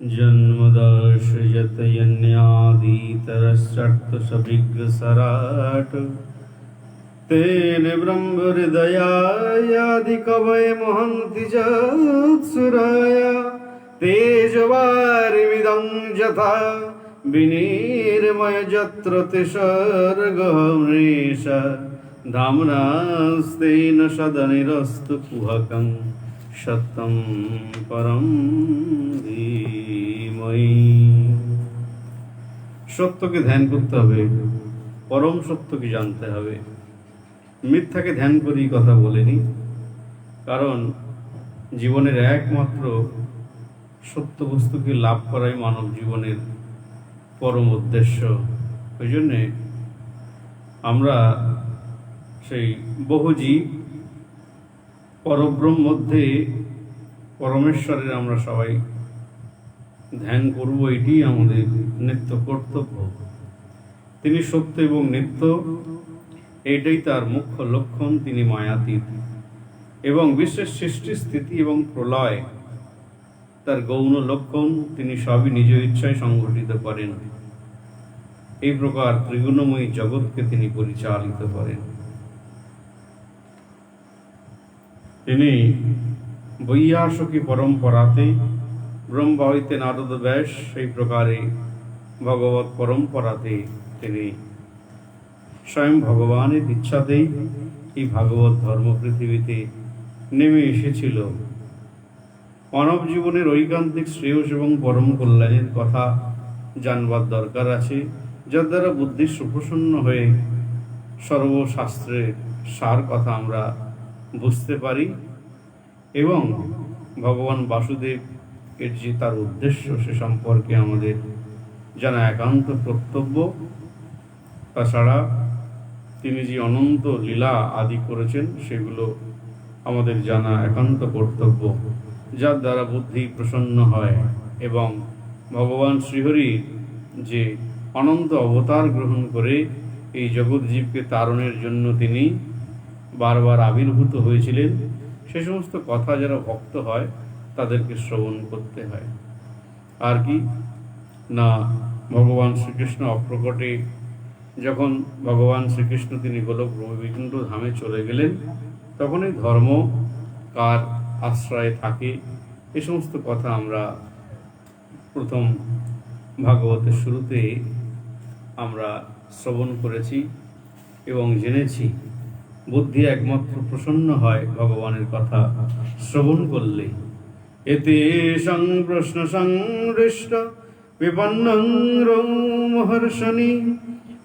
जन्मदर्शयतयन्यादितरश्चार्थसविघ्नसराट् तेन ब्रह्महृदयायादिकवये मोहन्ति जत्सुराय तेजवारिमिदं यथा विनिर्मय यत्र तिसर्गमृष धाम्नास्तेन सदनिरस्तु कुहकं सत्यं परं धीमहि। সত্যকে ধ্যান করতে হবে, পরম সত্যকে জানতে হবে। মিথ্যাকে ধ্যান করেই কথা বলেনি, কারণ জীবনের একমাত্র সত্য বস্তুকে লাভ করাই মানব জীবনের পরম উদ্দেশ্য। ওই জন্যে আমরা সেই বহু জীব পরব্রহ্ম মধ্যে পরমেশ্বরের আমরা সবাই ধ্যান করব, এটি আমাদের নিত্য কর্তব্য। তিনি সত্য এবং নিত্য, এইটাই তার মুখ্য লক্ষণ। তিনি মায়াতীত এবং বিশ্বের সৃষ্টি স্থিতি এবং প্রলয় তার গৌণ লক্ষণ। তিনি সবই নিজ ইচ্ছায় সংঘটিত করেন। এই প্রকার ত্রিগুণময়ী জগৎকে তিনি পরিচালিত করেন। তিনি বৈয়াসকি পরম্পরাতে ব্রহ্মা হইতে নারদ ব্যাস, সেই প্রকারে ভগবত পরম্পরাতে তিনি স্বয়ং ভগবানের ইচ্ছাতেই এই ভাগবত ধর্ম পৃথিবীতে নেমে এসেছিল। মানব জীবনের ঐকান্তিক শ্রেয়স এবং পরম কল্যাণের কথা জানবার দরকার আছে, যার দ্বারা বুদ্ধি সুপ্রসন্ন হয়ে সর্বশাস্ত্রের সার কথা আমরা বুঝতে পারি এবং ভগবান বাসুদেব এর যে তার উদ্দেশ্য সে সম্পর্কে আমাদের জানা একান্ত কর্তব্য। তাছাড়া তিনি যে অনন্ত লীলা আদি করেছেন সেগুলো আমাদের জানা একান্ত কর্তব্য, যার দ্বারা বুদ্ধি প্রসন্ন হয় এবং ভগবান শ্রীহরি যে অনন্ত অবতার গ্রহণ করে এই জগৎ জীবকে তারণের জন্য তিনি বারবার আবির্ভূত হয়েছিলেন, সে সমস্ত কথা যারা ভক্ত হয় তাদেরকে শ্রবণ করতে হয়। আর কি না, ভগবান শ্রীকৃষ্ণ অপ্রকটে যখন ভগবান শ্রীকৃষ্ণ তিনি গোলক ব্রহ্মবৈকুণ্ঠ ধামে চলে গেলেন, তখনই ধর্ম কার আশ্রয়ে থাকে এ সমস্ত কথা আমরা প্রথম ভাগবতের শুরুতে আমরা শ্রবণ করেছি এবং জেনেছি। বুদ্ধি একমাত্র প্রসন্ন হয় ভগবানের কথা শ্রবণ করলে। এতে প্রশ্ন সংহৃষ্ট বিপন্নং রোমহর্ষণি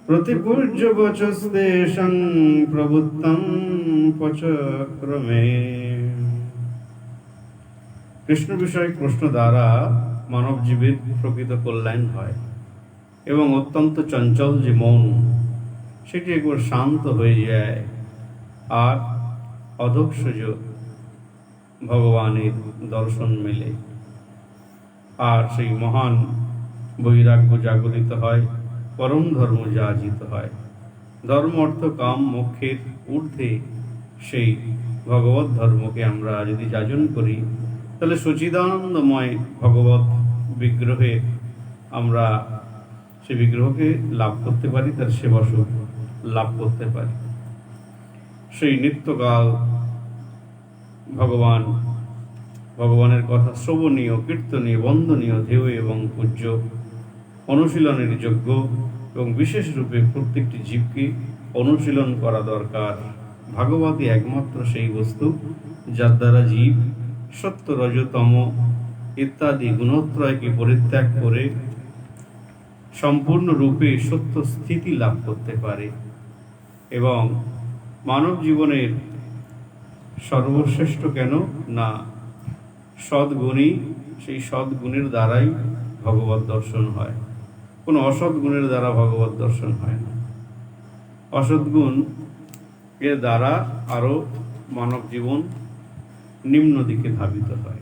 প্রতিপূজ্য বচস্তেষং প্রবুদ্ধং পচক্রমে। কৃষ্ণ বিষয়ক প্রশ্ন দ্বারা মানব জীবের প্রকৃত কল্যাণ হয় এবং অত্যন্ত চঞ্চল যে মন সেটি একবার শান্ত হয়ে যায়, আর অধৈর্য ভগবানের দর্শন মেলে, আর সেই মহান বৈরাগ্য জাগরিত হয়, পরম ধর্ম যাজিত হয়। ধর্ম অর্থ কাম মোক্ষের ঊর্ধ্বে সেই ভগবত ধর্মকে আমরা যদি যাজন করি, তাহলে সচিদানন্দময় ভগবত বিগ্রহে আমরা সে বিগ্রহকে লাভ করতে পারি, তার সেবা সুখ লাভ করতে পারি। সেই নিত্যকাল ভগবানের কথা শ্রবণীয়, কীর্তনীয়, বন্দনীয়, ধেয় এবং পূজ্য, অনুশীলনের যোগ্য এবং বিশেষ রূপে প্রত্যেকটি জীবকে অনুশীলন করা দরকার। ভাগবতী একমাত্র সেই বস্তু যার দ্বারা জীব সত্য, রজতম ইত্যাদি গুণত্রয়কে পরিত্যাগ করে সম্পূর্ণরূপে সত্য স্থিতি লাভ করতে পারে এবং মানব জীবনের সর্বশ্রেষ্ঠ কেন না সদ্গুণী, সেই সদ্গুণের দ্বারাই ভগবত দর্শন হয়। কোনো অসৎ গুণের দ্বারা ভগবত দর্শন হয় না। অসৎগুণ এর দ্বারা আরো মানব জীবন নিম্ন দিকে ধাবিত হয়।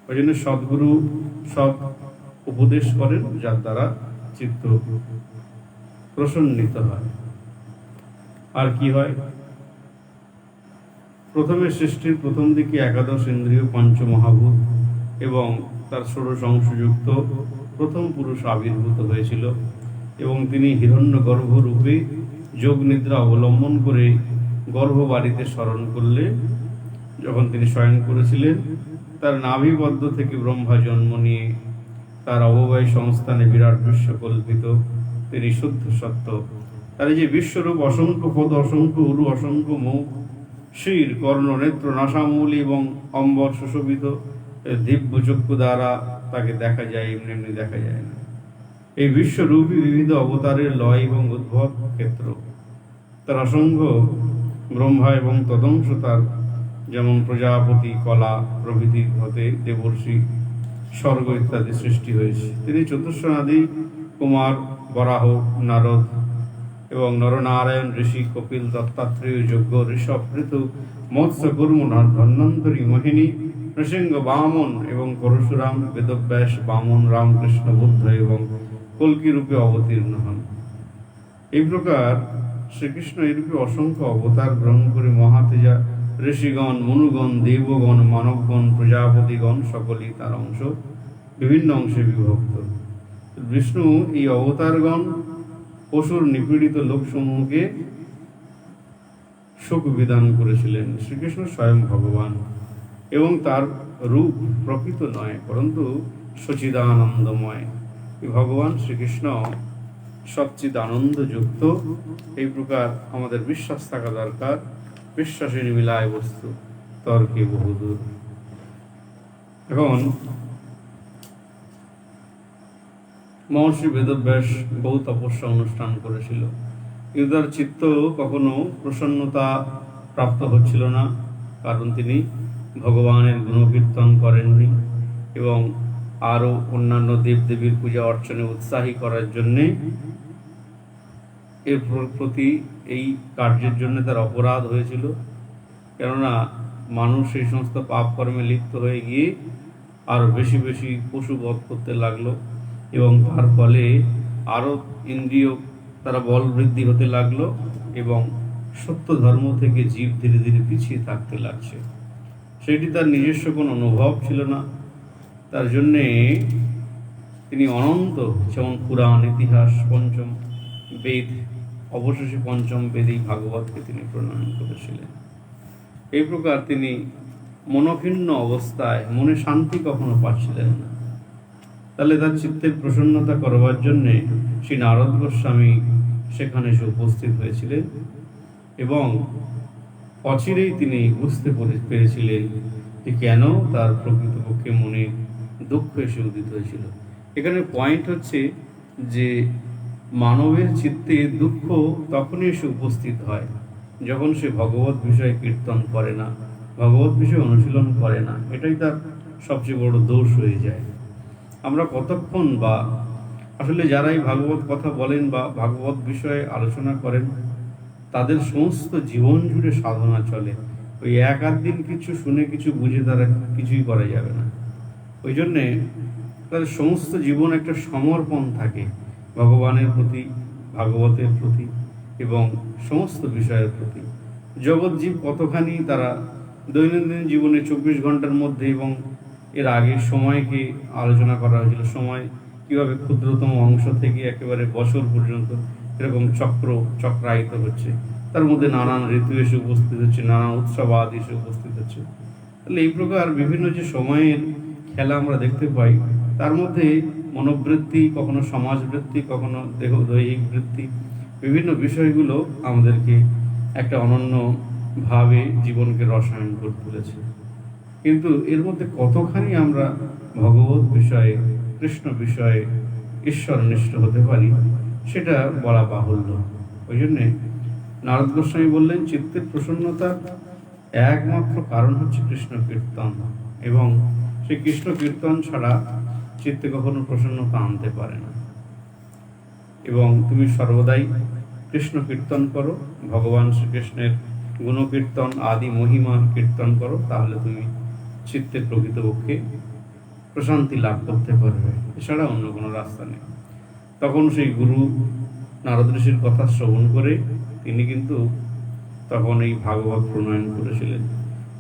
ওই জন্য সদ্গুরু সৎ উপদেশ করেন, যার দ্বারা চিত্ত প্রসন্নিত হয়। আর কি হয়, প্রথমে সৃষ্টির প্রথম দিকে একাদশ ইন্দ্রিয়, পঞ্চমহাভূত এবং তার ষোড়শ অংশযুক্ত প্রথম পুরুষ আবির্ভূত হয়েছিল এবং তিনি হিরণ্যগর্ভ রূপে যোগ নিদ্রা অবলম্বন করে গর্ভবাড়িতে স্মরণ করলে যখন তিনি শয়ন করেছিলেন, তার নাভিবদ্ধ থেকে ব্রহ্মা জন্ম নিয়ে তার অববাহী সংস্থানে বিরাট বিশ্ব কল্পিত, তিনি শুদ্ধ সত্য। তার এই যে বিশ্বরূপ অসংখ্য পদ, অসংখ্য উরু, অসংখ্য মুখ, শির, কর্ণ, নেত্র, নাসামূলি এবং অম্বর সুশোভিত দিব্য চক্ষু দ্বারা তাকে দেখা যায়, এমনি এমনি দেখা যায় না। এই বিশ্বরূপী বিবিধ অবতারের লয় এবং উদ্ভব ক্ষেত্র। তার অসংখ্য ব্রহ্মা এবং তদংশ তার, যেমন প্রজাপতি, কলা প্রভৃতি হতে দেবর্ষি, স্বর্গ ইত্যাদি সৃষ্টি হয়েছে। তিনি চতুর্শনাদি কুমার, বরাহ, নারদ এবং নরনারায়ণ, ঋষি, কপিল, দত্তাত্রেয়, যজ্ঞ, ঋষভ, পৃথু, মৎস্য, কুর্ম, ধন্বন্তরী, মোহিনী, নৃসিংহ, বামন এবং পরশুরাম, বেদব্যাস, বামন, রামকৃষ্ণ, বুদ্ধ এবং কল্কি রূপে অবতীর্ণ হন। এই প্রকার শ্রীকৃষ্ণ এইরূপে অসংখ্য অবতার গ্রহণ করে মহাতেজা ঋষিগণ, মনুগণ, দেবগণ, মানবগণ, প্রজাপতিগণ সকলেই তার অংশ, বিভিন্ন অংশে বিভক্ত। বিষ্ণু এই অবতারগণ পশুর নিপীড়িত লোকসমূহকে সুখ বিধান করেছিলেন। শ্রীকৃষ্ণ স্বয়ং ভগবান এবং তার রূপ প্রকৃত নয়, পরন্তু সচিদানন্দময়। ভগবান শ্রীকৃষ্ণ সচ্চিদ আনন্দযুক্ত, এই প্রকার আমাদের বিশ্বাস থাকা দরকার। বিশ্বাসে মিলায় বস্তু, তর্কে বহুদূর। এখন মহর্ষি বেদব্যাস বহু তপস্যা অনুষ্ঠান করেছিল, কিন্তু তার চিত্ত কখনো প্রসন্নতা প্রাপ্ত হচ্ছিল না, কারণ তিনি ভগবানের গুণকীর্তন করেননি এবং আরও অন্যান্য দেবদেবীর পূজা অর্চনে উৎসাহী করার জন্যে এর প্রতি, এই কার্যের জন্য তার অপরাধ হয়েছিল। কেননা মানুষ এই সমস্ত পাপ কর্মে লিপ্ত হয়ে গিয়ে আরও বেশি বেশি পশু বধ করতে লাগলো এবং তার ফলে আরও ইন্দ্রিয় তারা বল বৃদ্ধি হতে লাগলো এবং সত্য ধর্ম থেকে জীব ধীরে ধীরে পিছিয়ে থাকতে লাগছে। সেটি তার নিজস্ব কোনো অনুভব ছিল না। তার জন্যে তিনি অনন্ত, যেমন পুরাণ, ইতিহাস, পঞ্চম বেদ, অবশেষে পঞ্চম বেদেই ভাগবতকে তিনি প্রণয়ন করেছিলেন। এই প্রকার তিনি মনক্ষিন্ন অবস্থায় মনে শান্তি কখনো পাচ্ছিলেন না। তাহলে তার চিত্তের প্রসন্নতা করবার জন্যে শ্রী নারদ গোস্বামী সেখানে এসে উপস্থিত হয়েছিলেন এবং অচিরেই তিনি বুঝতে পেরেছিলেন যে কেন তার প্রকৃতপক্ষে মনে দুঃখ এসে উদিত হয়েছিল। এখানে পয়েন্ট হচ্ছে যে মানবের চিত্তে দুঃখ তখনই এসে উপস্থিত হয় যখন সে ভগবত বিষয়ে কীর্তন করে না, ভগবত বিষয়ে অনুশীলন করে না। এটাই তার সবচেয়ে বড় দোষ হয়ে যায়। আমরা কতক্ষণ বা আসলে যারাই ভাগবত কথা বলেন বা ভাগবত বিষয়ে আলোচনা করেন, তাদের সমস্ত জীবন জুড়ে সাধনা চলে। ওই এক আধ দিন কিছু শুনে কিছু বুঝে তারা কিছুই করা যাবে না। ওই জন্যে তাদের সমস্ত জীবন একটা সমর্পণ থাকে ভগবানের প্রতি, ভাগবতের প্রতি এবং সমস্ত বিষয়ের প্রতি। জগৎজীব কতখানি তারা দৈনন্দিন জীবনে 24 ঘন্টার মধ্যে এবং এর আগের সময়কে আলোচনা করা হয়েছিল, সময় কীভাবে ক্ষুদ্রতম অংশ থেকে একেবারে বছর পর্যন্ত এরকম চক্রায়িত হচ্ছে, তার মধ্যে নানান ঋতু এসে উপস্থিত হচ্ছে, নানান উৎসব আদি এসে উপস্থিত হচ্ছে। তাহলে এই প্রকার বিভিন্ন যে সময়ের খেলা আমরা দেখতে পাই, তার মধ্যে মনোবৃত্তি, কখনো সমাজবৃত্তি, কখনো দৈহিক বৃত্তি, বিভিন্ন বিষয়গুলো আমাদেরকে একটা অনন্যভাবে জীবনকে রসায়ন করে তুলেছে। কিন্তু এর মধ্যে কতখানি আমরা ভগবত বিষয়ে, কৃষ্ণ বিষয়ে ঈশ্বরনিষ্ঠ হতে পারি সেটা বলা বাহুল্য। ওই জন্যে নারদ গোস্বামী বললেন, চিত্তের প্রসন্নতার একমাত্র কারণ হচ্ছে কৃষ্ণ কীর্তন, এবং সেই কৃষ্ণ কীর্তন ছাড়া চিত্তে কখনো প্রসন্নতা আনতে পারে না। এবং তুমি সর্বদাই কৃষ্ণ কীর্তন করো, ভগবান শ্রীকৃষ্ণের গুণকীর্তন আদি মহিমা কীর্তন করো, তাহলে তুমি চিত্তে প্রকৃতপক্ষে প্রশান্তি লাভ করতে পারবে। এছাড়া অন্য কোনো রাস্তা নেই। তখন সেই গুরু নারদ ঋষির কথা শ্রবণ করে তিনি কিন্তু তখন এই ভাগবত প্রণয়ন করেছিলেন,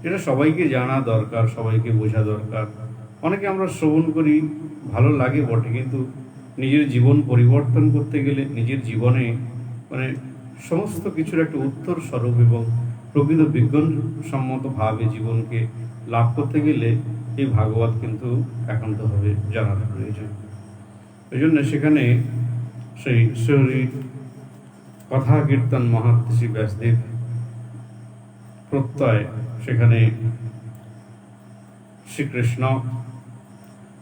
যেটা সবাইকে জানা দরকার, সবাইকে বোঝা দরকার। অনেকে আমরা শ্রবণ করি, ভালো লাগে বটে, কিন্তু নিজের জীবন পরিবর্তন করতে গেলে, নিজের জীবনে মানে সমস্ত কিছুর একটা উত্তর স্বরূপ এবং প্রকৃত বিজ্ঞানসম্মতভাবে জীবনকে লাভ করতে গেলে এই ভাগবত কিন্তু একান্তভাবে জানার প্রয়োজন। এই জন্য সেখানে সেই শ্রী কথা কীর্তন মহাত্মা ব্যাসদেব প্রত্যয় সেখানে শ্রীকৃষ্ণ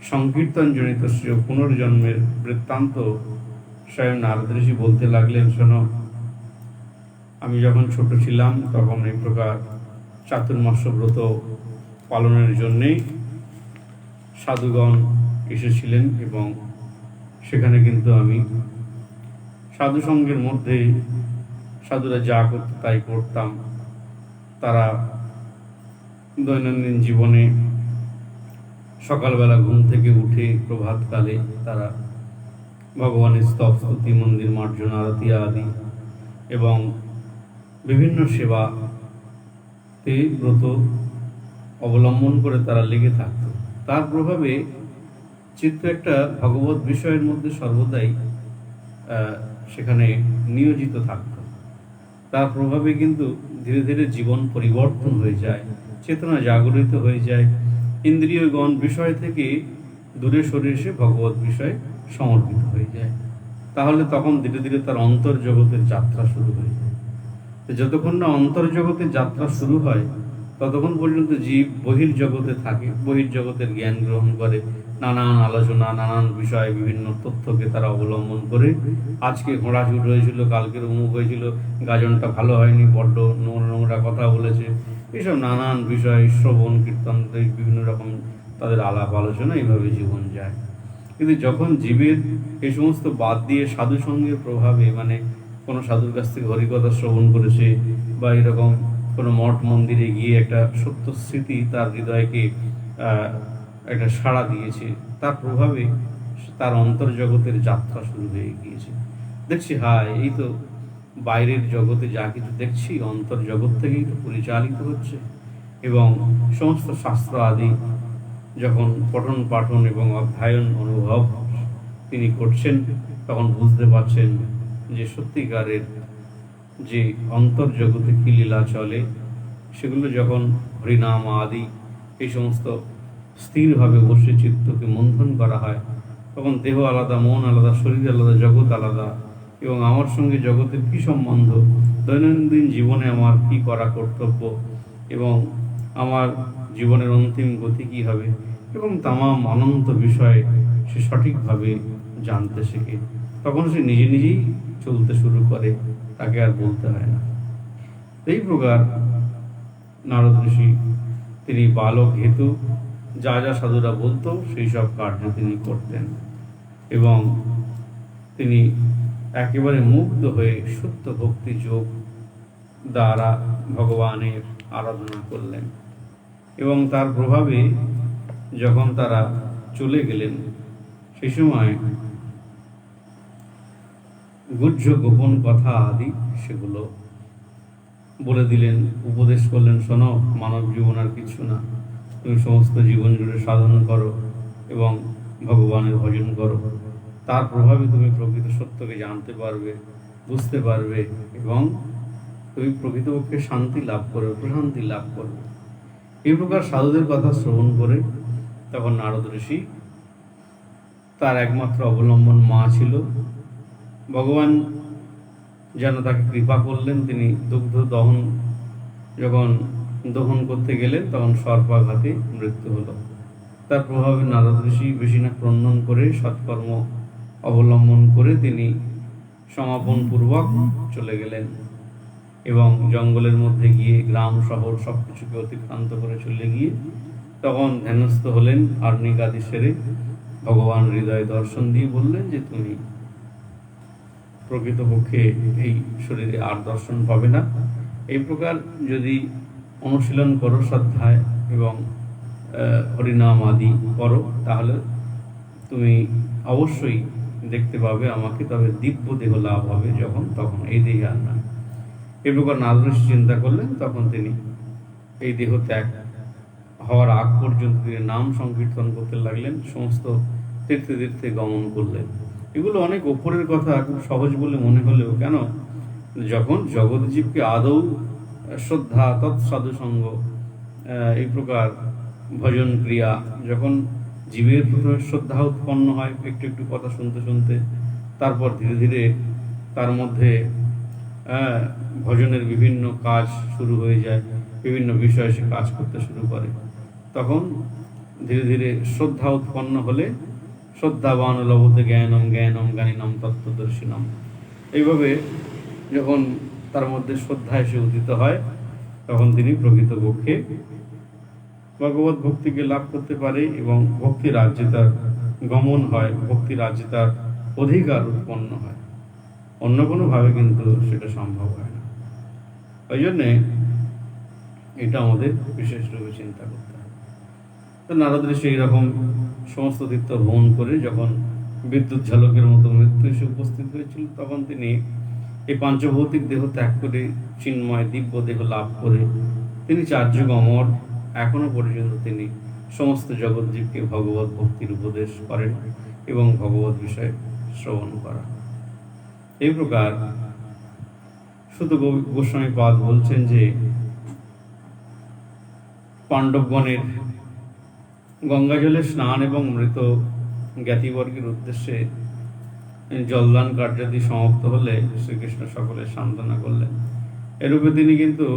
সংকীর্তন জনিত শ্রী পুনর্জন্মের বৃত্তান্ত স্বয়ং নারদ ঋষি বলতে লাগলেন, শোনো, আমি যখন ছোট ছিলাম তখন এই প্রকার চাতুর্মাস্য ব্রত পালনের জন্যেই সাধুগণ এসেছিলেন এবং সেখানে কিন্তু আমি সাধু সঙ্গের মধ্যে সাধুরা যা করত তাই করতাম। তারা দৈনন্দিন জীবনে সকালবেলা ঘুম থেকে উঠে প্রভাতকালে তারা ভগবানের স্তব স্তুতি, মন্দির মার্জন, আরতি আদি এবং বিভিন্ন সেবাতে ব্রত অবলম্বন করে তারা লেগে থাকত। তার প্রভাবে চিত্ত একটা ভগবত বিষয়ের মধ্যে সর্বদাই সেখানে নিয়োজিত থাকত। তার প্রভাবে কিন্তু ধীরে ধীরে জীবন পরিবর্তন হয়ে যায়, চেতনা জাগরিত হয়ে যায়, ইন্দ্রিয়গণ বিষয় থেকে দূরে সরে এসে ভগবত বিষয়ে সমর্পিত হয়ে যায়। তাহলে তখন ধীরে ধীরে তার অন্তর্জগতের যাত্রা শুরু হয়ে যায়। যতক্ষণ না অন্তর্জগতের যাত্রা শুরু হয় ততক্ষণ পর্যন্ত জীব বহির্জগতে থাকে, বহির্জগতের জ্ঞান গ্রহণ করে, নানান আলোচনা, নানান বিষয়, বিভিন্ন তথ্যকে তারা অবলম্বন করে, আজকে ঘোড়াছুট হয়েছিল, কালকের অমুক হয়েছিল, গাজনটা ভালো হয়নি, বড্ড নোংরা নোংরা কথা বলেছে, এইসব নানান বিষয় শ্রবণ কীর্তন, বিভিন্ন রকম তাদের আলাপ আলোচনা, এইভাবে জীবন যায়। কিন্তু যখন জীবের এই সমস্ত বাদ দিয়ে সাধু সঙ্গের প্রভাবে, মানে কোনো সাধুর কাছ থেকে হরিকথা শ্রবণ করেছে বা এরকম কোনো মঠ মন্দিরে গিয়ে একটা সত্য স্মৃতি তার হৃদয়কে একটা সাড়া দিয়েছে, তার প্রভাবে তার অন্তর্জগতের যাত্রা শুরু হয়ে গিয়েছে। দেখছি হায়, এই তো বাইরের জগতে যা কিছু দেখছি অন্তর্জগৎ থেকেই তো পরিচালিত হচ্ছে। এবং সমস্ত শাস্ত্র আদি যখন পঠন পাঠন এবং অধ্যয়ন অনুভব তিনি করছেন, তখন বুঝতে পারছেন যে সত্যিকারের যে অন্তর্জগতে কি লীলা চলে, সেগুলো যখন হরিনাম আদি এই সমস্ত স্থিরভাবে বসে চিত্তকে মন্থন করা হয়, তখন দেহ আলাদা, মন আলাদা, শরীর আলাদা, জগৎ আলাদা, এবং আমার সঙ্গে জগতের কী সম্বন্ধ, দৈনন্দিন জীবনে আমার কি করা কর্তব্য এবং আমার জীবনের অন্তিম গতি কী হবে, এবং তামাম অনন্ত বিষয় সে সঠিকভাবে জানতে শেখে। তখন সে নিজে নিজেই চলতে শুরু করে, তাকে আর বলতে হয় না। এই প্রকার নারদ ঋষি তিনি বালক হেতু যা যা সাধুরা বলতো সেই সব কার্য তিনি করতেন এবং তিনি একেবারে মুগ্ধ হয়ে সত্য ভক্তি যোগ দ্বারা ভগবানের আরাধনা করলেন। এবং তার প্রভাবে যখন তারা চলে গেলেন, সেই সময় গুহ্য গোপন কথা আদি সেগুলো বলে দিলেন, উপদেশ করলেন, শোনো, মানব জীবন আর কিছু না, তুমি সমস্ত জীবন জুড়ে সাধন করো এবং ভগবানের ভজন করো, তার প্রভাবে তুমি প্রকৃত সত্যকে জানতে পারবে, বুঝতে পারবে এবং তুমি প্রকৃতপক্ষে শান্তি লাভ করবে, প্রশান্তি লাভ করবে। এই প্রকার সাধুদের কথা শ্রবণ করে তখন নারদ ঋষি, তার একমাত্র অবলম্বন মা ছিল, ভগবান যেন তাকে কৃপা করলেন। তিনি দুগ্ধ দহন যখন দহন করতে গেলেন তখন সর্পাঘাতে মৃত্যু হলো। তার প্রভাবে নারদ ঋষি বেশি না ক্রন্দন করে সৎকর্ম অবলম্বন করে তিনি সমাপনপূর্বক চলে গেলেন এবং জঙ্গলের মধ্যে গিয়ে গ্রাম শহর সব কিছুকে অতিক্রান্ত করে চলে গিয়ে তখন ধ্যানস্থ হলেন। আর্নিক আদি সেরে ভগবান হৃদয় দর্শন দিয়ে বললেন যে তুমি প্রকৃতপক্ষে এই শরীরে আর দর্শন পাবে না। এই প্রকার যদি অনুশীলন করো শ্রদ্ধায় এবং হরিনাম আদি করো, তাহলে তুমি অবশ্যই দেখতে পাবে আমাকে, তবে দিব্য দেহ লাভ হবে যখন তখন, এই দেহে আর না। এই প্রকার নারদ ঋষি চিন্তা করলেন, তখন তিনি এই দেহ ত্যাগ হওয়ার আগ পর্যন্ত তিনি নাম সংকীর্তন করতে লাগলেন, সমস্ত তীর্থে তীর্থে গমন করলেন। এগুলো অনেক ওপরের কথা, খুব সহজ বলে মনে হলেও কেন, যখন জগৎজীবকে আদৌ শ্রদ্ধা তৎসাধু সঙ্গ এই প্রকার ভজন ক্রিয়া, যখন জীবের প্রথমে শ্রদ্ধা উৎপন্ন হয় একটু একটু কথা শুনতে শুনতে, তারপর ধীরে ধীরে তার মধ্যে ভজনের বিভিন্ন কাজ শুরু হয়ে যায়, বিভিন্ন বিষয়ে সে কাজ করতে শুরু করে, তখন ধীরে ধীরে শ্রদ্ধা উৎপন্ন হলে শ্রদ্ধাবান লভতে জ্ঞানম জ্ঞানম জ্ঞানিনম তত্ত্বদর্শিনম, এইভাবে যখন তার মধ্যে শ্রদ্ধা এসে উদিত হয়, তখন তিনি প্রকৃতপক্ষে ভগবত ভক্তিকে লাভ করতে পারে এবং ভক্তি রাজ্যে তার গমন হয়, ভক্তি রাজ্যে তার অধিকার উৎপন্ন হয়। অন্য কোনোভাবে কিন্তু সেটা সম্ভব হয় না। ওই জন্যে এটা আমাদের বিশেষ রূপে চিন্তা করতে হবে। তো নারদ ঋষি এইরকম সমস্ত তীর্থ ভ্রমণ করে যখন বিদ্যুৎ ঝলকের মতো মৃত্যু এসে উপস্থিত হয়েছিল, তখন তিনি এই পাঞ্চভৌতিক দেহ ত্যাগ করে চিন্ময় দিব্য দেহ লাভ করে তিনি চার্যুগ অমর, এখনো পর্যন্ত তিনি সমস্ত জগৎজীবকে ভগবত ভক্তির উপদেশ করেন এবং ভগবত বিষয়ে শ্রবণ করা। এই প্রকার সুত গোস্বামী পাদ বলছেন যে পাণ্ডবগণের গঙ্গাজলে স্নান এবং মৃত জ্ঞাতিবর্গের উদ্দেশ্যে জলদান কার্যাদি সমাপ্ত হলে শ্রীকৃষ্ণ সকলের সান্ত্বনা করলেন। এরূপে তিনি কিন্তু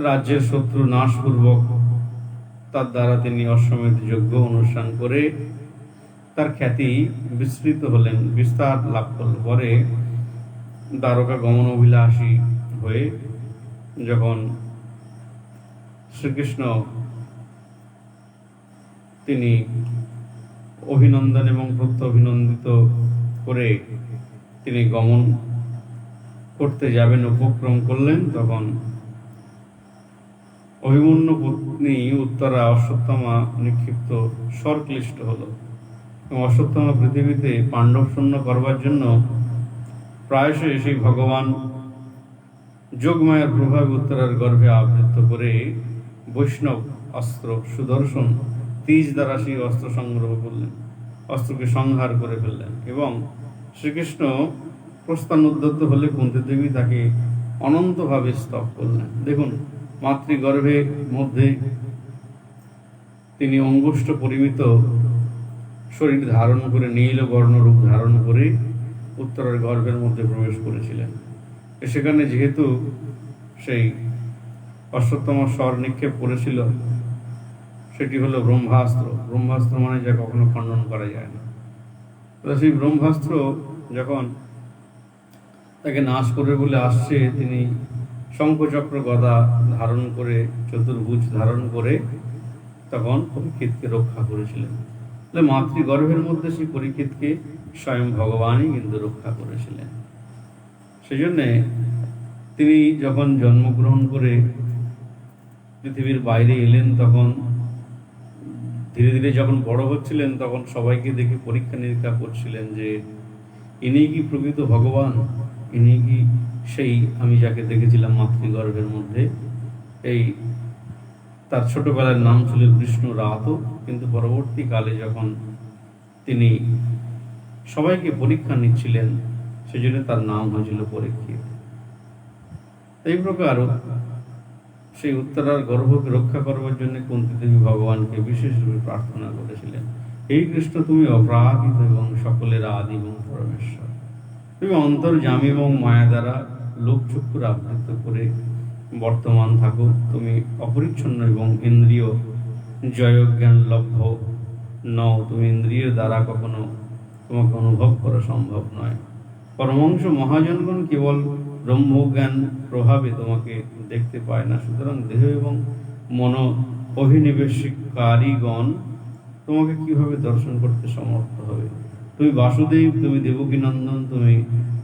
রাজ্যের শত্রু নাশপূর্বক তার দ্বারা তিনি অশ্বমেধ যজ্ঞ অনুষ্ঠান করে তার খ্যাতি বিস্তৃত হলেন, বিস্তার লাভ করল। পরে দ্বারকা গমন অভিলাষী হয়ে যখন শ্রীকৃষ্ণ তিনি অভিনন্দন এবং প্রত্যভিনন্দিত করে তিনি গমন করতে যাবেন, উপক্রম করলেন, তখন অভিমন্যু পত্নী উত্তরা অশ্বত্থামা নিক্ষিপ্ত স্বরক্লিষ্ট হল এবং অশ্বত্থামা পৃথিবীতে পাণ্ডব শূন্য করবার জন্য প্রায়শই সেই ভগবান যোগমায়ার প্রভাবে উত্তরার গর্ভে আবৃত করে বৈষ্ণব অস্ত্র সুদর্শন তীজ দ্বারা সেই অস্ত্র সংগ্রহ করলেন, অস্ত্রকে সংহার করে ফেললেন এবং শ্রীকৃষ্ণ প্রস্থান উদ্যত হলে কুন্তী দেবী তাকে অনন্তভাবে স্তব করলেন। দেখুন, মাতৃগর্ভের মধ্যে তিনি অঙ্গুষ্ঠ পরিমিত শরীর ধারণ করে নীল বর্ণ রূপ ধারণ করে উত্তরের গর্ভের মধ্যে প্রবেশ করেছিলেন। সেখানে যেহেতু সেই অশ্বত্থমা স্বর নিক্ষেপ করেছিল, সেটি হলো ব্রহ্মাস্ত্র। ব্রহ্মাস্ত্র মানে যা কখনো খণ্ডন করা যায় না। তো সেই ব্রহ্মাস্ত্র যখন তাকে নাশ করবে বলে আসছে, তিনি শঙ্খচক্র গদা ধারণ করে, চতুর্ভুজ ধারণ করে তখন পরীক্ষিতকে রক্ষা করেছিলেন। মাতৃগর্ভের মধ্যে সেই পরীক্ষিতকে স্বয়ং ভগবানই কিন্তু রক্ষা করেছিলেন। সেই জন্যে তিনি যখন জন্মগ্রহণ করে পৃথিবীর বাইরে এলেন, তখন ধীরে ধীরে যখন বড় হচ্ছিলেন, তখন সবাইকে দেখে পরীক্ষা নিরীক্ষা করছিলেন যে ইনি কি প্রকৃত ভগবান, ইনি কি সেই আমি যাকে দেখেছিলাম মাতৃগর্ভের মধ্যে। এই তার ছোটবেলার নাম ছিল বিষ্ণু রাত, কিন্তু পরবর্তীকালে যখন তিনি সবাইকে পরীক্ষা নিচ্ছিলেন, সেজন্য তার নাম হয়েছিল পরীক্ষিত। এই প্রকার সেই উত্তরার গর্ভকে রক্ষা করবার জন্য কুন্তী দেবী ভগবানকে বিশেষভাবে প্রার্থনা করেছিলেন, এই কৃষ্ণ তুমি অপ্রাকৃত এবং সকলের আদি এবং পরমেশ্বর, তুমি অন্তর্যামী এবং মায়া দ্বারা লোকচক্ষুর আবৃত করে বর্তমান থাকো, তুমি অপরিচ্ছন্ন এবং ইন্দ্রিয় জয় জ্ঞান লভ্য নও, তুমি ইন্দ্রিয়ের দ্বারা কখনো তোমাকে অনুভব করা সম্ভব নয়। পরমাংশ মহাজনগণ কেবল ব্রহ্মজ্ঞান প্রভাবে তোমাকে দেখতে পায় না, সুতরাং দেহ এবং মন অভিনিবেশকারীগণ তোমাকে কিভাবে দর্শন করতে সমর্থ হবে। তুমি বাসুদেব, তুমি দেবকী নন্দন, তুমি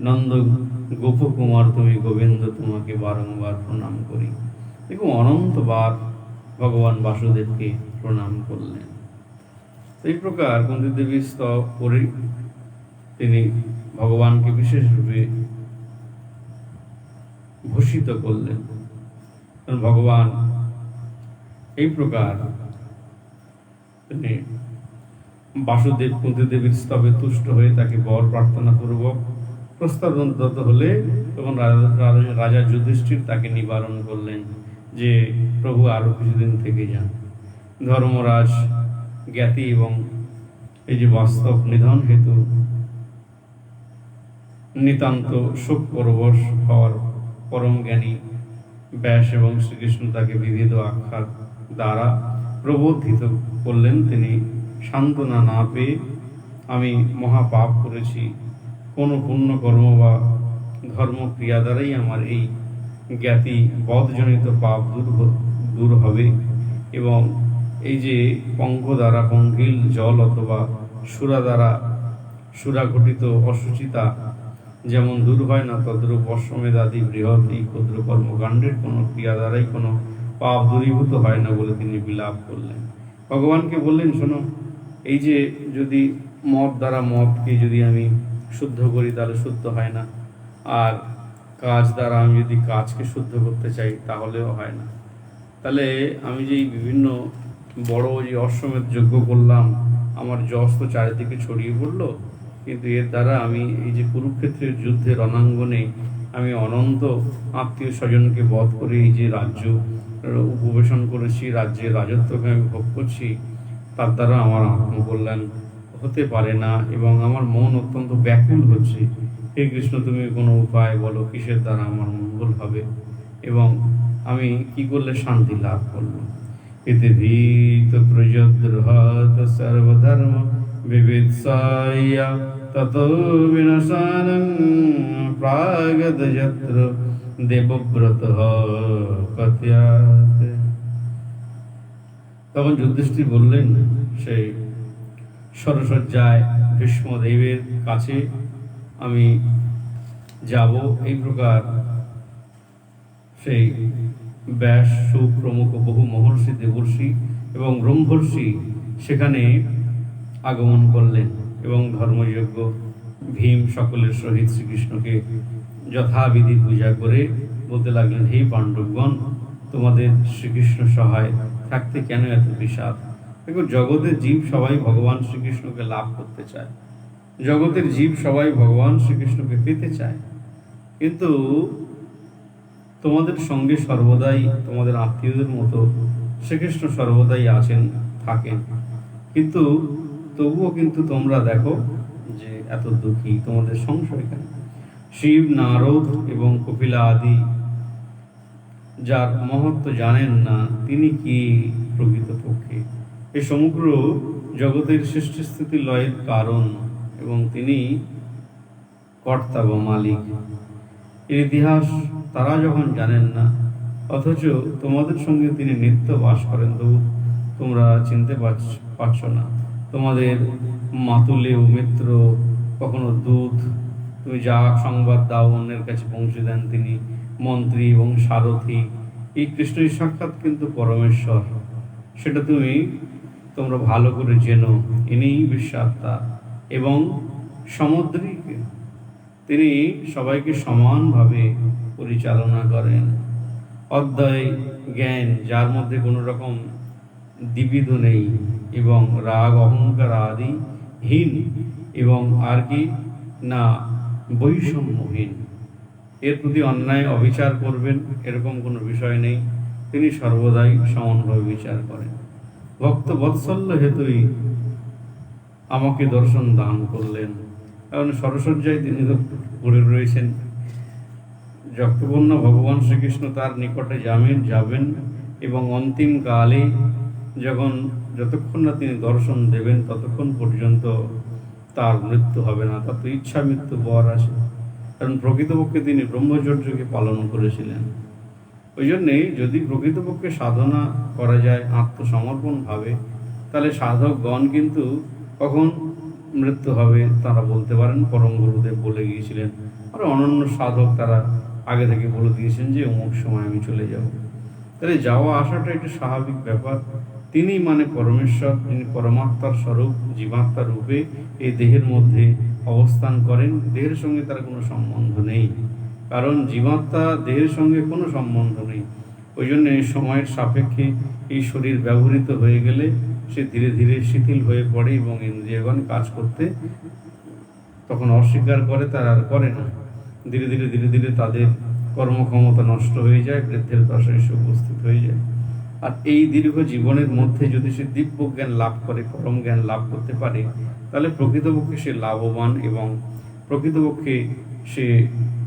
নন্দ গোপকুমার, তুমি গোবিন্দ, তোমাকে বারংবার প্রণাম করি। এবং অনন্তবার ভগবান বাসুদেবকে প্রণাম করলেন। এই প্রকার কুন্তী দেবী স্তব করে তিনি ভগবানকে বিশেষরূপে ভূষিত করলেন। ভগবান এই প্রকার তিনি বাসুদেব কুন্তীদেবীর স্তবে তুষ্ট হয়ে তাকে বর প্রার্থনা পূর্বক প্রস্তাবদত্ত হলে তখন রাজা যুধিষ্ঠির তাকে নিবারণ করলেন যে প্রভু আরো কিছুদিন থেকে যান। ধর্মরাজ জ্ঞাতি এবং এই যে বাস্তব নিধন হেতু নিতান্ত শোক পরবশ হওয়ার পরম জ্ঞানী ব্যাস এবং শ্রীকৃষ্ণ তাকে বিবিধ আখ্যার দ্বারা প্রবোধিত করলেন। তিনি সান্ত্বনা না পেয়ে আমি মহাপাপ করেছি, কোনো পুণ্যকর্ম বা ধর্মক্রিয়া দ্বারাই আমার এই জ্ঞাতি বধজনিত পাপ দূর হবে এবং এই যে পঙ্ক দ্বারা পঙ্কিল জল অথবা সুরা দ্বারা সুরাঘটিত অসুচিতা যেমন দূর হয় না, তদ্রূপ অশ্বমেধ আদি বৃহৎ এই ক্ষুদ্র কর্মকাণ্ডের কোনো ক্রিয়া দ্বারাই কোনো পাপ দূরীভূত হয় না বলে তিনি বিলাপ করলেন। ভগবানকে বললেন, শোনো, এই যে যদি মদ দ্বারা মদকে যদি আমি শুদ্ধ করি তাহলে শুদ্ধ হয় না, আর কাজ দ্বারা আমি যদি কাজকে শুদ্ধ করতে চাই তাহলেও হয় না। তাহলে আমি যে বিভিন্ন বড় যে অশ্বমেধ যজ্ঞ করলাম, আমার যশ তো চারিদিকে ছড়িয়ে পড়লো, কিন্তু এর দ্বারা আমি এই যে কুরুক্ষেত্রের যুদ্ধের রণাঙ্গনে আমি অনন্ত আত্মীয় স্বজনকে বধ করে এই যে রাজ্য উপবেশন করেছি, রাজ্যের রাজত্বকে আমি ভোগ করছি, তার দ্বারা আমার আত্মকল্যাণ হতে পারে না এবং আমার মন অত্যন্ত ব্যাকুল হচ্ছে। হে কৃষ্ণ, তুমি কোনো উপায় বলো, কিসের দ্বারা আমার মঙ্গল হবে এবং আমি কি করলে শান্তি লাভ করবো। এতে ভীত প্রজদ্রহত সর্বধর্ম বিবিৎসায়া ততো বিনাশানং প্রাগদ যত্র দেবব্রত কথ্যাৎ। তখন যুধিষ্ঠির বললেন, সেই সরসজ্জায় ভীষ্মদেবের কাছে আমি যাব। এই প্রকার সেই ব্যাস, সুখ প্রমুখ বহু মহর্ষি, দেবর্ষি এবং ব্রহ্মর্ষি সেখানে আগমন করলেন এবং ধর্মযজ্ঞ ভীম সকলের সহিত শ্রীকৃষ্ণকে যথাবিধি পূজা করে বলতে লাগলেন, হে পাণ্ডবগণ, তোমাদের শ্রীকৃষ্ণ সহায় থাকতে কেন এত বিষাদ? দেখো, জগতের জীব সবাই ভগবান শ্রীকৃষ্ণকে লাভ করতে চায়, জগতের জীব সবাই ভগবান শ্রীকৃষ্ণকে পেতে চায়, কিন্তু তোমাদের সঙ্গে সর্বদাই তোমাদের আত্মীয়দের মতো শ্রীকৃষ্ণ সর্বদাই আছেন, থাকেন, কিন্তু তবুও কিন্তু তোমরা দেখো যে এত দুঃখী, তোমাদের সংশয় কেন? শিব, নারদ এবং কপিলা আদি যার মহত্ব জানেন না, তিনি কি প্রকৃতপক্ষে এই সমগ্র জগতের সৃষ্টি স্থিতি লয়ের কারণ এবং তিনি কর্তা বা মালিক। এর ইতিহাস তারা যখন জানেন না, অথচ তোমাদের সঙ্গে তিনি নিত্য বাস করেন, তবু তোমরা চিনতে পারছ না। তোমাদের মাতুলে ও মিত্র, কখনো দূত, তুমি যা সংবাদ দাও অন্যের কাছে পৌঁছে দেন, তিনি মন্ত্রী এবং সারথী। এই কৃষ্ণের সাক্ষাৎ কিন্তু পরমেশ্বর, সেটা তোমরা ভালো করে জেনো। ইনিই বিশ্বাত্মা এবং সামুদ্রিক, তিনি সবাইকে সমানভাবে পরিচালনা করেন। অদ্বয় জ্ঞান, যার মধ্যে কোনো রকম দ্বিবিধ নেই এবং রাগ অহংকার আদি হীন এবং আর কি না বৈষম্যহীন, এর প্রতি অন্যায় অবিচার করবেন এরকম কোনো বিষয় নেই, তিনি সর্বদাই সমানভাবে বিচার করেন। ভক্ত বৎসল্য হেতুই আমাকে দর্শন দান করলেন, কারণ সরসজ্জায় তিনি তো পড়ে রয়েছেন। যক্তবর্ণ ভগবান শ্রীকৃষ্ণ তার নিকটে যাবেন এবং অন্তিম কালে যতক্ষণ না তিনি দর্শন দেবেন ততক্ষণ পর্যন্ত তার মৃত্যু হবে না, তার তো ইচ্ছা মৃত্যু বর আসে, কারণ প্রকৃতপক্ষে তিনি ব্রহ্মচর্যকে পালন করেছিলেন। ওই জন্যে যদি প্রকৃতপক্ষে সাধনা করা যায় আত্মসমর্পণ ভাবে, তাহলে সাধকগণ কিন্তু কখন মৃত্যু হবে তারা বলতে পারেন। পরম গুরুদেব বলে গিয়েছিলেন, আর অনন্য সাধক তারা আগে থেকে বলে দিয়েছেন যে অমুক সময় আমি চলে যাব। তাহলে যাওয়া আসাটা একটা স্বাভাবিক ব্যাপার। তিনি মানে পরমেশ্বর, তিনি পরমাত্মার স্বরূপ, জীবাত্মার রূপে এই দেহের মধ্যে অবস্থান করেন। দেহের সঙ্গে তার কোনো সম্বন্ধ নেই, কারণ জীবাত্মা দেহের সঙ্গে কোনো সম্বন্ধ নেই। ওই জন্য সময়ের সাপেক্ষে এই শরীর ব্যবহৃত হয়ে গেলে সে ধীরে ধীরে শিথিল হয়ে পড়ে এবং ইন্দ্রিয়গণ কাজ করতে তখন অস্বীকার করে, তারা আর করে না। ধীরে ধীরে ধীরে ধীরে তাদের কর্মক্ষমতা নষ্ট হয়ে যায়, বৃদ্ধের দশায় এসে উপস্থিত হয়ে যায়। আর এই দীর্ঘ জীবনের মধ্যে যদি সে দিব্য জ্ঞান লাভ করে, পরম জ্ঞান লাভ করতে পারে, তাহলে প্রকৃতপক্ষে সে লাভবান এবং প্রকৃতপক্ষে সে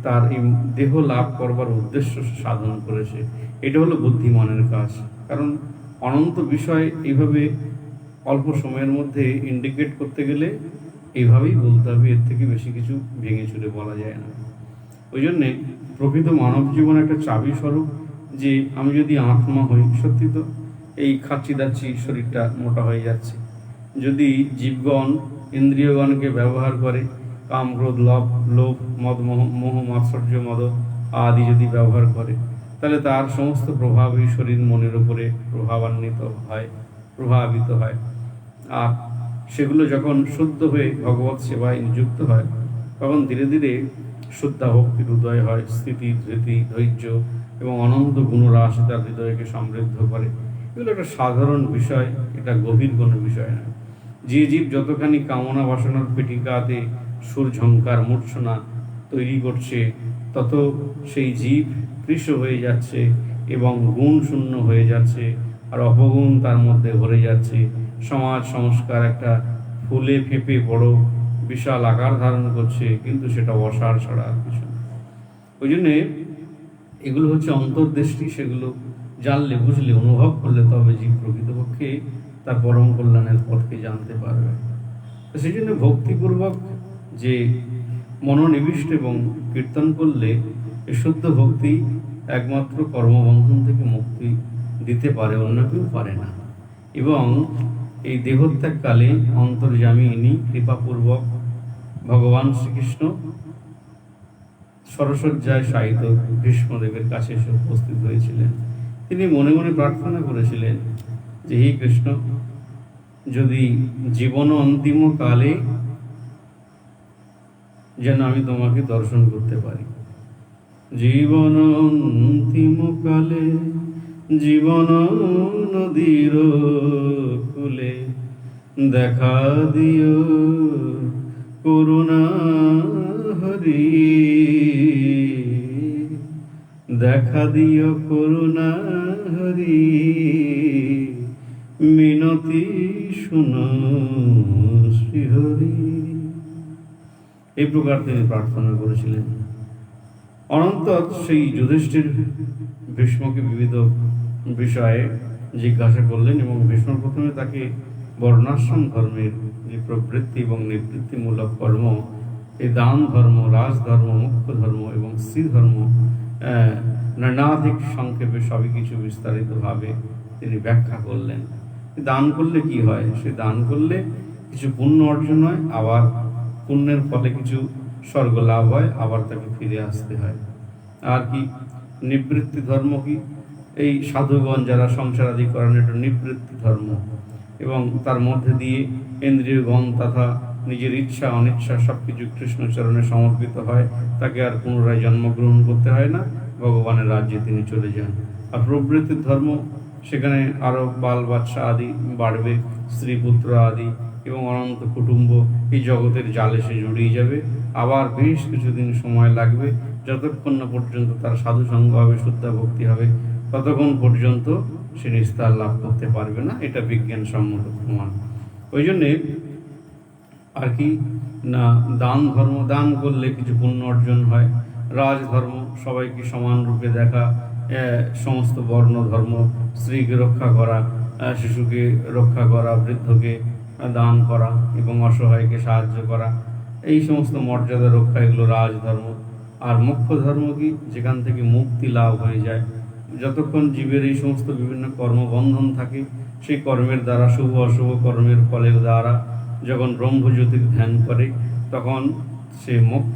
তার এই দেহ লাভ করবার উদ্দেশ্য সাধন করেছে। এটা হলো বুদ্ধিমানের কাজ। কারণ অনন্ত বিষয় এইভাবে অল্প সময়ের মধ্যে ইন্ডিকেট করতে গেলে এইভাবেই বলতে হবে, এর থেকে বেশি কিছু ভেঙে চুরে বলা যায় না। ওই জন্যে প্রকৃত মানব জীবন একটা চাবি স্বরূপ, যে আমি যদি আত্মা হই, সত্যি তো এই খাচ্ছি দাচ্ছি শরীরটা মোটা হয়ে যাচ্ছে। যদি জীবগণ ইন্দ্রিয়গণকে ব্যবহার করে, কাম ক্রোধ লোভ মদ মোহ মাৎসর্য মদ আদি যদি ব্যবহার করে, তাহলে তার সমস্ত প্রভাব এই শরীর মনের উপরে প্রভাবিত হয়। আর সেগুলো যখন শুদ্ধ হয়ে ভগবত সেবায় নিযুক্ত হয়, তখন ধীরে ধীরে শুদ্ধা ভক্তির উদয় হয়। স্থিতি, ধৃতি, ধৈর্য এবং অনন্ত গুণরাশ তার হৃদয়কে সমৃদ্ধ করে। এগুলো একটা সাধারণ বিষয়, এটা গভীর কোনো বিষয় না। যে জীব যতখানি কামনা বাসনার পেটিকাতে সুর ঝঙ্কার মূর্ছনা তৈরি করছে, তত সেই জীব কৃশ হয়ে যাচ্ছে এবং গুণ শূন্য হয়ে যাচ্ছে, আর অপগুণ তার মধ্যে ভরে যাচ্ছে। সমাজ সংস্কার একটা ফুলে ফেঁপে বড় বিশাল আকার ধারণ করছে, কিন্তু সেটা অসার ছাড়া আর কিছু না। ওই জন্যে এগুলো হচ্ছে অন্তর্দৃষ্টি, সেগুলো জানলে, বুঝলে, অনুভব করলে তবে জীব প্রকৃতপক্ষে তার পরম কল্যাণের পথকে জানতে পারবে। তো সেই জন্য ভক্তিপূর্বক যে মনোনিবিষ্ট এবং কীর্তন করলে এই শুদ্ধ ভক্তি একমাত্র কর্মবন্ধন থেকে মুক্তি দিতে পারে, অন্য কেউ পারে না। এবং এই দেহত্যাগকালে অন্তর্যামী ইনি কৃপাপূর্বক ভগবান শ্রীকৃষ্ণ সরসজ্জায় শায়িত ভীষ্মদেবের কাছে এসে উপস্থিত হয়েছিলেন। তিনি মনে মনে প্রার্থনা করেছিলেন যে, হে কৃষ্ণ, যদি জীবন অন্তিম কালে যেন আমি তোমাকে দর্শন করতে পারি। জীবন অন্তিম কালে জীবন নদীর কূলে দেখা দিও করুণা হরি, দেখা দিও করুণা হরি, মিনতি শুনো শ্রীহরি। এই প্রকার তিনি প্রার্থনা করেছিলেন। অনন্তর সেই যুধিষ্ঠির ভীষ্মকে বিবিধ বিষয়ে জিজ্ঞাসা করলেন এবং ভীষ্ম প্রথমে তাকে বর্ণাশ্রম ধর্মের যে প্রবৃত্তি এবং নিবৃত্তিমূলক কর্ম, এই দান ধর্ম, রাজধর্ম, মুখ্য ধর্ম এবং স্ত্রী ধর্ম নানাধিক সংক্ষেপে সবই কিছু বিস্তারিতভাবে তিনি ব্যাখ্যা করলেন। দান করলে কি হয়? সে দান করলে কিছু পুণ্য অর্জন হয়, আবার পুণ্যের ফলে কিছু স্বর্গ লাভ হয়, আবার তাকে ফিরে আসতে হয়। আর কি নিবৃত্তি ধর্ম? কি এই সাধুগণ যারা সংসারাদি করেন, এটা নিবৃত্তি ধর্ম, এবং তার মধ্যে দিয়ে ইন্দ্রিয়গণ তথা নিজের ইচ্ছা অনিচ্ছা সবকিছু কৃষ্ণচরণে সমর্পিত হয়, তাকে আর পুনরায় জন্মগ্রহণ করতে হয় না, ভগবানের রাজ্যে তিনি চলে যান। আর প্রবৃত্তির ধর্ম, সেখানে আরও বাল বাচ্চা আদি বাড়বে, স্ত্রী পুত্র আদি এবং অনন্ত কুটুম্ব এই জগতের জালে সে জড়িয়ে যাবে। আবার বেশ কিছুদিন সময় লাগবে, যতক্ষণ না পর্যন্ত তার সাধুসঙ্গ হবে, শুদ্ধা ভক্তি হবে, ততক্ষণ পর্যন্ত সে নিস্তার লাভ করতে পারবে না। এটা বিজ্ঞানসম্মত প্রমাণ। ওই জন্যে আর কি না, দান ধর্ম, দান করলে কিছু পুণ্য অর্জন হয়। রাজধর্ম, সবাইকে সমান রূপে দেখা, সমস্ত বর্ণ ধর্ম, স্ত্রীকে রক্ষা করা, শিশুকে রক্ষা করা, বৃদ্ধকে দান করা এবং অসহায়কে সাহায্য করা, এই সমস্ত মর্যাদা রক্ষা, এগুলো রাজধর্ম। আর মুখ্য ধর্ম কি? যেখান থেকে মুক্তি লাভ হয়ে যায়। যতক্ষণ জীবের এই সমস্ত বিভিন্ন কর্মবন্ধন থাকে, সেই কর্মের দ্বারা, শুভ অশুভ কর্মের ফলের দ্বারা যখন ব্রহ্মজ্যোতির ধ্যান করে, তখন সে মোক্ষ,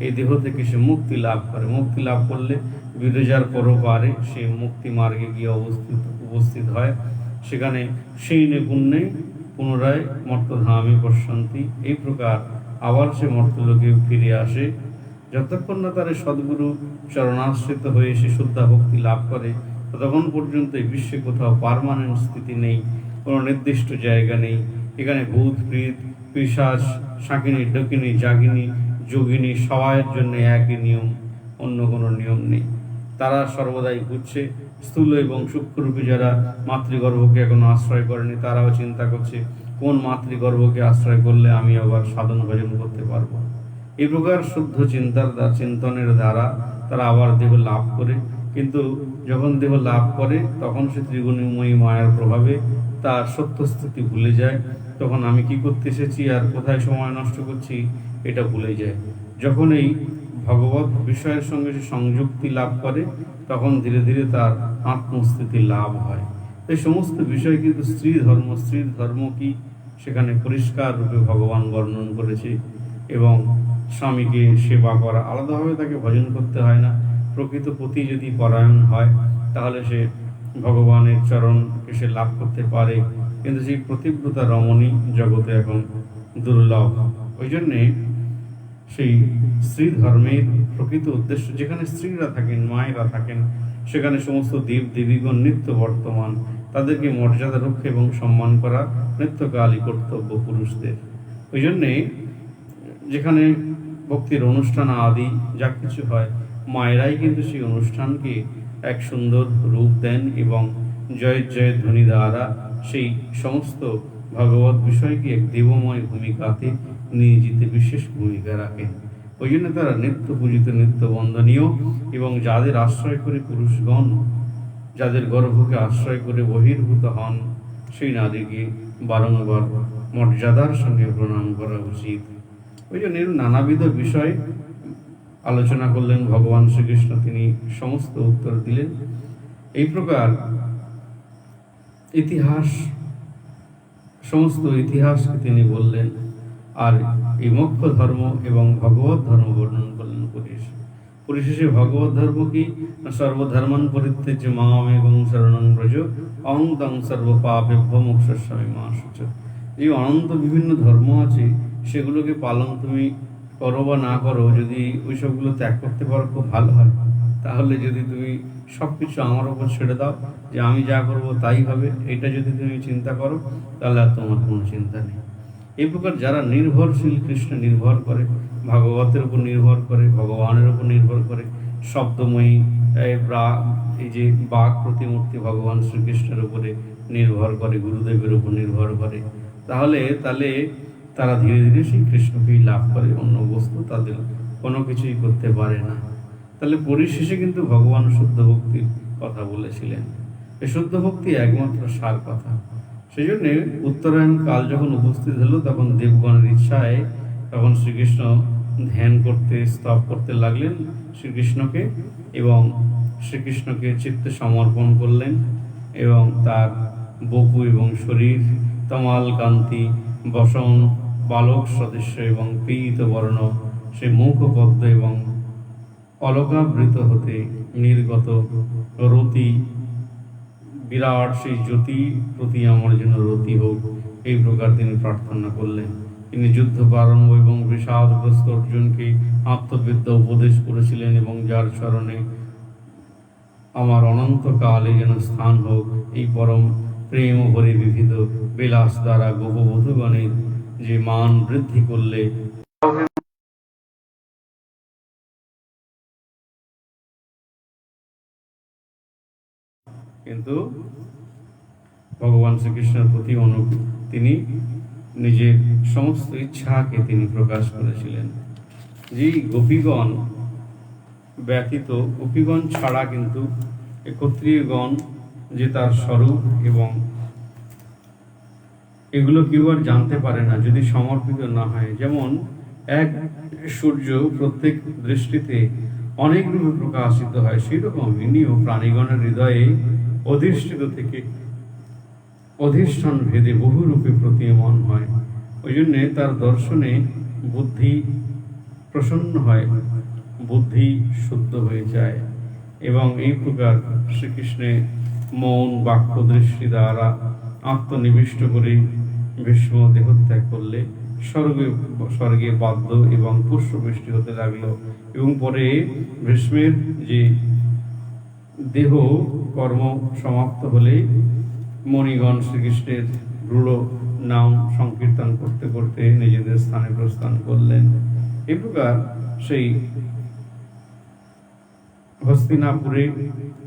এই দেহ থেকে সে মুক্তি লাভ করে। মুক্তি লাভ করলে বিরজার পরপারে সে মুক্তি মার্গে গিয়ে উপস্থিত হয়। সেখানে সেই পুণ্যে পুনরায় মর্তধামে পশ্যন্তি, এই প্রকার আবার সে মর্তলোকে ফিরে আসে। যতক্ষণ না তার সদ্গুরু চরণাশ্রিত হয়ে সে শুদ্ধা ভক্তি লাভ করে, ততক্ষণ পর্যন্ত এই বিশ্বে কোথাও পার্মানেন্ট স্থিতি নেই, কোনো নির্দিষ্ট জায়গা নেই। এখানে ভূত প্রেত পিশাচ শাকিনী ডকিনী জাগিনী যোগিনী সবাইয়ের জন্য একই নিয়ম, অন্য কোনো নিয়ম নেই। তারা সর্বদাই ঘুরছে। স্থূল এবং সূক্ষ্মরূপী যারা মাতৃগর্ভকে এখনো আশ্রয় করেনি তারাও চিন্তা করছে কোন মাতৃগর্ভকে আশ্রয় করলে আমি আবার সাধন ভজন করতে পারবো। এই প্রকার শুদ্ধ চিন্তনের দ্বারা তারা আবার দেহ লাভ করে, কিন্তু যখন দেহ লাভ করে তখন সে ত্রিগুণময়ী মায়ার প্রভাবে তার সত্যস্থিতি ভুলে যায়। তখন আমি কি করতে এসেছি আর কোথায় সময় নষ্ট করছি এটা ভুলে যায়। যখন এই ভগবত বিষয়ের সঙ্গে সে সংযুক্তি লাভ করে তখন ধীরে ধীরে তার আত্মস্থিতি লাভ হয়। এই সমস্ত বিষয় কিন্তু স্ত্রীর ধর্ম কি সেখানে পরিষ্কার রূপে ভগবান বর্ণন করেছে। এবং স্বামীকে সেবা করা, আলাদাভাবে তাকে ভজন করতে হয় না। প্রকৃত পতি যদি পরায়ণ হয় তাহলে সে ভগবানের চরণকে সে লাভ করতে পারে, কিন্তু সেই প্রতিব্রতা রমণী জগতে এখন দুর্লভ। ওই জন্যে সেই স্ত্রী ধর্মের প্রকৃত উদ্দেশ্য, যেখানে স্ত্রীরা থাকেন মায়েরা থাকেন সেখানে সমস্ত দেব দেবীগণ নিত্য বর্তমান, তাদেরকে মর্যাদা রক্ষা এবং সম্মান করা নিত্যকালই কর্তব্য পুরুষদের। ওই জন্যে যেখানে ভক্তির অনুষ্ঠান আদি যা কিছু হয় মায়েরাই কিন্তু সেই অনুষ্ঠানকে এক সুন্দর রূপ দেন এবং জয় জয় ধ্বনি দ্বারা সেই সমস্ত ভগবত বিষয়কে এক দেবময় ভূমিকাতে নিয়ে যেতে বিশেষ ভূমিকা রাখেন। ওই জন্য তারা নিত্য পূজিত নিত্য বন্দনীয় এবং যাদের আশ্রয় করে পুরুষগণ, যাদের গর্ভকে আশ্রয় করে বহির্ভূত হন সেই নারীকে বারংবার মর্যাদার সঙ্গে প্রণাম করা উচিত। ওই জন্য নানাবিধ বিষয় আলোচনা করলেন ভগবান শ্রীকৃষ্ণ, তিনি সমস্ত উত্তর দিলেন। এই প্রকার সমস্ত ইতিহাসকে তিনি বললেন। আর এই মোক্ষ ধর্ম এবং ভগবত ধর্ম বর্ণন করলেন পরিশেষে। ভগবত ধর্ম কি? সর্বধর্মান পরিত্যজ্য মামেকং শরণং ব্রজ অহং তং সর্বপাপেভ্যো মোক্ষয়িষ্যামি মা শুচঃ। এই অনন্ত বিভিন্ন ধর্ম আছে, সেগুলোকে পালন তুমি করো বা না করো, যদি ওই সবগুলো ত্যাগ করতে পারো খুব ভালো হয়। তাহলে যদি তুমি সব কিছু আমার ওপর ছেড়ে দাও যে আমি যা করবো তাই হবে, এটা যদি তুমি চিন্তা করো তাহলে আর তোমার কোনো চিন্তা নেই। এই প্রকার যারা নির্ভরশীল, কৃষ্ণ নির্ভর করে, ভাগবতের উপর নির্ভর করে, ভগবানের উপর নির্ভর করে, শব্দময়ী এই যে বাক প্রতিমূর্তি ভগবান শ্রীকৃষ্ণের উপরে নির্ভর করে, গুরুদেবের উপর নির্ভর করে, তাহলে তারা ধীরে ধীরে সেই কৃষ্ণকেই লাভ করে। অন্য বস্তু তাদের কোনো কিছুই করতে পারে না। তাহলে পরিশেষে কিন্তু ভগবান শুদ্ধ ভক্তির কথা বলেছিলেন। এই শুদ্ধ ভক্তি একমাত্র সার কথা। সেই জন্যে উত্তরায়ণ কাল যখন উপস্থিত হলো তখন দেবগণের ইচ্ছায় তখন শ্রীকৃষ্ণ ধ্যান করতে স্তব করতে লাগলেন শ্রীকৃষ্ণকে, এবং শ্রীকৃষ্ণকে চিত্তে সমর্পণ করলেন। এবং তার বপু এবং শরীর তমাল কান্তি বসন বালক সদৃশ্য এবং পীত বর্ণ, সে মুখপদ্ম এবং অলকাবৃত হতে নির্গত রতি, বিরাট সেই জ্যোতি প্রতি আমার জন্য রতি হোক, এই প্রকার তিনি প্রার্থনা করলেন। তিনি যুদ্ধ প্রারম্ভ এবং বিষাদগ্রস্ত অর্জুনকে আত্মবিদ্যা উপদেশ করেছিলেন এবং যার স্মরণে আমার অনন্তকালে যেন স্থান হোক, এই পরম প্রেম ভরে বিবিধ বিলাস দ্বারা গোপবধূগণের যে মান বৃদ্ধি করলে। কিন্তু ভগবান শ্রীকৃষ্ণের প্রতি তিনি নিজের সমস্ত ইচ্ছাকে তিনি প্রকাশ করেছিলেন। যে গোপীগণ ব্যতীত, গোপীগণ ছাড়া কিন্তু ক্ষত্রিয়গণ যে তার স্বরূপ এবং এগুলো কেউ আর জানতে পারে না যদি সমর্পিত না হয়। যেমন এক সূর্য প্রত্যেক দৃষ্টিতে অনেক রূপে প্রকাশিত হয়, সেই রকম ইনিও প্রাণীগণের হৃদয়ে অধিষ্ঠিত থেকে অধিষ্ঠান ভেদে বহু রূপে প্রতীয়মান হয়। ওই জন্যে তার দর্শনে বুদ্ধি প্রসন্ন হয়, বুদ্ধি শুদ্ধ হয়ে যায়। এবং এই প্রকার শ্রীকৃষ্ণের মৌন বাক্য দৃষ্টি দ্বারা আত্মনিবিষ্ট করে ভীষ্ম দেহত্যাগ করলে স্বর্গে বাদ্য এবং পুষ্পবৃষ্টি হতে লাগলো। এবং পরে ভীষ্মের যে দেহ কর্ম সমাপ্ত হলে মণিগণ শ্রীকৃষ্ণের রূঢ় নাম সংকীর্তন করতে করতে নিজেদের স্থানে প্রস্থান করলেন। এই প্রকার সেই হস্তিনাপুরে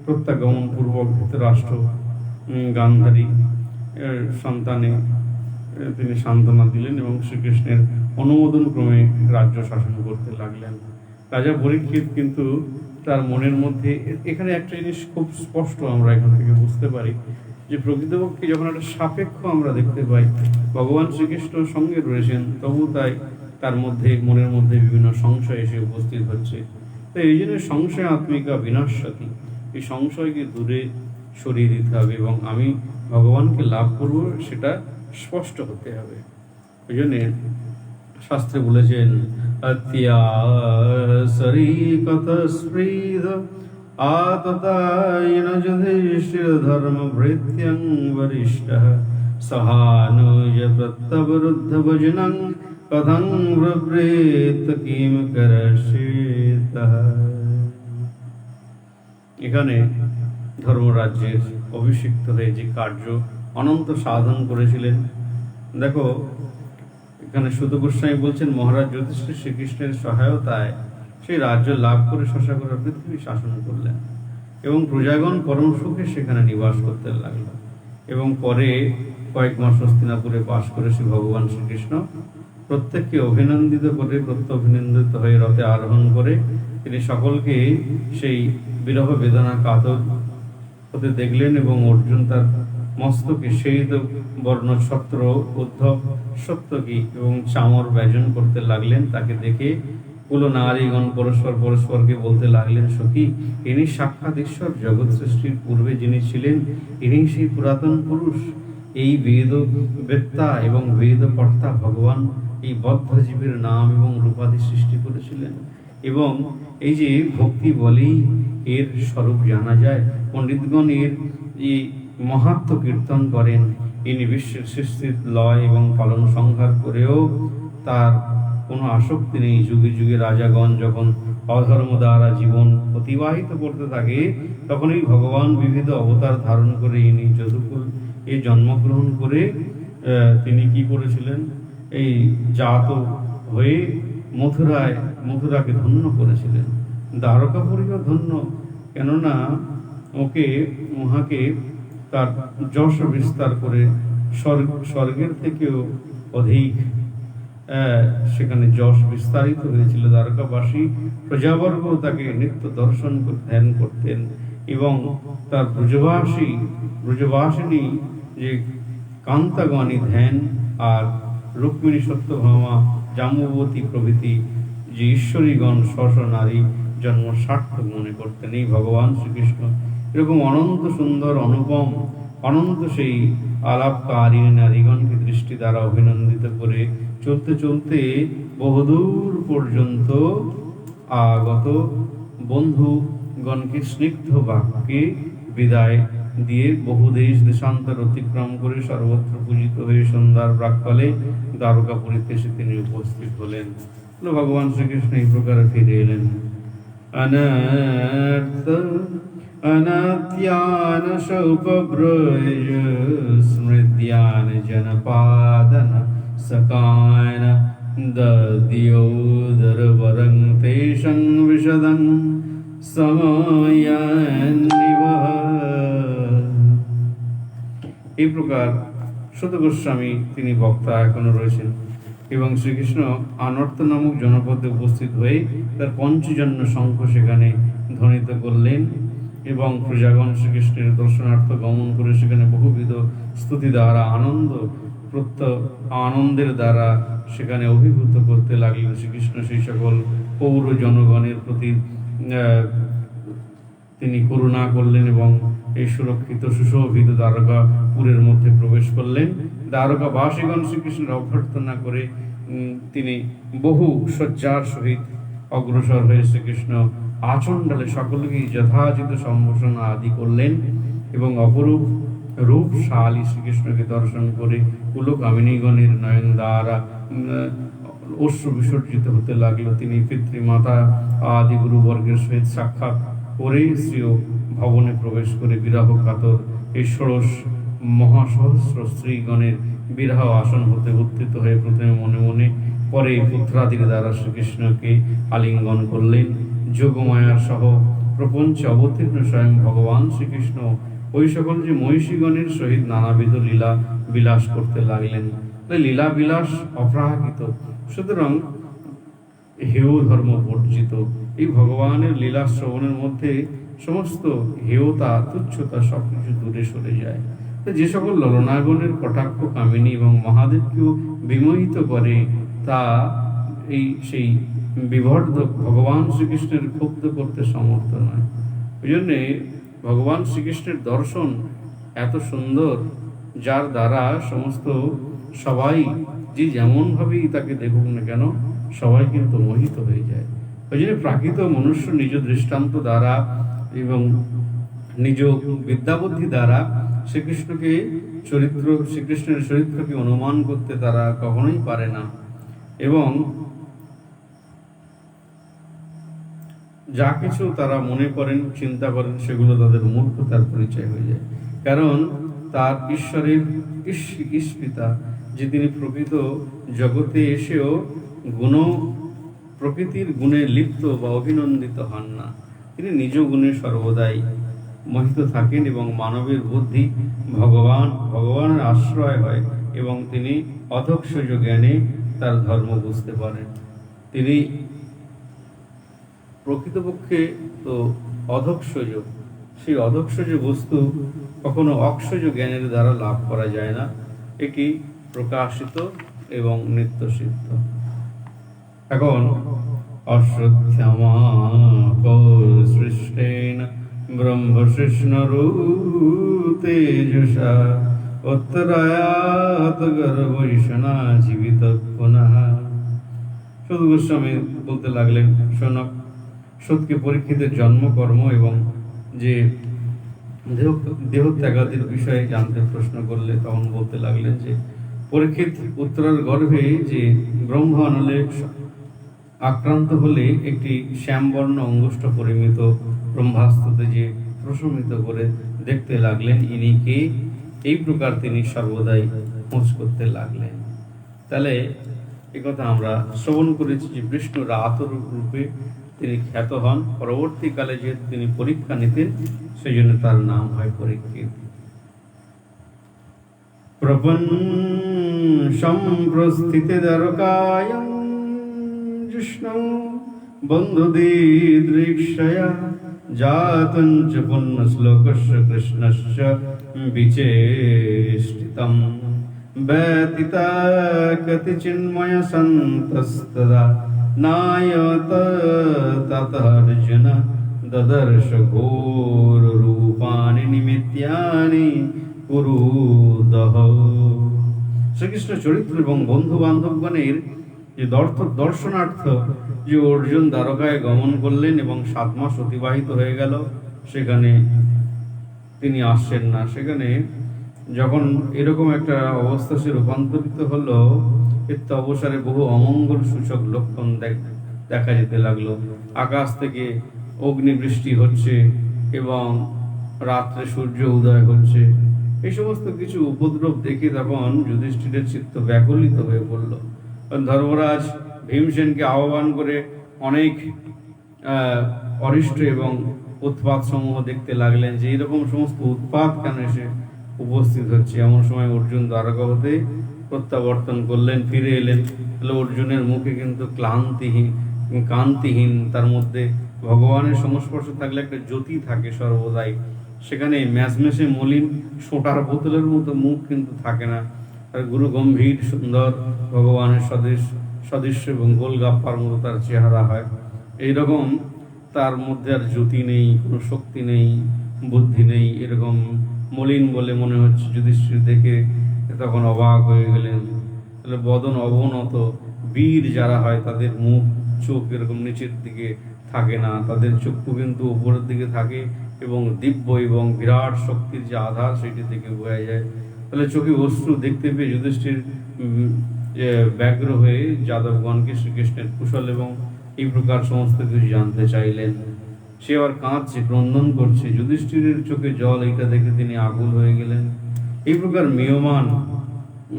প্রত্যাগমন পূর্বক ধৃতরাষ্ট্র গান্ধারী সন্তানে তিনি সান্ত্বনা দিলেন এবং শ্রীকৃষ্ণের অনুমোদন ক্রমে রাজ্য শাসন করতে লাগলেন। রাজা পরীক্ষিত কিন্তু তার মনের মধ্যে এখানে একটা জিনিস খুব স্পষ্ট আমরা এখান থেকে বুঝতে পারি যে প্রকৃতপক্ষে যখন একটা সাপেক্ষ আমরা দেখতে পাই, ভগবান শ্রীকৃষ্ণ সঙ্গে রয়েছেন, তবু তাই তার মধ্যে মনের মধ্যে বিভিন্ন সংশয় এসে উপস্থিত হচ্ছে। তো এই জন্য সংশয় আত্মিকা বিনাশাতি, এই সংশয়কে দূরে সরিয়ে দিতে হবে এবং আমি ভগবানকে লাভ করব সেটা স্পষ্ট হতে হবে। ওই জন্যে শাস্ত্রে বলেছেন অত্যাসরিকতস্পৃধ আততায়ন যুধিষ্ঠির ধর্ম ভৃত্যং বরিষ্ঠঃ সহানুজ প্রত্যবরুদ্ধ ভজনং কথং ব্রভ্রেত কিম করশেতঃ। এখানে ধর্মরাজ্যের অভিষিক্ত হয়ে যে কার্য অনন্ত সাধন করেছিলেন, দেখো এখানে সুত গোস্বামী বলছেন মহারাজ যুধিষ্ঠির শ্রীকৃষ্ণের সহায়তায় সেই রাজ্য লাভ করে শশাকরা পৃথিবী শাসন করলেন এবং প্রজাগণ পরম সুখে সেখানে নিবাস করতে লাগল। এবং পরে কয়েক মাস হস্তিনাপুরে বাস করে শ্রী ভগবান শ্রীকৃষ্ণ প্রত্যেককে অভিনন্দিত করে প্রত্যভিনন্দিত হয়ে রথে আরোহণ করে তিনি সকলকে সেই বিরহ বেদনা কাতর হতে দেখলেন এবং অর্জুন তার মস্তকে শ্বেত বর্ণ ছত্র উদ্ধব সত্যকী এবং চামর ব্যজন করতে লাগলেন। তাকে দেখে কুল নারীগণ পরস্পরকে বলতে লাগলেন, সখী, ইনি সাক্ষাৎ ঈশ্বর, জগৎ সৃষ্টির পূর্বে যিনি ছিলেন, ইনি সেই পুরাতন পুরুষ, এই বেদ বেত্তা এবং বেদ কর্তা ভগবান এই বদ্ধ জীবের নাম এবং রূপাদি সৃষ্টি করেছিলেন। এবং এই যে ভক্তি বলেই এর স্বরূপ জানা যায়, পণ্ডিতগণ এর এই মহাত্ম কীর্তন করেন। ইনি বিশ্বের সৃষ্টির লয় এবং পালন সংহার করেও তার কোনো আসক্তি নেই। যুগে যুগে রাজাগণ যখন অধর্ম দ্বারা জীবন অতিবাহিত করতে থাকে, তখনই ভগবান বিবিধ অবতার ধারণ করে ইনি যদুকুল এ জন্মগ্রহণ করে তিনি কি করেছিলেন, এই জাত হয়ে মথুরাকে ধন্য করেছিলেন। দ্বারকাপুরীও ধন্য, কেননা উহাকে তার যশ বিস্তার করে স্বর্গের থেকেও অধিক সেখানে যশ বিস্তারিত হয়েছিল। দ্বারকাবাসী প্রজাবর্গ তাকে নিত্য দর্শন ধ্যান করতেন এবং তার ব্রজবাসিনী যে কান্তাগণী ধ্যান আর রুক্মিণী সত্যভামা জাম্বুবতী প্রভৃতি যে ঈশ্বরীগণ স্ব নারী জন্ম সার্থক মনে করতেন। এই ভগবান শ্রীকৃষ্ণ এরকম অনন্ত সুন্দর অনুপম অনন্ত সেই আলাপকারিণী নারীগণকে দৃষ্টি দ্বারা অভিনন্দিত করে চলতে চলতে বহুদূর পর্যন্ত আগত বন্ধুগণকে স্নিগ্ধ বাক্যে বিদায় দিয়ে বহু দেশ দেশান্তর অতিক্রম করে সর্বত্র পূজিত হয়ে সন্ধ্যার প্রাক্কালে দ্বারকাপুরীতে এসে তিনি উপস্থিত হলেন। ভগবান শ্রীকৃষ্ণ এই প্রকারে ফিরে এলেন। অনাত্যান সৌপব্রজ স্মৃত্যান জনপাদন সকায়ন দদ্যোদরবরং তেষং বিশদং সময়ান্নিব। এই প্রকার সুত গোস্বামী তিনি বক্তা এখনো রয়েছেন এবং শ্রীকৃষ্ণ আনর্ত নামক জনপদে উপস্থিত হয়ে তার পঞ্চজন্য শঙ্খ সেখানে ধ্বনিত করলেন এবং প্রজাগণ শ্রীকৃষ্ণের দর্শনার্থ গমন করে সেখানে বহুবিধ স্তুতি দ্বারা আনন্দের দ্বারা সেখানে অভিভূত করতে লাগলেন। শ্রীকৃষ্ণ সেই সকল পৌর জনগণের প্রতি তিনি করুণা করলেন এবং এই সুরক্ষিত সুশোভিত দ্বারকাপুরের মধ্যে প্রবেশ করলেন। দ্বারকাবাসীগণ শ্রীকৃষ্ণের অভ্যর্থনা করে তিনি বহু সজ্জার সহিত অগ্রসর হয়ে শ্রীকৃষ্ণ আচণ্ডালে সকলকেই যথাযথ সম্ভাষণা আদি করলেন এবং অপরূপ রূপশালী শ্রীকৃষ্ণকে দর্শন করে কুলকামিনীগণের নয়ন দ্বারা অশ্রু বিসর্জিত হতে লাগলো। তিনি পিতৃমাতা আদি গুরুবর্গের সহিত সাক্ষাৎ করে শ্রীয় ভবনে প্রবেশ করে বিরহ কাতর এই ষোড়শ মহাসহস্র স্ত্রীগণের বিরহ আসন হতে উত্থিত হয়ে প্রথমে মনে মনে, পরে পুত্রাদির দ্বারা শ্রীকৃষ্ণকে আলিঙ্গন করলেন। যোগমায়ার সহ প্রপঞ্চে অবতীর্ণ স্বয়ং ভগবান শ্রীকৃষ্ণ ওই সকল যে মহিষীগণের সহিত নানাবিধ লীলা বিলাস করতে লাগলেন। লীলা বিলাস অপ্রাকৃত, সুতরাং হেয় ধর্ম বর্জিত। এই ভগবানের লীলা শ্রবণের মধ্যে সমস্ত হেয়তা তুচ্ছতা সবকিছু দূরে সরে যায়। যে সকল ললনাগণের কটাক্ষ কামিনী এবং মহাদেবকেও বিমোহিত করে, তা সেই বিবর্ধক ভগবান শ্রীকৃষ্ণের ক্ষুব্ধ করতে সমর্থ নয়। ওই জন্যে ভগবান শ্রীকৃষ্ণের দর্শন এত সুন্দর, যার দ্বারা সমস্ত সবাই যে যেমনভাবেই তাকে দেখুক না কেন, সবাই কিন্তু মোহিত হয়ে যায়। ওই জন্য প্রাকৃত মনুষ্য নিজ দৃষ্টান্ত দ্বারা এবং নিজ বিদ্যাবুদ্ধি দ্বারা শ্রীকৃষ্ণের চরিত্রকে অনুমান করতে তারা কখনোই পারে না, এবং যা কিছু তারা মনে করেন, চিন্তা করেন, সেগুলো তাদের মূর্খতার পরিচয় হয়ে যায়। কারণ তার ঈশ্বরের ঈশপিতা, যে তিনি প্রকৃত জগতে এসেও প্রকৃতির গুণে লিপ্ত বা অভিনন্দিত হন না। তিনি নিজ গুণে সর্বদাই মোহিত থাকেন এবং মানবের বুদ্ধি ভগবানের আশ্রয় হয় এবং তিনি অধক্ষজ জ্ঞানে তার ধর্ম বুঝতে পারেন। তিনি প্রকৃতপক্ষে তো অধক্ষজ, সেই অধক্ষজ বস্তু কখনো অক্ষজ জ্ঞানের দ্বারা লাভ করা যায় না। এটি প্রকাশিত এবং নিত্যসিদ্ধ। এখন অশ্রদ্ধমা সৃষ্টেন ব্রহ্মশিষ্ণরূতেজসা উত্তরায়াত গর্ভৈষণা জীবিত পুনঃ। সদু গোস্বামী বলতে লাগলেন, শোনক, সত্যকে পরীক্ষিতের জন্মকর্ম এবং যে দেহত্যাগাদির বিষয়ে জানতে প্রশ্ন করলে তখন বলতে লাগলেন যে পরীক্ষিত উত্তরার গর্ভে যে ব্রহ্ম আনলে আক্রান্ত হলে একটি শ্যামবর্ণ অঙ্গুষ্ঠ পরিমিত ব্রহ্মাস্ত্রতে যে প্রশমিত করে দেখতে লাগলেন, ইনি কে? এই প্রকার তিনি সর্বদাই খোঁজ করতে লাগলেন। তাহলে একথা আমরা শ্রবণ করেছি যে বিষ্ণু রাতর রূপে তিনি খ্যাত হন। পরবর্তীকালে যেহেতু তিনি পরীক্ষা নিতেন, সেই জন্য তার নাম হয় পরীক্ষিত। প্রপঞ্চম প্রস্থিতে দ্বারকায়ং জিষ্ণু বন্ধুদীদৃক্ষয়া জাতং চ পুণ্যশ্লোকস্য কৃষ্ণস্য বিচেষ্টিতম ব্যতীতা কতিচিন্ময় সন্তস্তদা নায়ত ততর্জুন দদর্শ ঘোর রূপানি নিমিত্যানি কুরুদহ। শ্রীকৃষ্ণ চরিত্র এবং বন্ধু বান্ধবগণের যে দর্শনার্থ যে অর্জুন দ্বারকায় গমন করলেন এবং 7 মাস অতিবাহিত হয়ে গেল, সেখানে তিনি আসছেন না। সেখানে যখন এরকম একটা অবস্থা সে রূপান্তরিত হলো, এতে অবসরে বহু অমঙ্গল সূচক লক্ষণ দেখা যেতে লাগলো। আকাশ থেকে অগ্নিবৃষ্টি হচ্ছে এবং রাত্রে সূর্য উদয় হচ্ছে। এই সমস্ত কিছু উপদ্রব দেখে তখন যুধিষ্ঠিরের চিত্ত ব্যাকুলিত হয়ে পড়ল। ধর্মরাজ ভীমসেনকে আহ্বান করে অনেক অরিষ্ট এবং উৎপাত সমূহ দেখতে লাগলেন, যে এরকম সমস্ত উৎপাত কেন এসে উপস্থিত হচ্ছে। এমন সময় অর্জুন দ্বারকা হতে প্রত্যাবর্তন করলেন, ফিরে এলেন। তাহলে অর্জুনের মুখে কিন্তু কান্তিহীন, তার মধ্যে ভগবানের সংস্পর্শ থাকলে একটা জ্যোতি থাকে সর্বদাই। সেখানে ম্যাজমেসে মলিন সোটার বোতলের মতো মুখ কিন্তু থাকে না। আর গুরু গম্ভীর সুন্দর ভগবানের সদৃশ্য এবং গোলগাপ্পার মতো তার চেহারা হয়। এইরকম তার মধ্যে আর জ্যোতি নেই, কোনো শক্তি নেই, বুদ্ধি নেই, এরকম মলিন বলে মনে হচ্ছে। যুধিষ্ঠির দেখে তখন অবাক হয়ে গেলেন। তাহলে বদন অবনত বীর যারা হয়, তাদের মুখ চোখ এরকম নিচের দিকে থাকে না, তাদের চক্ষু কিন্তু উপরের দিকে থাকে এবং দিব্য এবং বিরাট শক্তির যে আধার সেটি থেকে বোঝা যায়। তাহলে চোখে অশ্রু দেখতে পেয়ে যুধিষ্ঠির ব্যগ্র হয়ে যাদবগণকে শ্রীকৃষ্ণের কুশল এবং এই প্রকার সমস্ত কিছু জানতে চাইলেন। সে আবার কাঁদছে, ক্রন্দন করছে। যুধিষ্ঠিরের চোখে জল, এইটা দেখে তিনি আকুল হয়ে গেলেন। এই প্রকার মেয়মান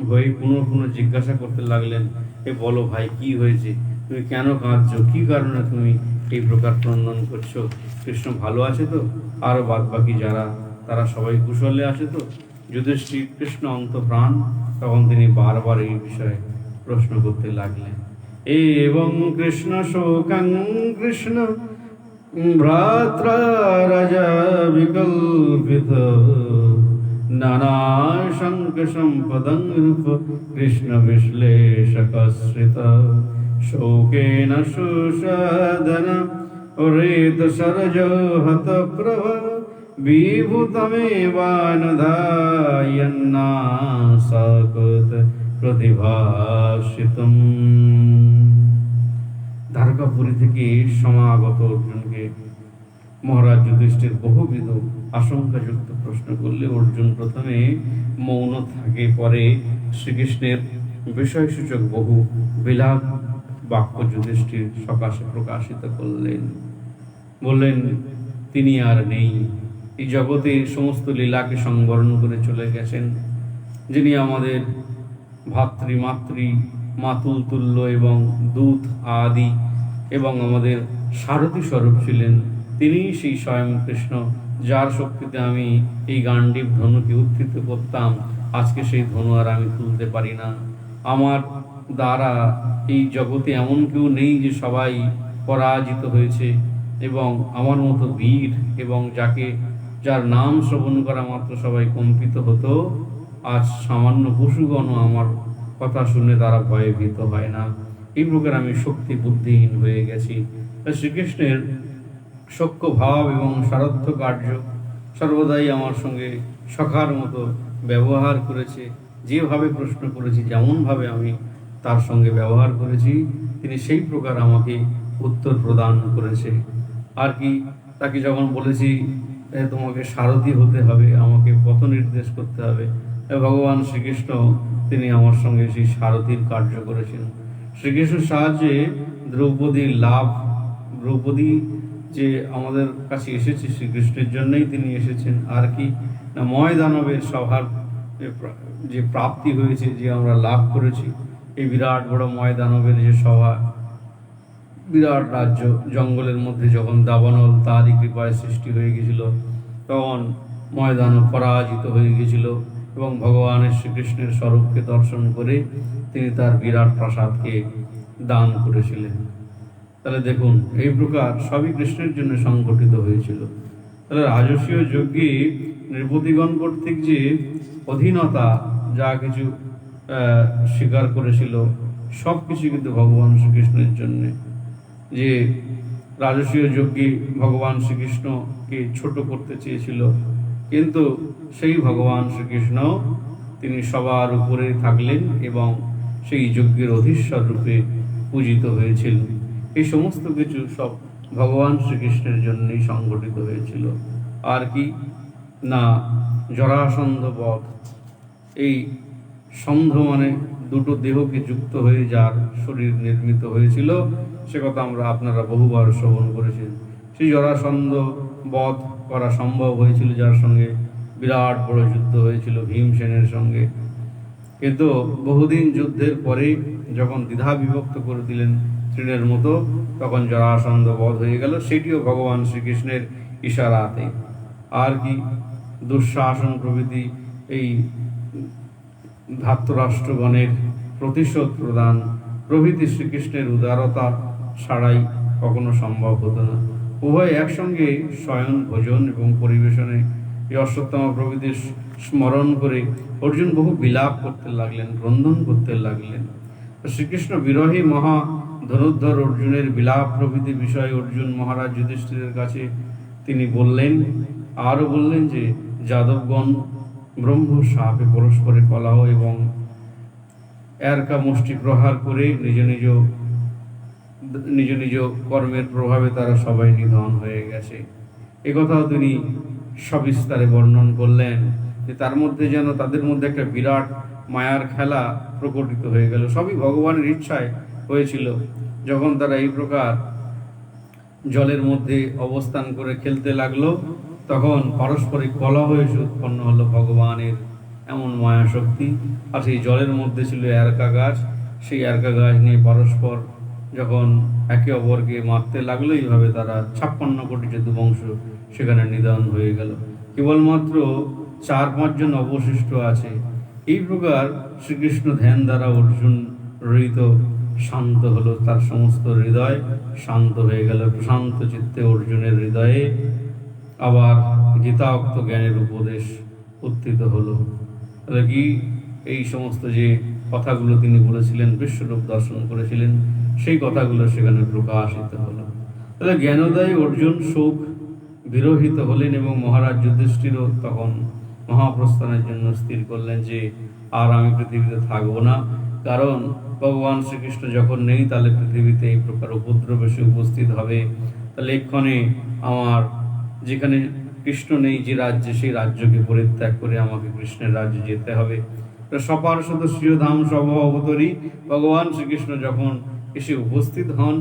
হয়ে পুনঃ পুনঃ জিজ্ঞাসা করতে লাগলেন, এ বলো ভাই, কি হয়েছে? তুমি কেন কাঁদছো? কি কারণে তুমি এই প্রকার ক্রন্দন করছো? কৃষ্ণ ভালো আছে তো? আর বাদ বাকি যারা, তারা সবাই কুশলে আছে তো? যুধিষ্ঠির কৃষ্ণ অন্তঃপ্রাণ, তখন তিনি বারবার এই বিষয়ে প্রশ্ন করতে লাগলেন। এবং কৃষ্ণ শোকং কৃষ্ণ ভ্রাত্রা রাজা বিকল্পিত নানা শঙ্ক সম্পদং রূপ কৃষ্ণ বিশ্লেষকশ্রিত শোকেন সুষাদন রেত সরজ হত প্রভ বিভূতমেবানধায়ন্না সকত প্রতিভাসিতম। দ্বারকাপুরী থেকে সমাগত অর্জুনকে মহারাজ যুধিষ্ঠির বহুবিধ আশঙ্কাযুক্ত প্রশ্ন করলে অর্জুন প্রথমে মৌন থাকে, পরে শ্রীকৃষ্ণের বিষয়সূচক বহু বিলাপ বাক্য যুধিষ্ঠির সকাশে প্রকাশিত করলেন। বললেন, তিনি আর নেই, এই জগতে সমস্ত লীলাকে সংবরণ করে চলে গেছেন। যিনি আমাদের ভাতৃ মাতৃ মাতুল তুল্য এবং দূত আদি এবং আমাদের সারথী স্বরূপ ছিলেন, তিনি সেই স্বয়ং কৃষ্ণ, যার শক্তিতে আমি এই গাণ্ডীব ধনুকে উত্থিত করতাম। আজকে সেই ধনু আর আমি তুলতে পারি না। আমার দ্বারা এই জগতে এমন কেউ নেই যে সবাই পরাজিত হয়েছে, এবং আমার মতো বীর এবং যার নাম শ্রবণ করা মাত্র সবাই কম্পিত হতো, আজ সামান্য পশুগণও আমার কথা শুনে তারা ভয়ে ভীত হয় না। এই প্রকার আমি শক্তি বুদ্ধিহীন হয়ে গেছি। শ্রীকৃষ্ণের সখ্য ভাব এবং সারথ্য কার্য সর্বদাই আমার সঙ্গে সখার মতো ব্যবহার করেছে। যেভাবে প্রশ্ন করেছি, যেমনভাবে আমি তার সঙ্গে ব্যবহার করেছি, তিনি সেই প্রকার আমাকে উত্তর প্রদান করেছে। আর কি, তাকে যখন বলেছি তোমাকে সারথি হতে হবে, আমাকে পথ নির্দেশ করতে হবে, ভগবান শ্রীকৃষ্ণ তিনি আমার সঙ্গে সেই সারথির কার্য করেছেন। শ্রীকৃষ্ণের সাহায্যে দ্রৌপদীর লাভ, দ্রৌপদী যে আমাদের কাছে এসেছে শ্রীকৃষ্ণের জন্যই তিনি এসেছেন। আর কি না, ময় দানবের সভার যে প্রাপ্তি হয়েছে, যে আমরা লাভ করেছি, এই বিরাট বড় ময় দানবের যে সভা, বিরাট রাজ্য জঙ্গলের মধ্যে যখন দাবানল তারই কৃপায় সৃষ্টি হয়ে গেছিল, তখন ময় দানব পরাজিত হয়ে গেছিল এবং ভগবানের শ্রীকৃষ্ণের স্বরূপকে দর্শন করে তিনি তার বিরাট প্রাসাদকে দান করেছিলেন। তাহলে দেখুন, এই প্রকার সবই কৃষ্ণের জন্য সংগঠিত হয়েছিল। তাহলে রাজসীয় যজ্ঞে নৃপতিগণ কর্তৃক যে অধীনতা যা কিছু স্বীকার করেছিল, সব কিছু কিন্তু ভগবান শ্রীকৃষ্ণের জন্যে। যে রাজসীয় যজ্ঞে ভগবান শ্রীকৃষ্ণকে ছোট করতে চেয়েছিল, কিন্তু সেই ভগবান শ্রীকৃষ্ণ তিনি সবার উপরে থাকলেন এবং সেই যজ্ঞের অধীশ্বর রূপে পূজিত হয়েছিলেন। এই সমস্ত কিছু সব ভগবান শ্রীকৃষ্ণের জন্যই সংগঠিত হয়েছিল। আর কি না, জরাসন্ধ বধ, এই সন্ধ মানে দুটো দেহকে যুক্ত হয়ে যার শরীর নির্মিত হয়েছিল, সে কথা আপনারা বহুবার শ্রবণ করেছেন। সেই জরাসন্ধ বধ করা সম্ভব হয়েছিল, যার সঙ্গে বিরাট বড় যুদ্ধ হয়েছিল ভীমসেনের সঙ্গে। কিন্তু বহুদিন যুদ্ধের পরে যখন দ্বিধা বিভক্ত করে দিলেন তৃণের মতো, তখন জরাসন্ধ বধ হয়ে গেল, সেটিও ভগবান শ্রীকৃষ্ণের ইশারাতে। আর কি, দুঃশাসন প্রভৃতি এই ধাতরাষ্ট্রগণের প্রতিশোধ প্রদান প্রভৃতি শ্রীকৃষ্ণের উদারতা ছাড়াই কখনো সম্ভব হতো না। উভয় একসঙ্গে শয়ন, ভোজন এবং পরিবেশনে এই অশ্বত্থামা প্রভৃতির স্মরণ করে অর্জুন বহু বিলাপ করতে লাগলেন, ক্রন্দন করতে লাগলেন। শ্রীকৃষ্ণ বিরহী মহা ধনুর্ধর অর্জুনের বিলাপ প্রভৃতি বিষয়ে অর্জুন মহারাজ যুধিষ্ঠিরের কাছে তিনি বললেন। আরও বললেন যে যাদবগণ ব্রহ্ম সাপে পরস্পরে কলহ এবং এরকা মুষ্টি প্রহার করে নিজ নিজ কর্মের প্রভাবে তারা সবাই নিধন হয়ে গেছে। একথাও তিনি সবিস্তারে বর্ণন করলেন যে তার মধ্যে যেন তাদের মধ্যে একটা বিরাট মায়ার খেলা প্রকটিত হয়ে গেল। সবই ভগবানের ইচ্ছায় হয়েছিল। যখন তারা এই প্রকার জলের মধ্যে অবস্থান করে খেলতে লাগলো, তখন পারস্পরিক কলহ এসে উৎপন্ন হলো ভগবানের এমন মায়া শক্তি। আর সেই জলের মধ্যে ছিল এরকা গাছ, সেই এরকা গাছ নিয়ে পরস্পর যখন একে অপরকে মারতে লাগলো, এইভাবে তারা 56 কোটি যদুবংশ সেখানে নিধন হয়ে গেল। কেবলমাত্র 4-5 জন অবশিষ্ট আছে। এই প্রকার শ্রীকৃষ্ণ ধ্যান দ্বারা অর্জুন হৃত শান্ত হলো, তার সমস্ত হৃদয় শান্ত হয়ে গেল। প্রশান্ত চিত্তে অর্জুনের হৃদয়ে আবার গীতাক্ত জ্ঞানের উপদেশ উত্থিত হলো। তাহলে কি এই সমস্ত যে কথাগুলো তিনি বলেছিলেন, বিশ্বরূপ দর্শন করেছিলেন, সেই কথাগুলো সেখানে প্রকাশিত হলো। তাহলে জ্ঞানোদয় অর্জুন শোক বিরহিত হলেন এবং মহারাজ যুধিষ্ঠিরও তখন মহাপ্রস্থানের জন্য স্থির করলেন যে আর আমি পৃথিবীতে থাকবো না, কারণ ভগবান শ্রীকৃষ্ণ যখন নেই তাহলে পৃথিবীতে এই প্রকার উপদ্রব এসে উপস্থিত হবে। তাহলে এক্ষণে আমার যেখানে কৃষ্ণ নেই যে রাজ্যে, সেই রাজ্যকে পরিত্যাগ করে আমাকে কৃষ্ণের রাজ্যে যেতে হবে। সপার্ষদ শ্রীধাম সভ অবতরী ভগবান শ্রীকৃষ্ণ যখন এসে উপস্থিত হন,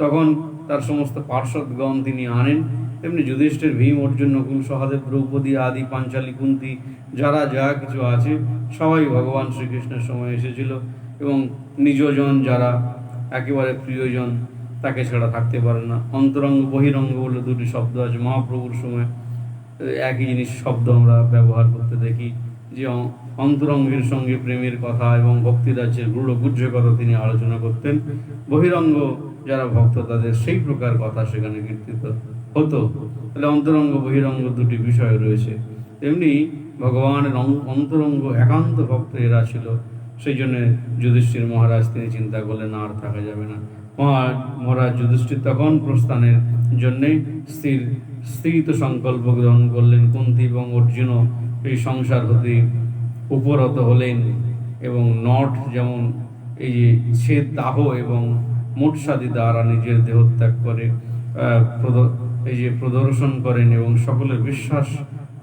তখন তার সমস্ত পার্ষদগণ তিনি আনেন। তেমনি যুধিষ্ঠির, ভীম, অর্জুন, নকুল, সহদেব, দ্রৌপদী আদি, পাঞ্চালী, কুন্তী, যারা যা কিছু আছে সবাই ভগবান শ্রীকৃষ্ণের সময় এসেছিল। এবং নিজজন যারা একেবারে প্রিয়জন, তাকে ছাড়া থাকতে পারে না। অন্তরঙ্গ বহিরঙ্গ বলে দুটি শব্দ আছে। মহাপ্রভুর সময় একই জিনিস শব্দ আমরা ব্যবহার করতে দেখি, যে অন্তরঙ্গের সঙ্গে প্রেমের কথা এবং ভক্তিরাজ্যের গুহ্য কথা তিনি আলোচনা করতেন। বহিরঙ্গ যারা ভক্ত তাদের সেই প্রকার কথা সেখানে কীর্তিত হতো। তাহলে অন্তরঙ্গ বহিরঙ্গ দুটি বিষয় রয়েছে। তেমনি ভগবানের অন্তরঙ্গ একান্ত ভক্ত এরা ছিল। সেই জন্য যুধিষ্ঠির মহারাজ তিনি চিন্তা করলেন আর থাকা যাবে না। মহারাজ যুধিষ্ঠির তখন প্রস্থানের জন্যে স্থির সংকল্প গ্রহণ করলেন। কুন্তী এবং অর্জুনও এই সংসার হতে উপরত হলেন এবং নট যেমন এই যে ছেদ দাহ এবং মোটসাদি দ্বারা নিজের দেহত্যাগ করে এই যে প্রদর্শন করেন এবং সকলের বিশ্বাস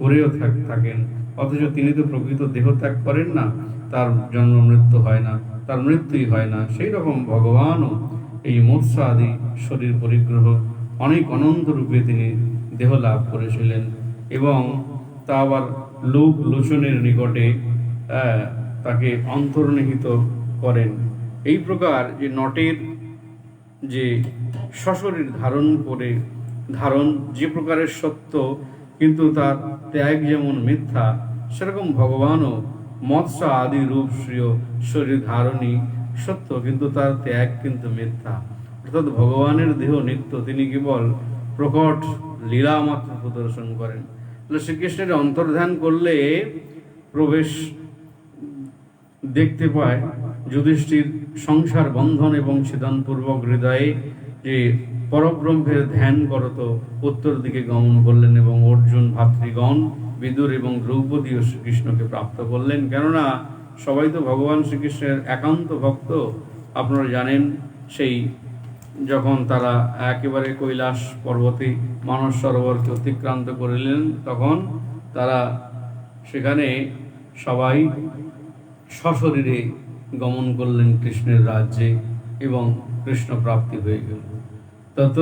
করেও থাকেন, অথচ তিনি তো প্রকৃত দেহত্যাগ করেন না, তার জন্ম মৃত্যু হয় না, তার মৃত্যুই হয় না। সেই রকম ভগবানও এই মৎস্য আদি শরীর পরিগ্রহ অনেক অনন্ত রূপে তিনি দেহ লাভ করেছিলেন এবং তা আবার লোক লোচনের নিকটে তাকে অন্তর্নিহিত করেন। এই প্রকার যে নটের যে সশরীর ধারণ যে প্রকারের সত্য, কিন্তু তার ত্যাগ যেমন মিথ্যা, সেরকম ভগবানও মৎস্য আদি রূপ শরীর ধারণী সত্য, কিন্তু তার ত্যাগ কিন্তু মিথ্যা। অর্থাৎ ভগবানের দেহ নিত্য, তিনি কেবল প্রকট লীলা মাত্র প্রদর্শন করেন। শ্রীকৃষ্ণের অন্তর্ধান করলে প্রবেশ দেখতে পায় যুধিষ্ঠির সংসার বন্ধন এবং ছেদনপূর্বক হৃদয়ে যে পরব্রহ্মের ধ্যান করত উত্তর দিকে গমন করলেন এবং অর্জুন ভাতৃগণ বিদুর এবং দ্রৌপদীও শ্রীকৃষ্ণকে প্রাপ্ত করলেন। কেননা সবাই তো ভগবান শ্রীকৃষ্ণের একান্ত ভক্ত। আপনারা জানেন, সেই যখন তারা একেবারে কৈলাস পর্বতে মানস সরোবরকে অতিক্রান্ত করিলেন, তখন তারা সেখানে সবাই সশরীরে গমন করলেন কৃষ্ণের রাজ্যে এবং কৃষ্ণ প্রাপ্তি হয়ে গেল। তত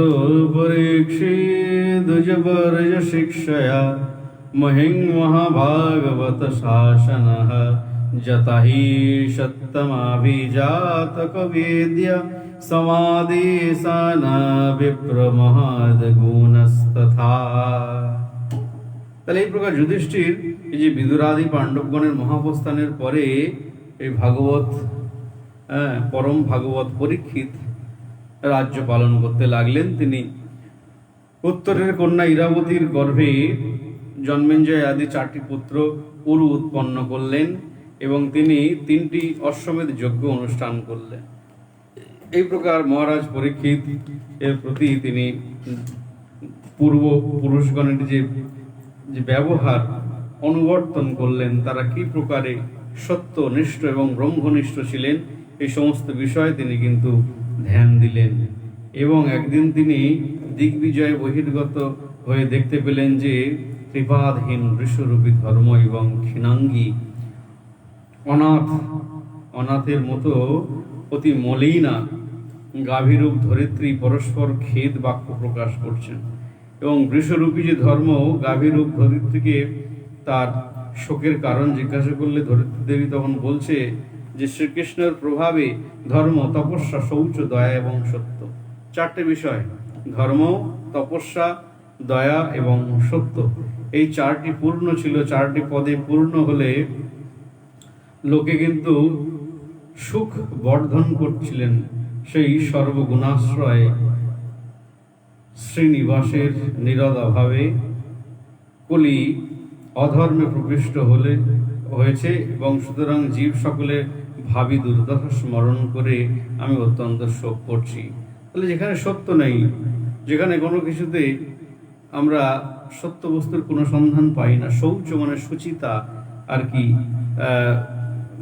পরীক্ষিত দ্বিজবর্জ শিক্ষয়া মহিং মহাভাগবত শাসনঃ যতাহি সত্তমাভিজাত কবিদ্য সমাদিসান বিপ্র মহদ গুণস্তথা। তাহলে এই প্রকার যুধিষ্ঠির এই যে বিদুরাদি পাণ্ডবগণের মহাপ্রস্থানের পরে এই পরম ভাগবত পরীক্ষিত রাজ্য পালন করতে লাগলেন। তিনি উত্তরের কন্যা ইরাবতীর গর্ভে জন্মেঞ্জয় আদি 4টি পুত্র উরু উৎপন্ন করলেন এবং তিনি 3টি অশ্বমেধ যজ্ঞ অনুষ্ঠান করলেন। এই প্রকার মহারাজ পরীক্ষিত এর প্রতি তিনি পূর্ব পুরুষগণের যে ব্যবহার অনুবর্তন করলেন, তারা কি প্রকারে সত্যনিষ্ঠ এবং ব্রহ্মনিষ্ঠ ছিলেন, এই সমস্ত বিষয়ে তিনি কিন্তু ধ্যান দিলেন। এবং একদিন তিনি দিগ্বিজয় বহির্গত হয়ে দেখতে পেলেন যে কৃপাধীন বৃষরূপী ধর্ম এবং ক্ষীণাঙ্গী অনাথের মতো অতি মলিনা গাভীরূপ ধরিত্রী পরস্পর খেদ বাক্য প্রকাশ করছেন, এবং বৃষরূপী যে ধর্ম গাভীরূপ ধরিত্রীকে তার শোকের কারণ জিজ্ঞাসা করলে ধরিত্রী দেবী তখন বলছে যে শ্রীকৃষ্ণের প্রভাবে ধর্ম, তপস্যা, শৌচ, দয়া এবং সত্য, চারটে বিষয়, ধর্ম, তপস্যা, দয়া এবং সত্য, এই চারটি পূর্ণ ছিল। চারটি পদে পূর্ণ হলে লোকে কিন্তু সুখ বর্ধন করছিলেন। সেই সর্বগুণাশ্রয় শ্রীনিবাসের নীরদ অভাবে কলি অধর্মে প্রবিষ্ট হয়েছে, এবং সুতরাং জীব সকলে ভাবি দুর্দশা স্মরণ করে আমি অত্যন্ত শোক করছি। তাহলে যেখানে সত্য নেই, যেখানে কোনো কিছুতে আমরা সত্য বস্তুর কোনো সন্ধান পাই না, শৌচ মানে সুচিতা আর কি,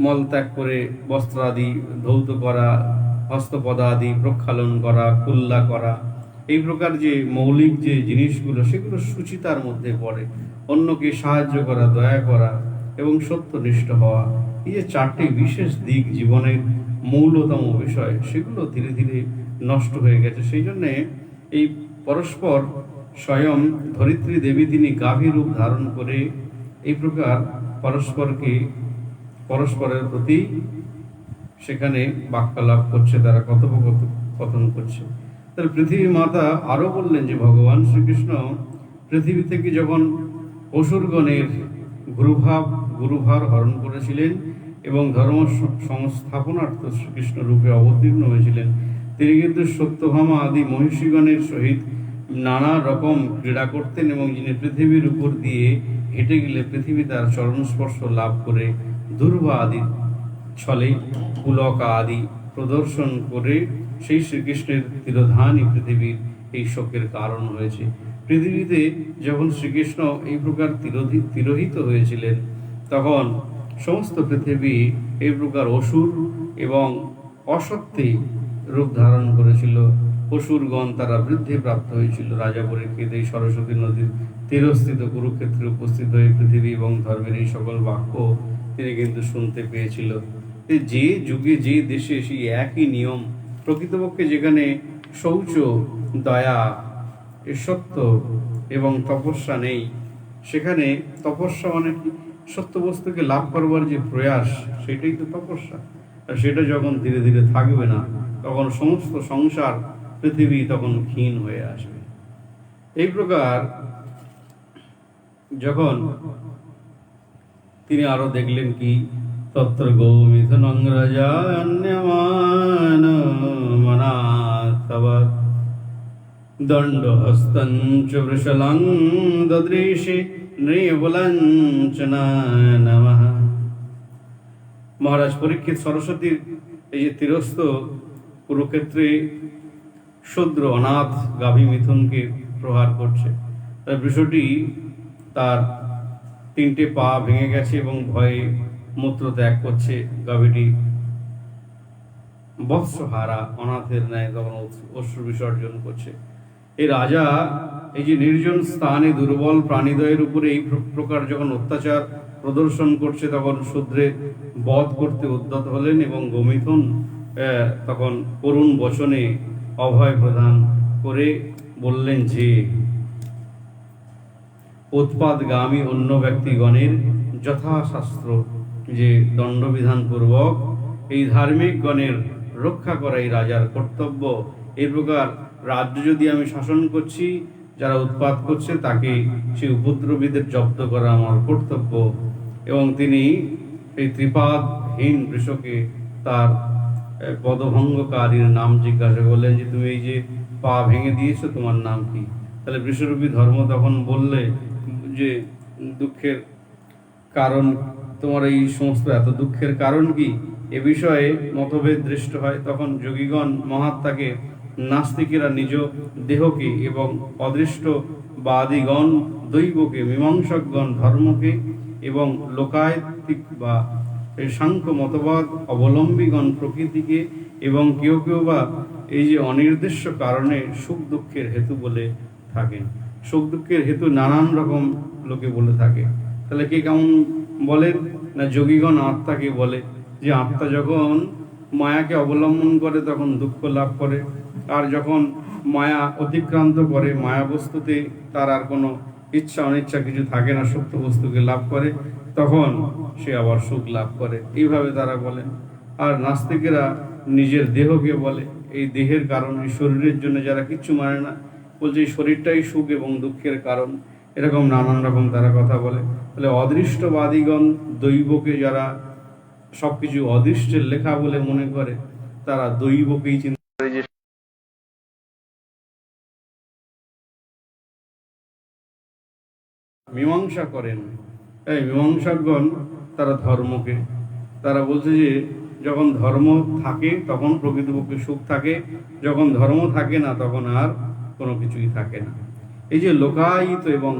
মল ত্যাগ করে বস্ত্র আদি ধৌত করা, হস্তপদা আদি প্রক্ষালন করা, কুল্লা করা, এই প্রকার যে মৌলিক যে জিনিসগুলো সেগুলো সুচিতার মধ্যে পড়ে। অন্যকে সাহায্য করা, দয়া করা এবং সত্যনিষ্ঠ হওয়া, এই যে চারটি বিশেষ দিক জীবনের মূলতম বিষয়, সেগুলো ধীরে ধীরে নষ্ট হয়ে গেছে। সেই জন্যে এই পরস্পর স্বয়ং ধরিত্রী দেবী তিনি গাভী রূপ ধারণ করে এই প্রকার পরস্পরের প্রতি সেখানে বাক্যালাপ করছে, তারা কথোপকথন করছে। তাহলে পৃথিবী মাতা আরো বললেন যে ভগবান শ্রীকৃষ্ণ পৃথিবী থেকে যখন অসুরগণের গুরুভার হরণ করেছিলেন এবং ধর্ম সংস্থাপনার্থ শ্রীকৃষ্ণ রূপে অবতীর্ণ হয়েছিলেন, তিনি কিন্তু সত্যভামা আদি মহিষীগণের সহিত নানা রকম ক্রীড়া করতেন, এবং যিনি পৃথিবীর উপর দিয়ে হেঁটে গেলে পৃথিবী তার চরণস্পর্শ লাভ করে দুর্বা আদি ছলে পুলকা আদি প্রদর্শন করে সেই শ্রীকৃষ্ণের তিরোধানই পৃথিবীর এই শোকের কারণ হয়েছে। পৃথিবীতে যখন শ্রীকৃষ্ণ এই প্রকার তিরোহিত হয়েছিলেন, তখন সমস্ত পৃথিবী এই প্রকার অসুর এবং অসত্যে রূপ ধারণ করেছিল। অসুরগণ তারা বৃদ্ধি প্রাপ্ত হয়েছিল। রাজা পরীক্ষিত এই সরস্বতী নদীর তীরস্থিত কুরুক্ষেত্রে উপস্থিত হয়ে পৃথিবী এবং ধর্মের এই সকল বাক্য তিনি কিন্তু শুনতে পেয়েছিল। যে যুগে যে দেশে সেই একই নিয়ম, প্রকৃতপক্ষে যেখানে শৌচ, দয়া, সত্য এবং তপস্যা নেই, সেখানে তপস্যা মানে কি, সত্য বস্তুকে লাভ করবার যে প্রয়াস, সেটাই তো তপস্যা। আর সেটা যখন ধীরে ধীরে থাকবে না, তখন সমস্ত সংসার পৃথিবী তখন ক্ষীণ হয়ে আসবে। এই প্রকার যখন তিনি আরো দেখলেন কি, তত্র গৌমিথুনং রাজান্যমান মনাথবা দণ্ডহস্তঞ্চ বৃষলং দদৃশে নৃবলঞ্চনা নমঃ। মহারাজ পরীক্ষিত সরস্বতীর এই যে তীরস্থ কুরুক্ষেত্রে শূদ্র অনাথ গাভী মিথুনকে প্রহার করছে, তার বৃষটি তার তিনটে পা ভেঙে গেছে এবং ভয়ে মূত্র ত্যাগ করছে। গাভীটি বৎসহারা অনাথের ন্যায় তখন অশ্রু বিসর্জন করছে। এই রাজা এই যে নির্জন স্থানে দুর্বল প্রাণীদ্বয়ের উপরে এই প্রকার যখন অত্যাচার প্রদর্শন করছে, তখন শূদ্রে বধ করতে উদ্যত হলেন, এবং গোমিথুন তখন করুণ বচনে অভয় প্রদান করে বললেন যে উৎপাদগামী অন্য ব্যক্তিগণের যথাশাস্ত্র যে দণ্ডবিধান পূর্বক এই ধার্মিক গণের রক্ষা করাই রাজার কর্তব্য। এই প্রকার রাজ্য যদি আমি শাসন করছি, যারা উৎপাত করছে তাকে সেই উপদ্রবীদের জব্দ করা আমার কর্তব্য। এবং তিনি এই ত্রিপাদহীন বৃষকে তার পদভঙ্গকারীর নাম জিজ্ঞাসা করলেন যে তুমি এই যে পা ভেঙে দিয়েছো, তোমার নাম কি? তাহলে বৃষরূপী ধর্ম তখন বললে যে দুঃখের কারণ, তোমার এই সমস্ত এত দুঃখের কারণ কি, এ বিষয়ে মতভেদ দৃষ্ট হয়। তখন যোগীগণ মহাত্মাকে, নাস্তিকেরা নিজ দেহকে এবং অদৃষ্টবাদীগণ দৈবকে, মীমাংসকগণ ধর্মকে এবং লোকায়তিক বা সাংখ্য মতবাদ অবলম্বীগণ প্রকৃতিকে, এবং কেউ কেউ বা এই যে অনির্দিষ্ট কারণে সুখ দুঃখের হেতু বলে থাকেন। সুখ দুঃখের হেতু নানান রকম লোকে বলে থাকে। তাহলে কে কেমন বলেন না, যোগীগণ আত্মাকে বলে যে আত্মা যখন মায়াকে অবলম্বন করে তখন দুঃখ লাভ করে, আর যখন মায়া অতিক্রান্ত করে, মায়া বস্তুতে তার আর কোনো ইচ্ছা অনিচ্ছা কিছু থাকে না, সত্য বস্তুকে লাভ করে, তখন সে আবার সুখ লাভ করে, এইভাবে তারা বলেন। আর নাস্তিকেরা নিজের দেহকে বলে, এই দেহের কারণ, এই শরীরের জন্য যারা কিচ্ছু মানে না, বলছে এই শরীরটাই সুখ এবং দুঃখের কারণ, এরকম নানান রকম তারা কথা বলে। তাহলে অদৃষ্টবাদীগণ দৈবকে যারা সবকিছু অদৃষ্টের লেখা বলে মনে করে, তারা দৈবকেই চিন্তা করে যে মীমাংসা করেন। এই মীমাংসকগণ তারা ধর্মকে, তারা বলছে যে যখন ধর্ম থাকে তখন প্রকৃতপক্ষে সুখ থাকে, যখন ধর্ম থাকে না তখন আর কোনো কিছুই থাকে না। এই যে লোকায়িত এবং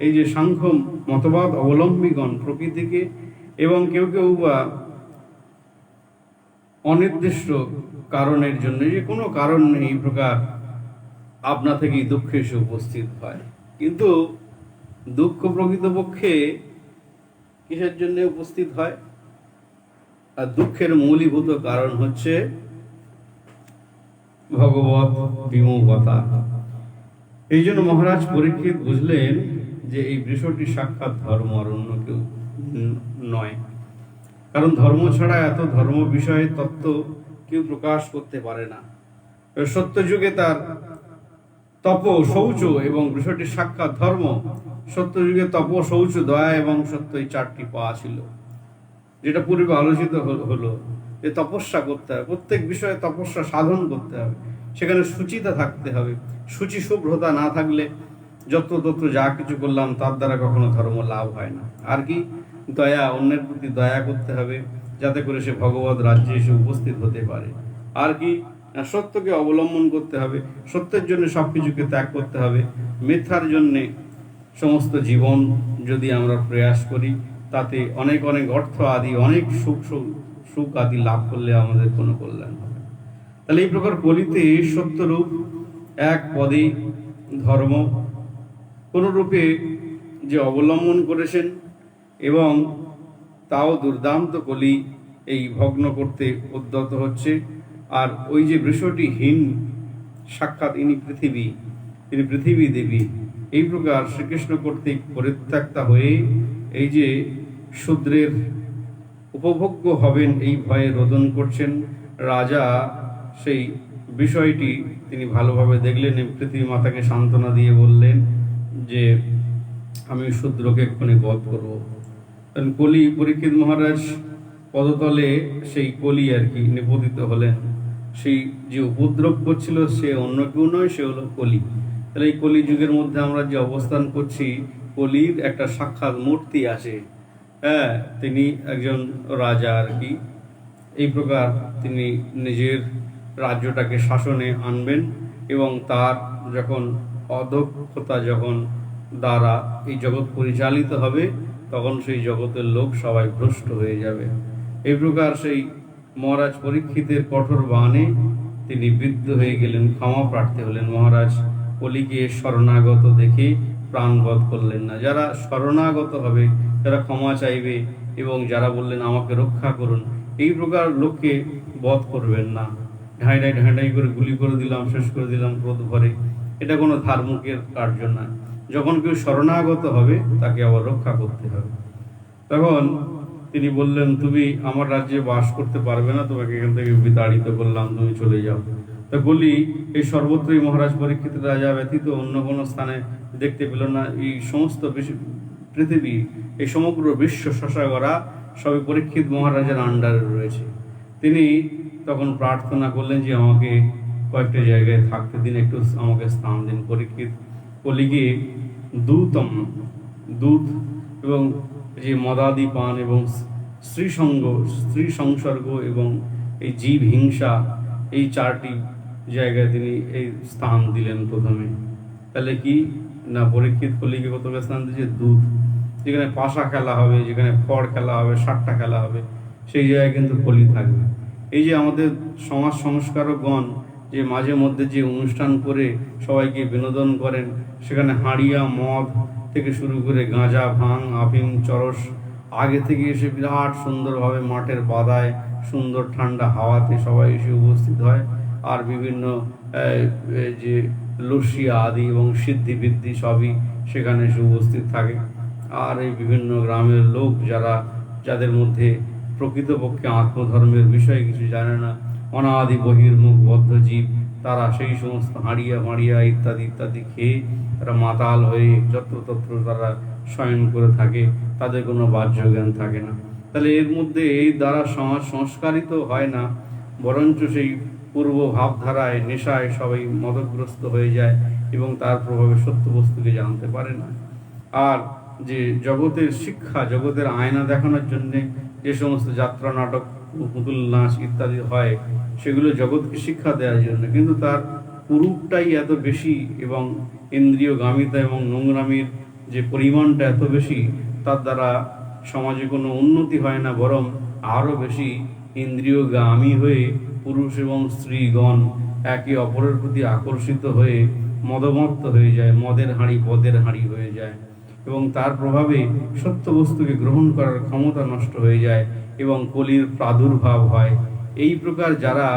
এই যে সাংখ্য মতবাদ অবলম্বীগণ প্রকৃতিকে, এবং কেউ কেউ বা অনির্দিষ্ট কারণের জন্য, যে কোনো কারণ নেই এই প্রকার আপনা থেকেই দুঃখে এসে উপস্থিত হয়। কিন্তু দুঃখ প্রকৃতপক্ষে কিসের জন্য উপস্থিত হয়? আর দুঃখের মূলীভূত কারণ হচ্ছে ভগবত বিমুখতা। এই জন্য মহারাজ পরীক্ষিত বুঝলেন যে এই বৃষটি সাক্ষাৎ ধর্ম, আর অন্য কেউ নয়। কারণ ধর্ম ছাড়া এত ধর্ম বিষয়ে তত্ত্ব কেউ প্রকাশ করতে পারে না। সত্যযুগে তার তপ, শৌচ এবং বৃষটি সাক্ষাৎ ধর্ম। সত্যযুগে তপ, শৌচ, দয়া এবং সত্য, এই চারটি পাওয়া ছিল, যেটা পূর্বে আলোচিত হলো যে তপস্যা করতে হবে, প্রত্যেক বিষয়ে তপস্যা সাধন করতে হবে, সেখানে শুচিতা থাকতে হবে। শুচি শুভ্রতা না থাকলে যত্র যা কিছু করলাম তার দ্বারা কখনো ধর্ম লাভ হয় না। আর কি? দয়া, অন্যের প্রতি দয়া করতে হবে যাতে করে সে ভগবত রাজ্যে এসে উপস্থিত হতে পারে। আর কি? সত্যকে অবলম্বন করতে হবে, সত্যের জন্য সবকিছুকে ত্যাগ করতে হবে। মিথ্যার জন্যে সমস্ত জীবন যদি আমরা প্রয়াস করি, তাতে অনেক অনেক অর্থ আদি, অনেক সুখ আদি লাভ করলে আমাদের কোনো কল্যাণ হবে। তাহলে এই প্রকার কলিতে সত্যরূপ এক পদে ধর্ম কোন রূপে যে অবলম্বন করেছেন, এবং তাও দুর্দান্ত কলি এই ভগ্ন করতে উদ্যত হচ্ছে। আর ওই যে বৃষটিহীন সাক্ষাৎ ইনি পৃথিবী দেবী, এই প্রকার শ্রীকৃষ্ণ কর্তৃক পরিত্যক্তা হয়ে এই যে শূদ্রের উপভোগ্য হবেন এই ভয়ে রোদন করছেন। রাজা সেই বিষয়টি তিনি ভালোভাবে দেখলেন, পৃথিবী মাতাকে সান্ত্বনা দিয়ে বললেন যে আমি শূদ্রকে এক্ষুনি বধ করব। কলি, পরীক্ষিত মহারাজ পদতলে সেই কলি আর কি নিপতিত হলেন। সেই যে উপদ্রব করছিল সে অন্য কেউ নয়, সে হলো কলি। তাহলে এই কলি যুগের মধ্যে আমরা যে অবস্থান করছি, কলির একটা সাক্ষাৎ মূর্তি আছে। হ্যাঁ, তিনি একজন রাজা আর কি। এই প্রকার তিনি নিজের রাজ্যটাকে শাসনে আনবেন, এবং তার যখন অদক্ষতা দ্বারা এই জগৎ পরিচালিত হবে, তখন সেই জগতের লোক সবাই ভ্রষ্ট হয়ে যাবে। এই প্রকার সেই মহারাজ পরীক্ষিতের কঠোর বাণে তিনি বিদ্ধ হয়ে গেলেন, ক্ষমা প্রার্থী হলেন। মহারাজ কলিকে শরণাগত দেখে প্রাণবধ করলেন না। যারা শরণাগত হবে, যারা ক্ষমা চাইবে, এবং যারা বললেন আমাকে রক্ষা করুন, এই প্রকার লোককে বধ করবেন না। ঢাঁই করে গুলি করে দিলাম, শেষ করে দিলাম ক্রোধ ভরে, এটা কোনো ধার্মিকের কার্য না। যখন কেউ শরণাগত হবে তাকে আবার রক্ষা করতে হবে। তখন তিনি বললেন তুমি আমার রাজ্যে বাস করতে পারবে না, তোমাকে এখান থেকে বিতাড়িত করলাম, তুমি চলে যাও। তা বলি এই সর্বত্রই মহারাজ পরীক্ষিত রাজা ব্যতীত অন্য কোনো স্থানে দেখতে পেল না। এই সমস্ত পৃথিবী, এই সমগ্র বিশ্ব শশাগরা সবই পরীক্ষিত মহারাজের আন্ডারে রয়েছে। তিনি তখন প্রার্থনা করলেন যে আমাকে কয়েকটা জায়গায় থাকতে দিন, একটু আমাকে স্থান দিন। পরীক্ষিত কলিকে দুধ এবং যে মদাদি পান এবং স্ত্রী সংসর্গ এবং এই জীব হিংসা, এই চারটি জায়গায় তিনি এই স্থান দিলেন প্রথমে। তাহলে কি না, পরীক্ষিত কলিকে কত স্থান দিয়েছে? দুধ, যেখানে পাশা খেলা হবে, যেখানে ফড় খেলা হবে, সাট্টা খেলা হবে, সেই জায়গায় কিন্তু কলি থাকবে। এই যে আমাদের সমাজ সংস্কারকগণ যে মাঝে মধ্যে যে অনুষ্ঠান করে সবাইকে বিনোদন করেন, সেখানে হাঁড়িয়া মদ থেকে শুরু করে গাঁজা, ভাং, আফিম, চরস আগে থেকে এসে বিরাট সুন্দরভাবে মাঠের বাদায় সুন্দর ঠান্ডা হাওয়াতে সবাই এসে উপস্থিত হয়। আর বিভিন্ন যে লস্যি আদি এবং সিদ্ধি বৃদ্ধি সবই সেখানে এসে উপস্থিত থাকে। আর এই বিভিন্ন গ্রামের লোক যাদের মধ্যে প্রকৃতপক্ষে আত্মধর্মের বিষয়ে কিছু জানে না, অনাদি বহির্মুখ বদ্ধ জীব, তারা সেই সমস্ত হাঁড়িয়া মাড়িয়া ইত্যাদি ইত্যাদি খেয়ে তারা মাতাল হয়ে যত্রতত্র তারা শয়ন করে থাকে, তাদের কোনো বাহ্য জ্ঞান থাকে না। তাহলে এর মধ্যে এই দ্বারা সমাজ সংস্কারিত হয় না, বরঞ্চ সেই পূর্ব ভাবধারায় নেশায় সবাই মদগ্রস্ত হয়ে যায় এবং তার প্রভাবে সত্য বস্তুকে জানতে পারে না। আর যে জগতের শিক্ষা, জগতের আয়না দেখানোর জন্যে যে সমস্ত যাত্রা, নাটক, পুতুল নাচ ইত্যাদি হয়, সেগুলো জগৎকে শিক্ষা দেওয়ার জন্য, কিন্তু তার কুরূপটাই এত বেশি এবং ইন্দ্রিয়গামিতা এবং নোংরামির যে পরিমাণটা এত বেশি, তার দ্বারা সমাজে কোনো উন্নতি হয় না, বরং আরও বেশি ইন্দ্রিয়গামী হয়ে পুরুষ এবং স্ত্রীগণ একে অপরের প্রতি আকর্ষিত হয়ে মদমত্ত হয়ে যায়, মদের হাঁড়ি পদের হাঁড়ি হয়ে যায় এবং তার প্রভাবে সত্য বস্তুকে গ্রহণ করার ক্ষমতা নষ্ট হয়ে যায় এবং কলির প্রাদুর্ভাব হয়। এই প্রকার যারা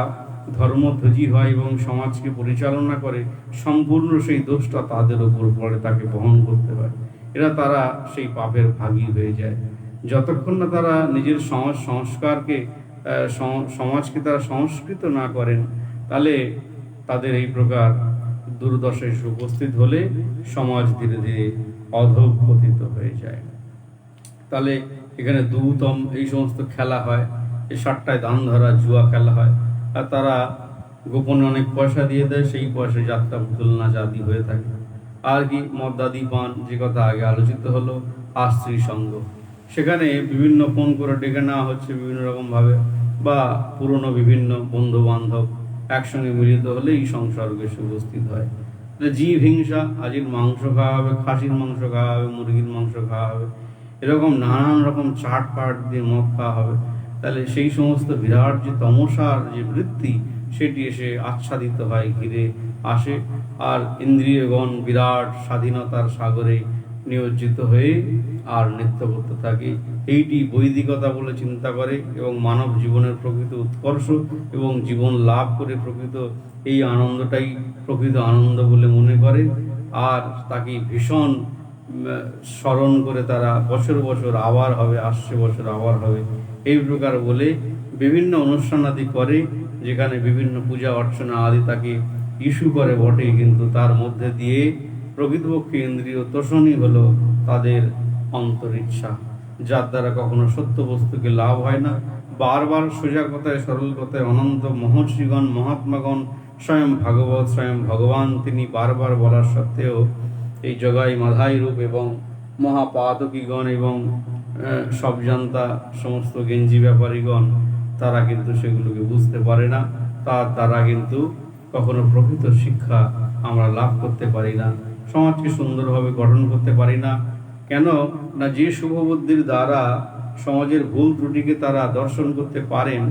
ধর্মধ্বজী হয় এবং সমাজকে পরিচালনা করে, সম্পূর্ণ সেই দোষটা তাদের উপর পড়ে, তাকে বহন করতে হয়। তারা সেই পাপের ভাগী হয়ে যায়। যতক্ষণ না তারা নিজের সমাজ সংস্কারকে, সমাজকে তারা সংস্কৃত না করেন, তাহলে তাদের এই প্রকার দুর্দশায় উপস্থিত হলে সমাজ ধীরে ধীরে অধঃপতিত হয়ে যায়। তাহলে এখানে দুতম এই সমস্ত খেলা হয়, এই 7টায় দান ধরা জুয়া খেলা হয়, আর তারা গোপনে অনেক পয়সা দিয়ে দেয়, সেই পয়সা যাত্রা, পুতুল নাচ আদি হয়ে থাকে। আর কি মদ্যাদি পান, যে কথা আগে আলোচিত হলো, আর স্ত্রী সঙ্গ, সেখানে বিভিন্ন ফোন করে ডেকে নেওয়া হচ্ছে বিভিন্ন রকমভাবে, বা পুরনো বিভিন্ন বন্ধু বান্ধব একসঙ্গে মিলিত হলে এই সংসর্গে উপস্থিত হয়। জীব হিংসা, আজির মাংস খাওয়া হবে, খাসির মাংস খাওয়া হবে, মুরগির মাংস খাওয়া হবে, এরকম নানান রকম চাট পাট দিয়ে মদ খাওয়া হবে। তাহলে সেই সমস্ত বিরাট যে তমসার যে বৃত্তি, সেটি এসে আচ্ছাদিত হয়, ঘিরে আসে, আর ইন্দ্রিয়গণ বিরাট স্বাধীনতার সাগরে নিয়োজিত হয়ে আর নৃত্য করতে থাকে। এইটি বৈদিকতা বলে চিন্তা করে এবং মানব জীবনের প্রকৃত উৎকর্ষ এবং জীবন লাভ করে প্রকৃত এই আনন্দটাই প্রকৃত আনন্দ বলে মনে করে, আর তাকে ভীষণ স্মরণ করে তারা বছর বছর আবার হবে, আসছে বছর আবার হবে, এই প্রকার বলে বিভিন্ন অনুষ্ঠান আদি করে, যেখানে বিভিন্ন পূজা অর্চনা আদি তাকে ইস্যু করে বটে, কিন্তু তার মধ্যে দিয়ে প্রকৃতপক্ষে ইন্দ্রিয় তোষণই হলো তাদের অন্তরিচ্ছা, যার দ্বারা কখনো সত্য বস্তুকে লাভ হয় না। বারবার সোজা কথায়, সরল কথায় অনন্ত মহর্ষিগণ, মহাত্মাগণ, স্বয়ং ভাগবত, স্বয়ং ভগবান তিনি বারবার বলার সত্ত্বেও এই জগাই মাধাই রূপ এবং মহাপাতকীগণ এবং সবজান্তা সমস্ত গেঞ্জি ব্যাপারীগণ, তারা কিন্তু সেগুলোকে বুঝতে পারে না। তার দ্বারা কিন্তু কখনো প্রকৃত শিক্ষা আমরা লাভ করতে পারি না, সমাজকে সুন্দরভাবে গঠন করতে পারি না। কেন না, যে শুভবুদ্ধির দ্বারা সমাজের ভুল ত্রুটিকে তারা দর্শন করতে পারেন,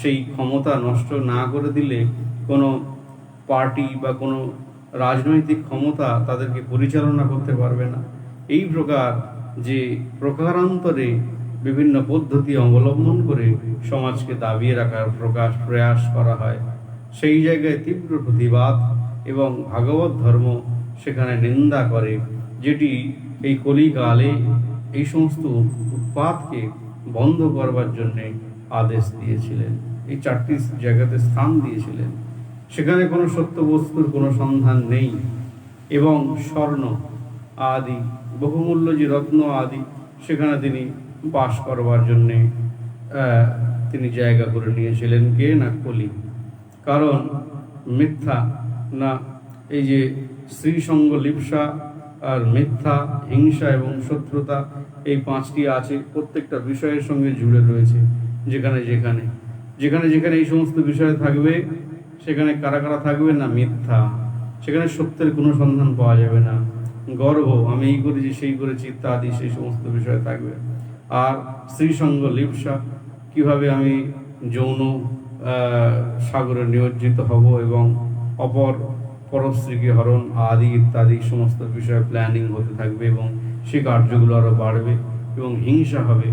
সেই ক্ষমতা নষ্ট না করে দিলে কোনো পার্টি বা কোনো রাজনৈতিক ক্ষমতা তাদেরকে পরিচালনা করতে পারবে না। এই প্রকার যে প্রকারান্তরে বিভিন্ন পদ্ধতি অবলম্বন করে সমাজকে দাবিয়ে রাখার প্রয়াস করা হয়, সেই জায়গায় তীব্র প্রতিবাদ এবং ভাগবত ধর্ম সেখানে নিন্দা করে, যেটি এই কলিকালে এই সমস্ত উৎপাতকে বন্ধ করবার জন্যে আদেশ দিয়েছিলেন, এই 4টি জায়গাতে স্থান দিয়েছিলেন। সেখানে কোনো সত্য বস্তুর কোনো সন্ধান নেই এবং স্বর্ণ আদি বহুমূল্য যে রত্ন আদি, সেখানে তিনি বাস করবার জন্যে তিনি জায়গা করে নিয়েছিলেন। কে না, কলি। কারণ মিথ্যা না, এই যে স্ত্রীসঙ্গ, লিপ্সা আর মিথ্যা, হিংসা এবং শত্রুতা, এই 5টি আছে, প্রত্যেকটা বিষয়ের সঙ্গে জুড়ে রয়েছে। যেখানে যেখানে যেখানে যেখানে এই সমস্ত বিষয় থাকবে, সেখানে কারা কারা থাকবে না, মিথ্যা, সেখানে সত্যের কোনো সন্ধান পাওয়া যাবে না। গর্ব, আমি এই করেছি সেই করেছি ইত্যাদি, সেই সমস্ত বিষয় থাকবে। আর স্ত্রীসঙ্গ, লিপ্সা, কিভাবে আমি যৌন সাগরে নিয়োজিত হব এবং পরস্ত্রীকে হরণ আদি ইত্যাদি সমস্ত বিষয়ে প্ল্যানিং হতে থাকবে এবং সে কার্যগুলো আরও বাড়বে। এবং হিংসা হবে,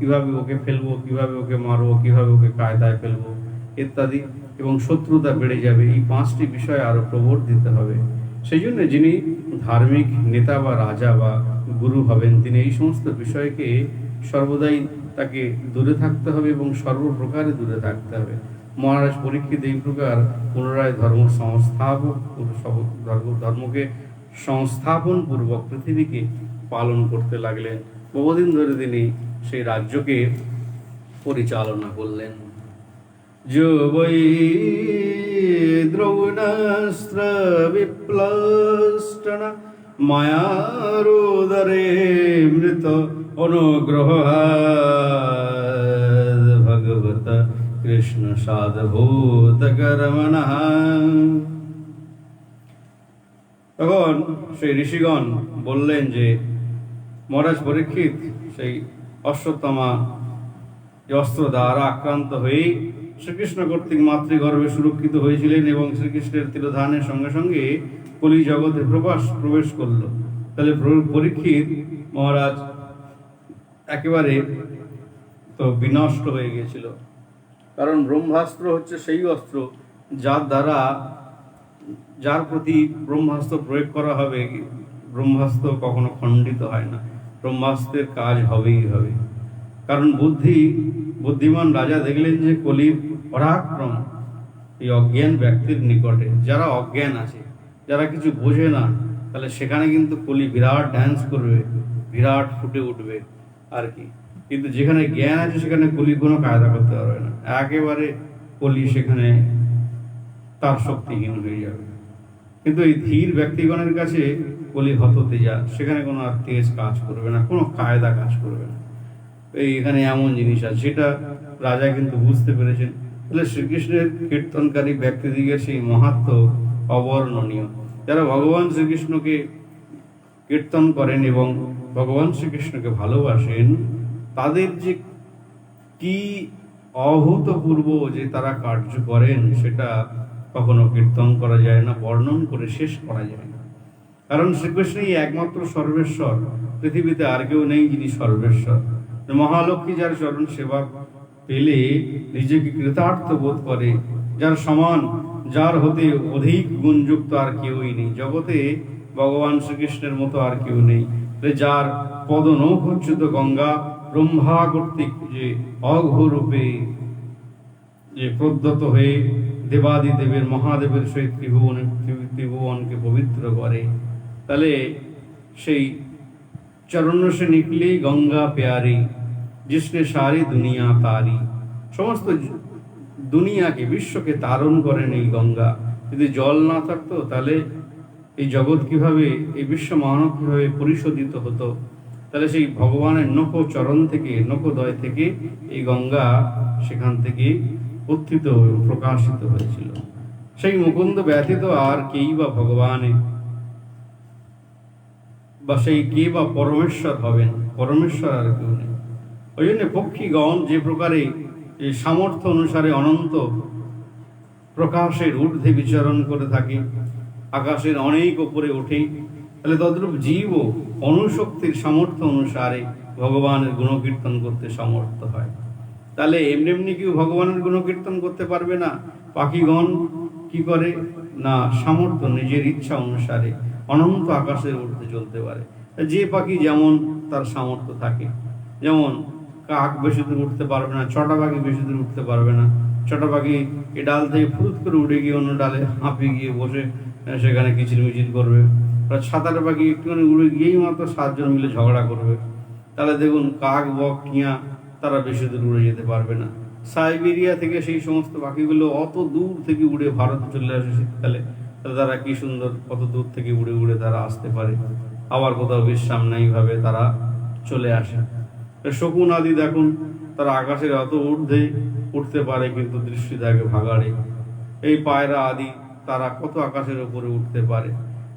কিভাবে ওকে ফেলবো, কিভাবে ওকে মারবো, কিভাবে ওকে কায়দায় ফেলবো ইত্যাদি, এবং শত্রুতা বেড়ে যাবে। এই 5টি বিষয় আরো প্রবর্তিত দিতে হবে। সেই জন্য যিনি ধার্মিক নেতা বা রাজা বা গুরু হবেন, তিনি এই সমস্ত বিষয়কে সর্বদাই তাকে দূরে থাকতে হবে এবং সর্বপ্রকারে দূরে থাকতে হবে। মহারাজ পরীক্ষিত এই প্রকার পুনরায় ধর্মকে সংস্থাপন পূর্বক পৃথিবীকে পালন করতে লাগলেন। বহুদিন ধরে তিনি সেই রাজ্যকে পরিচালনা করলেন। जो वै द्रौणस्त्र विप्लष्टन मायारोदरे मृत अनुग्रह भगवत कृष्ण साधभूत कर्मणः। তখন সেই ঋষিগণ বললেন যে মহারাজ পরীক্ষিত সেই অশ্বত্থামা অস্ত্র দ্বারা আক্রান্ত হয়ে শ্রীকৃষ্ণ কর্তৃক মাতৃগর্ভে সুরক্ষিত হয়েছিলেন এবং শ্রীকৃষ্ণের তিরোধানের সঙ্গে সঙ্গে কলি জগতে প্রবেশ করলো। তাহলে পরীক্ষিত মহারাজ একেবারে তো বিনষ্ট হয়ে গিয়েছিল, কারণ ব্রহ্মাস্ত্র হচ্ছে সেই অস্ত্র যার প্রতি ব্রহ্মাস্ত্র প্রয়োগ করা হবে, ব্রহ্মাস্ত্র কখনো খণ্ডিত হয় না, ব্রহ্মাস্ত্রের কাজ হবেই হবে। কারণ বুদ্ধিমান রাজা দেখলেন যে কলির পরাক্রম এই অজ্ঞান ব্যক্তির নিকটে। যারা অজ্ঞান আছে, যারা কিছু বোঝে না, তাহলে সেখানে কিন্তু কলি বিরাট ড্যান্স করবে, বিরাট ফুটে উঠবে আর কি। কিন্তু যেখানে জ্ঞান আছে সেখানে কলি কোনো কায়দা করতে পারবে না, একেবারে কলি সেখানে তার শক্তিহীন হয়ে যাবে। কিন্তু এই ধীর ব্যক্তিগণের কাছে কলি হততেজা, সেখানে কোনো আর তেজ কাজ করবে না, কোনো কায়দা কাজ করবে না। এখানে এমন জিনিস আছে, সেটা রাজা কিন্তু বুঝতে পেরেছেন। তাহলে শ্রীকৃষ্ণের কীর্তনকারী ব্যক্তিদিগের সেই মাহাত্ম্য অবর্ণনীয়। যারা ভগবান শ্রীকৃষ্ণকে কীর্তন করেন এবং ভগবান শ্রীকৃষ্ণকে ভালোবাসেন, তাদের যে কি অভূতপূর্ব যে তারা কার্য করেন, সেটা কখনো কীর্তন করা যায় না, বর্ণন করে শেষ করা যায় না। কারণ শ্রীকৃষ্ণই একমাত্র সর্বেশ্বর, পৃথিবীতে আর কেউ নেই যিনি সর্বেশ্বর। মহালক্ষ্মী যার চরণ সেবা পেলে নিজেকে কৃতার্থ বোধ করে, যার সমান, যার হতে অধিক গুণযুক্ত আর কেউই নেই জগতে, ভগবান শ্রীকৃষ্ণের মতো আর কেউ নেই। যার পদনৌকচ্যুত গঙ্গা ব্রহ্মা কর্তৃক যে অঘরূপে যে প্রদ্যত হয়ে দেবাদিদেবের মহাদেবের সহিত ত্রিভুবনকে পবিত্র করে, তাহলে সেই चरण से निकली गंगा प्यारी जिसने सारी दुनिया तारी। समस्त দুনিয়াকে, বিশ্বকে তারণ করেন এই গঙ্গা। যদি জল না থাকতো তাহলে এই জগৎ কিভাবে, এই বিশ্ব মানব কিভাবে পরিশোধিত হতো? তাহলে সেই ভগবানের নখচরণ থেকে, নখদয় থেকে এই গঙ্গা সেখান থেকে উত্থিত প্রকাশিত হয়েছিল। সেই মুকুন্দ ব্যতীত আর কেই বা ভগবানে বা সেই কে বা পরমেশ্বর হবেন, পরমেশ্বর আর কেউ নেই। ওই জন্য পক্ষীগণ যে প্রকারে সামর্থ্য অনুসারে অনন্ত প্রকাশের ঊর্ধ্বে বিচরণ করে থাকে, আকাশের অনেক উপরে ওঠে, তাহলে তদ্রূপ জীবও অনুশক্তির সামর্থ্য অনুসারে ভগবানের গুণকীর্তন করতে সমর্থ হয়। তাহলে এমনি এমনি কেউ ভগবানের গুণকীর্তন করতে পারবে না। পাখিগণ কি করে না, সামর্থ্য নিজের ইচ্ছা অনুসারে অনন্ত আকাশের ঊর্ধ্বে চলতে পারে। যে পাখি যেমন তার সামর্থ্য থাকে, যেমন কাক বেশি দূর উঠতে পারবে না, ছটা পাখি বেশি দূর উঠতে পারবে না। ছটা পাখি এ ডাল থেকে ফুরুত করে উঠে গিয়ে অন্য ডালে হাঁপিয়ে গিয়ে বসে সেখানে কিচিরমিচির করবে। সাঁতার পাখি একটুখানি উড়ে গিয়েই মাত্র 7 জন মিলে ঝগড়া করবে। তাহলে দেখুন কাক, বক, টিয়া তারা বেশি দূর উড়ে যেতে পারবে না। সাইবেরিয়া থেকে সেই সমস্ত পাখিগুলো অত দূর থেকে উড়ে ভারতে চলে আসে শীতকালে, তাহলে তারা কি সুন্দর কত দূর থেকে উড়ে উড়ে তারা আসতে পারে, আবার কোথাও বিশ্রাম নেই ভাবে তারা চলে আসে। শকুন আদি দেখুন, তারা আকাশের অত ঊর্ধ্বে উঠতে পারে কিন্তু দৃষ্টি থাকে ভাগাড়ে। এই পায়রা আদি তারা কত আকাশের উপরে উঠতে পারে।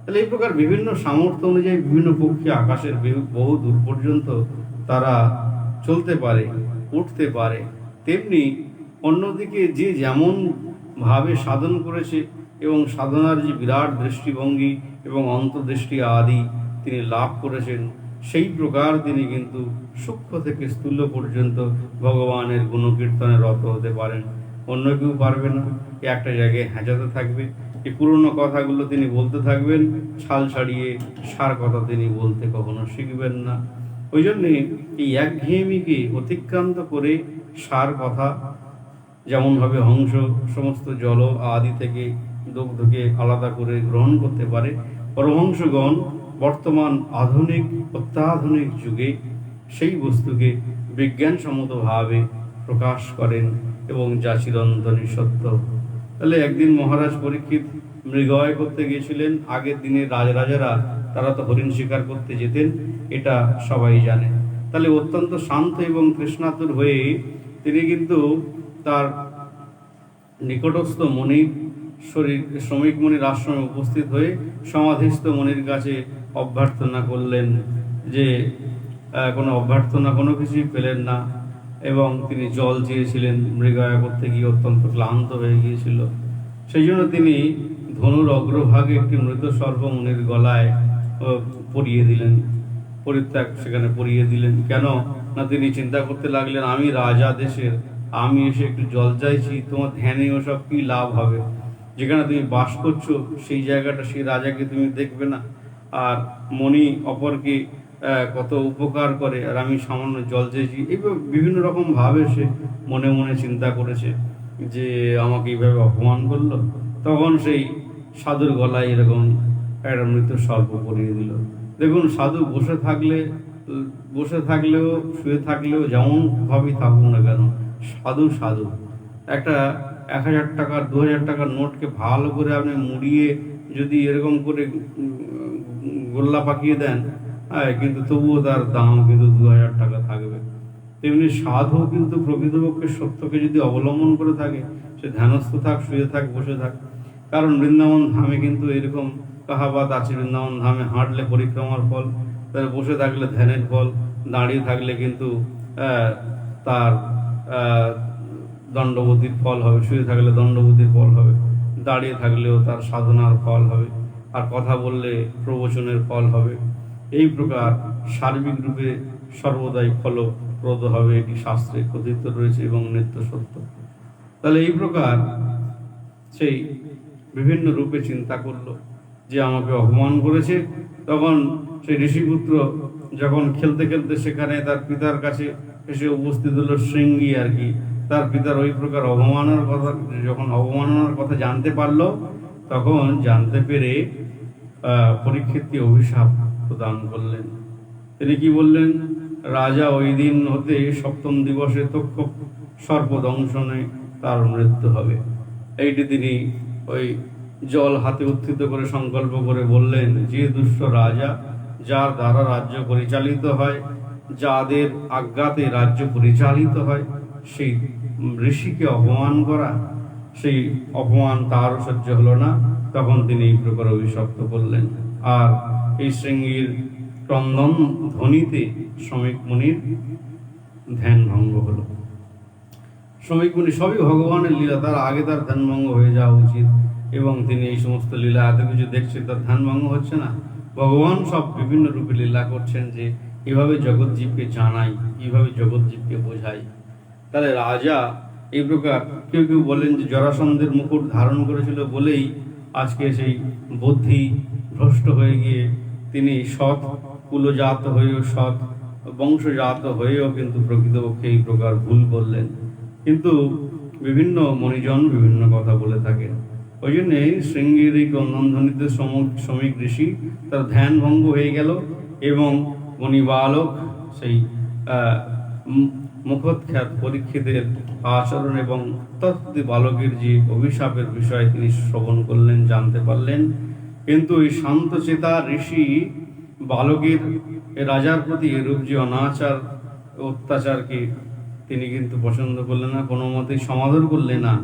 তাহলে এই প্রকার বিভিন্ন সামর্থ্য অনুযায়ী বিভিন্ন পক্ষী আকাশের বহু দূর পর্যন্ত তারা চলতে পারে, উঠতে পারে। তেমনি অন্যদিকে যে যেমন ভাবে সাধন করেছে এবং সাধনার যে বিরাট দৃষ্টিভঙ্গি এবং অন্তর্দৃষ্টি আদি তিনি লাভ করেছেন, সেই প্রকার তিনি কিন্তু সূক্ষ্ম থেকে স্থূল পর্যন্ত ভগবানের গুণকীর্তনে রত হতে পারেন। অন্য কেউ পারবে না। একটা জায়গায় হ্যাঁচাতে থাকবে, এই পুরনো কথাগুলো তিনি বলতে থাকবেন, ছাল ছাড়িয়ে সার কথা তিনি বলতে কখনো শিখবেন না। ওই জন্যে এই একঘেয়েমিকে অতিক্রান্ত করে সার কথা, যেমনভাবে হংস সমস্ত জল আদি থেকে দুগ্ধকে আলাদা করে গ্রহণ করতে পারে, পরমহংসগণ বর্তমান আধুনিক অত্যাধুনিক যুগে সেই বস্তুকে বিজ্ঞানসম্মতভাবে প্রকাশ করেন এবং যা চিরন্তনী সত্য। তাহলে একদিন মহারাজ পরীক্ষিত মৃগয় করতে গিয়েছিলেন। আগের দিনে রাজরাজারা তারা তো হরিণ শিকার করতে যেতেন, এটা সবাই জানে। তাহলে অত্যন্ত শান্ত এবং তৃষ্ণাতুর হয়ে তিনি কিন্তু তার নিকটস্থ মনির শ্রমিক মনির আশ্রমে উপস্থিত হয়ে সমাধিস্থ মনির কাছে অভ্যর্থনা করলেন, যে কোনো অভ্যর্থনা কোনো কিছুই পেলেন না এবং তিনি জল চেয়েছিলেন। মৃগয়া করতে গিয়ে অত্যন্ত ক্লান্ত হয়ে গিয়েছিল। সেই জন্য তিনি ধনুর অগ্রভাগে একটি মৃত সর্প মুনির গলায় পরিয়ে দিলেন, পরিত্যাগ সেখানে পরিয়ে দিলেন। কেন না, তিনি চিন্তা করতে লাগলেন, আমি রাজা দেশের, আমি এসে একটু জল চাইছি, তোমার ধ্যানে ওসব কি লাভ হবে? যেখানে তুমি বাস করছো সেই জায়গাটা, সেই রাজাকে তুমি দেখবে না, আর মণি অপরকে কত উপকার করে, আর আমি সামান্য জল চেয়েছি। এইভাবে বিভিন্ন রকম ভাবে সে মনে মনে চিন্তা করেছে যে আমাকে এইভাবে অপমান করলো। তখন সেই সাধুর গলায় এরকম একটা মৃত সর্প পরিয়ে দিল। দেখুন, সাধু বসে থাকলেও শুয়ে থাকলেও যেমন ভাবেই থাকুক না কেন, সাধু একটা 1000 টাকার 2000 টাকার নোটকে ভালো করে আপনি মুড়িয়ে যদি এরকম করে গোল্লা পাকিয়ে দেন, কিন্তু তবুও তার দাম কিন্তু 2000 টাকা থাকবে। তেমনি সাধু কিন্তু প্রকৃতপক্ষে সত্যকে যদি অবলম্বন করে থাকে, সে ধ্যানস্থ থাক, শুয়ে থাক, বসে থাক। কারণ বৃন্দাবন ধামে কিন্তু এরকম কাহাবাত আছে, বৃন্দাবন ধামে হাঁটলে পরিক্রমার ফল, তার বসে থাকলে ধ্যানের ফল, দাঁড়িয়ে থাকলে কিন্তু তার দণ্ডবতীর ফল হবে, শুয়ে থাকলে দণ্ডবতীর ফল হবে, দাঁড়িয়ে থাকলেও তার সাধনার ফল হবে, আর কথা বললে প্রবচনের ফল হবে। এই প্রকার সার্বিক রূপে সর্বদাই ফলপ্রদ হবে, এটি শাস্ত্রে কথিত রয়েছে এবং নিত্য সত্য। তাহলে এই প্রকার সেই বিভিন্ন রূপে চিন্তা করলো যে আমাকে অপমান করেছে। তখন সেই ঋষিপুত্র যখন খেলতে খেলতে সেখানে তার পিতার কাছে এসে উপস্থিত হলো, শৃঙ্গী আর কি, তার পিতার ওই প্রকার অবমাননার কথা জানতে পারলো, তখন জানতে পেরে পরীক্ষিতকে অভিশাপ প্রদান করলেন। তিনি কি বললেন? রাজা ওই দিন হতে 7ম দিবসে তক্ষক সর্প দংশনে তার মৃত্যু হবে। এইটি তিনি ওই জল হাতে উত্থিত করে সংকল্প করে বললেন, যে দুষ্ট রাজা, যার দ্বারা রাজ্য পরিচালিত হয়, যাদের আজ্ঞাতে রাজ্য পরিচালিত হয়, সেই ঋষিকে অপমান করা, সেই অপমান তার সহ্য হলো না। তখন তিনি এই প্রকার অভিশপ্ত করলেন। আর এই শৃঙ্গীর ক্রন্দন ধ্বনিতে শ্রমিক মুনির ধ্যান ভঙ্গ হলো। শ্রমিক মুনি সবই ভগবানের লীলা, তার আগে তার ধ্যান ভঙ্গ হয়ে যাওয়া উচিত, এবং তিনি এই সমস্ত লীলা এত কিছু দেখছেন, তার ধ্যান ভঙ্গ হচ্ছে না। ভগবান সব বিভিন্ন রূপে লীলা করছেন, যে এভাবে জগৎজীবকে জানাই, এইভাবে জগৎজীবকে বোঝাই। তাহলে রাজা এই প্রকার, কেউ কেউ বলেন যে জরাসন্ধের মুকুট ধারণ করেছিল বলেই আজকে সেই বুদ্ধি ভ্রষ্ট হয়ে গিয়ে তিনি সৎ কুলজাত হয়েও, সৎ বংশজাত হয়েও কিন্তু প্রকৃতপক্ষে এই প্রকার ভুল করলেন। কিন্তু বিভিন্ন মণিজন বিভিন্ন কথা বলে থাকেন। ওই জন্যে শৃঙ্গের এই ক্রন্দনধ্বনিতে শ্রমিক ঋষি তার ধ্যান ভঙ্গ হয়ে গেল, এবং মণিবালক সেই মুখোৎখ্যাত পরীক্ষিতের আচরণ এবং তৎপ্রতি বালকের যে অভিশাপের বিষয় তিনি শ্রবণ করলেন, জানতে পারলেন। কিন্তু এই শান্তচেতা ঋষি বালকের রাজার প্রতি এরূপ যে অনাচার অত্যাচারকে তিনি কিন্তু পছন্দ করলেন না, কোনো মতেই সমাদর করলেন না,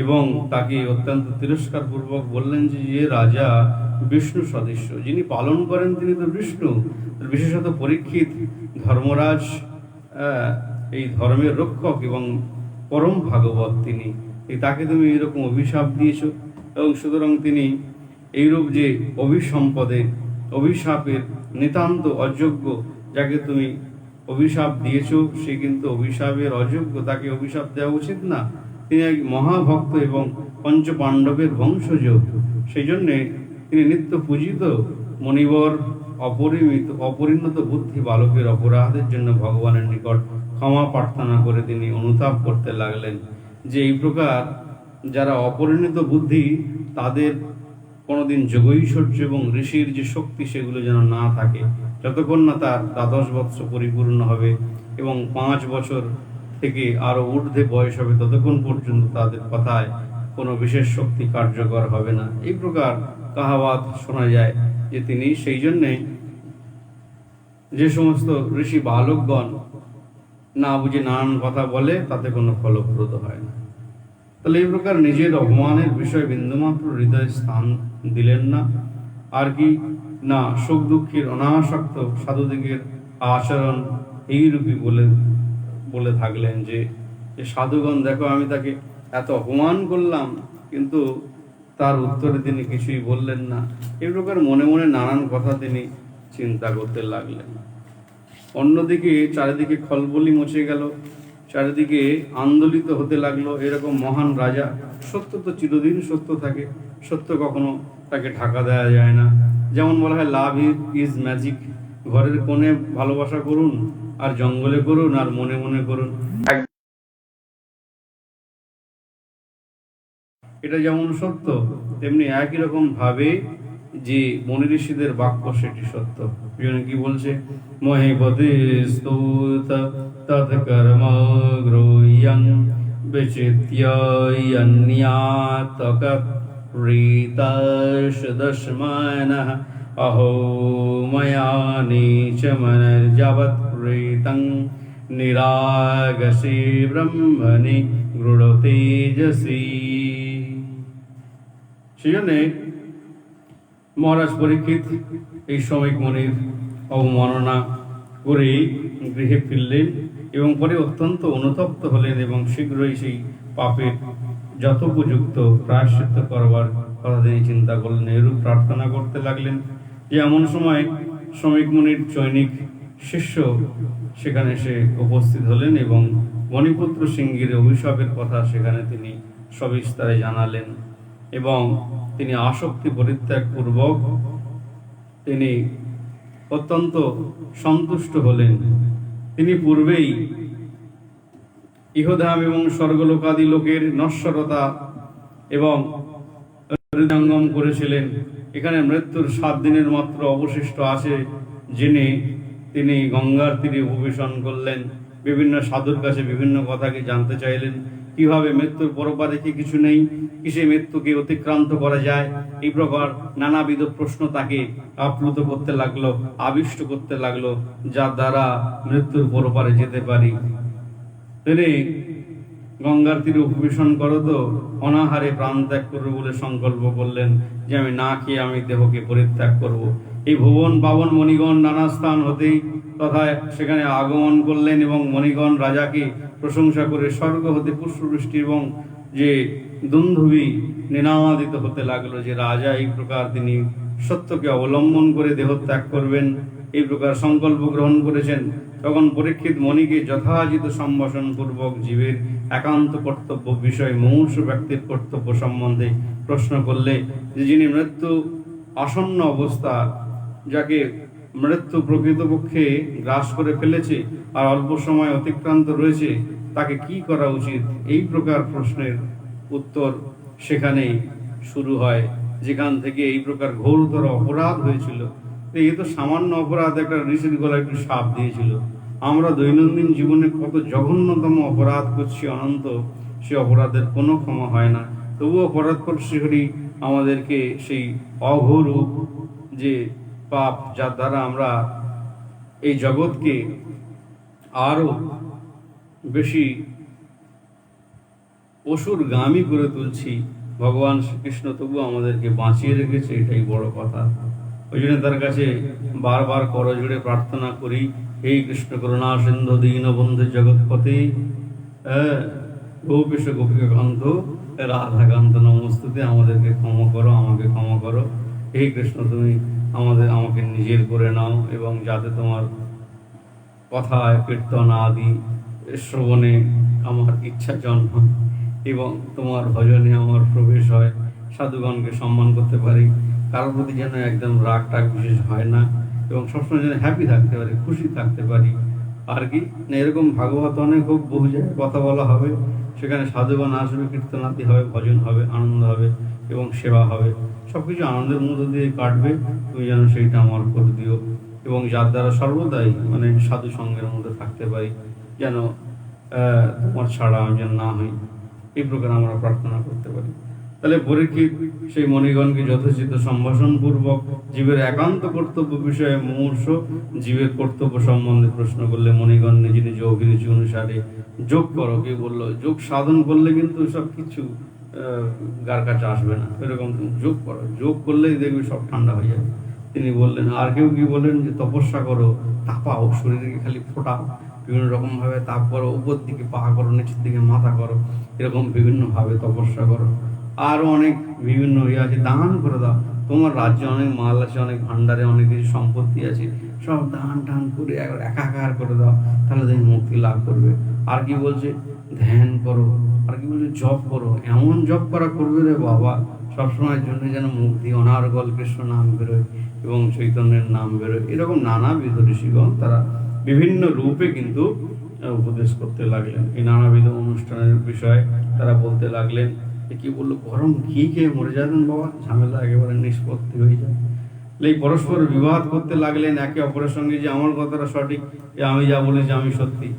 এবং তাকে অত্যন্ত তিরস্কার পূর্বক বললেন যে রাজা বিষ্ণু সদৃশ্য, যিনি পালন করেন তিনি তো বিষ্ণু। বিশেষত পরীক্ষিত ধর্মরাজ, এই ধর্মের রক্ষক এবং পরম ভাগবত তিনি, তাকে তুমি এইরকম অভিশাপ দিয়েছ, এবং সুতরাং তিনি এইরূপ যে অভিসম্পদে অভিশাপের নিতান্ত অযোগ্য যাকে তুমি অভিশাপ দিয়েছ সে কিন্তু অভিশাপের অযোগ্য, তাকে অভিশাপ দেওয়া উচিত না। তিনি এক মহাভক্ত এবং পঞ্চ পাণ্ডবের বংশজ, সেই জন্যে তিনি নিত্য পূজিত। মণিবর অপরিণত বুদ্ধি বালকের অপরাধের জন্য ভগবানের নিকট ক্ষমা প্রার্থনা করে তিনি অনুতাপ করতে লাগলেন যে এই প্রকার যারা অপরিণত বুদ্ধি তাদের কোনোদিন যোগৈশ্বর্য এবং ঋষির যে শক্তি সেগুলো যেন না থাকে, যতক্ষণ না তার দ্বাদশ বৎসর পরিপূর্ণ হবে এবং 5 বছর থেকে আরো ঊর্ধ্বে বয়স হবে ততক্ষণ পর্যন্ত তাদের কথায় কোনো বিশেষ শক্তি কার্যকর হবে না। এই প্রকার কাহাবাত শোনা যায় যে তিনি সেই জন্যে যে সমস্ত ঋষি বালকগণ না বুঝে নানান কথা বলে তাতে কোনো ফলপ্রদ হয় না। তাহলে এই প্রকার নিজের অপমানের বিষয়ে বিন্দুমাত্র হৃদয়ে স্থান দিলেন না। আর কি না, সুখ দুঃখের অনাসক্ত সাধুদিগের আচরণ এইরূপই বলে থাকলেন যে সাধুগণ দেখো আমি তাকে এত অপমান করলাম, কিন্তু তার উত্তরে তিনি কিছুই বললেন না। এই প্রকার মনে মনে নানান কথা তিনি চিন্তা করতে লাগলেন। অন্যদিকে চারিদিকে খলবলি মচে গেল, চারিদিকে আন্দোলিত হতে লাগলো। এরকম মহান রাজা, সত্য তো চিরদিন সত্য থাকে, সত্য কখনো তাকে ঢাকা দেওয়া যায় না। যেমন বলা হয় লাভ ইজ ম্যাজিক, ঘরের কোণে ভালোবাসা করুন আর জঙ্গলে করুন আর মনে মনে করুন, এটা যেমন সত্য তেমনি একই রকম ভাবে যে মনি ঋষিদের বাক্য সেটি সত্য। কি বলছে, মহিপতি স্তুত তৎকর্ম গ্রহ্যং বিচিত্যন্যাতক প্রীতশদস্মানঃ অহো ময়া নীচমনর্যাবৎ প্রীতং নিরাগসি ব্রহ্মণি গৃঢ়তেজসি। সেজন্য মহারাজ পরীক্ষিত এই শ্রমিক মনির অবমাননা করে গৃহে ফিরলেন এবং পরে অত্যন্ত অনুতপ্ত হলেন এবং শীঘ্রই সেই পাপের যথোপযুক্ত প্রায়শ্চিত্ত করবার কথা তিনি চিন্তা করলেন। এরূপ প্রার্থনা করতে লাগলেন যে এমন সময় শ্রমিক মনির চৈনিক শিষ্য সেখানে এসে উপস্থিত হলেন এবং মণিপুত্র সিংহের অভিশাপের কথা সেখানে তিনি সবিস্তারে জানালেন এবং তিনি আসক্তি পরিত্যাগ পূর্বক তিনি অত্যন্ত সন্তুষ্ট হলেন। তিনি পূর্বেই ইহধাম এবং স্বর্গলোকাদি লোকের নশ্বরতা এবং হৃদয়ঙ্গম করেছিলেন। এখানে মৃত্যুর 7 দিনের মাত্র অবশিষ্ট আছে জেনে তিনি গঙ্গার তীরে উপবেশন করলেন। বিভিন্ন সাধুর কাছে বিভিন্ন কথাকে জানতে চাইলেন, কিভাবে মৃত্যুর পরপারে কি কিছু নেই, কিসে মৃত্যুকে অতিক্রান্ত করা যায়, এই প্রকার নানাবিধ প্রশ্ন তাকে আপ্লুত করতে লাগলো, আবিষ্ট করতে লাগলো, যার দ্বারা মৃত্যুর পরপারে যেতে পারি। তিনি গঙ্গার তীরে উপবেশন করো তো অনাহারে প্রাণ ত্যাগ করবো বলে সংকল্প করলেন যে আমি না খেয়ে আমি দেহকে পরিত্যাগ করব। এই ভুবন পাবন মণিগণ নানা স্থান হতেই তথা সেখানে আগমন করলেন এবং মণিগণ রাজাকে প্রশংসা করে স্বর্গ হতে পুষ্পবৃষ্টি এবং যে দুন্ধুবি নিনাদিত হতে লাগলো যে রাজা এই প্রকার তিনি সত্যকে অবলম্বন করে দেহ ত্যাগ করবেন, এই প্রকার সংকল্প গ্রহণ করেছেন। তখন পরীক্ষিত মণিকে যথাযথ সম্ভাষণ পূর্বক জীবের একান্ত কর্তব্য বিষয় মুমূর্ষ ব্যক্তির কর্তব্য সম্বন্ধে প্রশ্ন করলে যে যিনি মৃত্যু আসন্ন অবস্থা, যাকে মৃত্যু প্রকৃতপক্ষে গ্রাস করে ফেলেছে আর অল্প সময় অতিক্রান্ত রয়েছে, তাকে কি করা উচিত, এই প্রকার প্রশ্নের উত্তর সেখানেই শুরু হয়, যেখান থেকে এই প্রকার ঘোরতর অপরাধ হয়েছিল। এই তো সামান্য অপরাধ, একটা ঋষির গলায় একটু সাপ দিয়েছিল। আমরা দৈনন্দিন জীবনে কত জঘন্যতম অপরাধ করছি অনন্ত, সে অপরাধের কোনো ক্ষমা হয় না। তবুও পরাৎপর শ্রীহরি আমাদেরকে সেই অঘোরূপ যে পাপ, যার দ্বারা আমরা এই জগৎকে আরো বেশি অসুরগামী করে তুলছি, ভগবান শ্রীকৃষ্ণ তবু আমাদেরকে বাঁচিয়ে রেখেছে, এটাই বড় কথা। ওই জন্য তার কাছে বারবার করজোড়ে প্রার্থনা করি, হে কৃষ্ণ করুণা সিন্ধু দীনবন্ধু জগৎপতি গোপীশ গোপিকা কান্ত রাধাকান্ত নমস্তুতে, আমাদেরকে ক্ষমা করো, আমাকে ক্ষমা করো। হে কৃষ্ণ তুমি আমাকে নিজের করে নাও এবং যাতে তোমার কথায় কীর্তন আদি শ্রবণে আমার ইচ্ছা জন্মায় এবং তোমার ভজনে আমার প্রবেশ হয়, সাধুগণকে সম্মান করতে পারি, কারোর প্রতি যেন একদম রাগ টাগ বিশেষ হয় না এবং সবসময় যেন হ্যাপি থাকতে পারি, খুশি থাকতে পারি। আর কি না, এরকম ভাগবত অনেক হোক, বহু জায়গায় কথা বলা হবে, সেখানে সাধুগণ আসবে, কীর্তনাদি হবে, ভজন হবে, আনন্দ হবে এবং সেবা হবে, সব কিছু আনন্দের মধ্য দিয়ে কাটবে। তুমি যেন সেইটা আমার করে দিও এবং যার দ্বারা সর্বদাই মানে সাধু সঙ্গের মধ্যে থাকতে পারি, যেন তোমার ছাড়া আমি যেন না হই, এই প্রকার আমরা প্রার্থনা করতে পারি। তাহলে পরীক্ষিত সেই মণিগণকে যথোচিত সম্ভাষণ পূর্বক জীবের একান্ত কর্তব্য বিষয়ে মুমূর্ষ জীবের কর্তব্য সম্বন্ধে প্রশ্ন করলে মণিগণ নিজ নিজ অভিরুচি অনুসারে যোগ করো, কে বললো যোগ সাধন করলে কিন্তু সব কিছু গার কাছে আসবে না, এরকম তুমি যোগ করো, যোগ করলেই দেখবে সব ঠান্ডা হয়ে যাবে। তিনি বললেন, আর কেউ কি বললেন যে তপস্যা করো, তাপাও, শরীরকে খালি ফোটাও, বিভিন্ন রকম ভাবে তাপ করো, উপর দিকে পা করো, নিচের দিকে মাথা করো, এরকম বিভিন্ন ভাবে তপস্যা করো। আরো অনেক বিভিন্ন ইয়ে আছে, দান করে দাও, তোমার রাজ্যে অনেক মাল আছে, অনেক ভান্ডারে অনেক কিছু সম্পত্তি আছে, সব দান টান করে একাকার করে দাও, তাহলে তুমি মুক্তি লাভ করবে। আর কি বলছে, ধ্যান করো, আর কি বলছে জপ করো, এমন জপ করা করবে রে বাবা, সবসময়ের জন্য যেন মুখ দিয়ে অনার্গল কৃষ্ণ নাম বেরোয় এবং চৈতন্যের নাম বেরোয়। এরকম নানাবিধ ঋষিগণ তারা বিভিন্ন রূপে কিন্তু উপদেশ করতে লাগলেন। এই নানাবিধ অনুষ্ঠানের বিষয়ে তারা বলতে লাগলেন। কি বললো, গরম ঘি খেয়ে মরে যাবেন বাবা, ঝামেলা একেবারে নিষ্পত্তি হয়ে যায়। এই পরস্পর বিবাদ করতে লাগলেন একে অপরের সঙ্গে, যে আমার কথাটা সঠিক, আমি যা বলেছি আমি সত্যি।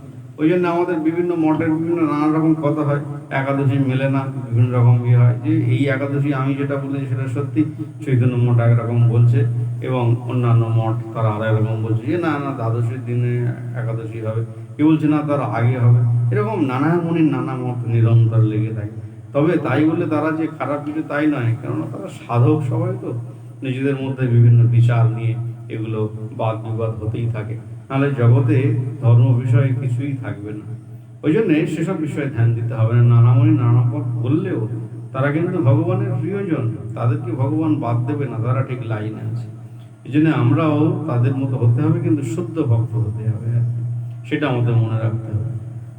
ওই জন্য আমাদের বিভিন্ন মঠের বিভিন্ন নানা রকম কথা হয়, একাদশী মেলে না, বিভিন্ন রকম ইয়ে হয়, যে এই একাদশী আমি যেটা বলেছি সেটা সত্যি, চৈতন্য মঠ একরকম বলছে এবং অন্যান্য মঠ তারা আড়াই রকম বলছে, যে না না দ্বাদশীর দিনে একাদশী হবে, কেউ বলছে না তার আগে হবে। এরকম নানা মুনির নানা মঠ নিরন্তর লেগে থাকে। তবে তাই বলে তারা যে খারাপ কিছু তাই নয়, কেননা তারা সাধক সবাই, তো নিজেদের মধ্যে বিভিন্ন বিচার নিয়ে এগুলো বাদ বিবাদ হতেই থাকে, নাহলে জগতে ধর্ম বিষয়ে কিছুই থাকবে না। ওই জন্যে সেসব বিষয়ে ধ্যান দিতে হবে না। নানামণি নানা পথ বললেও তারা কিন্তু ভগবানের প্রিয়জন, তাদেরকে ভগবান বাদ দেবে না, তারা ঠিক লাইনে আছে। এই জন্য আমরাও তাদের মতো হতে হবে, কিন্তু শুদ্ধ ভক্ত হতে হবে, সেটা আমাদের মনে রাখতে হবে।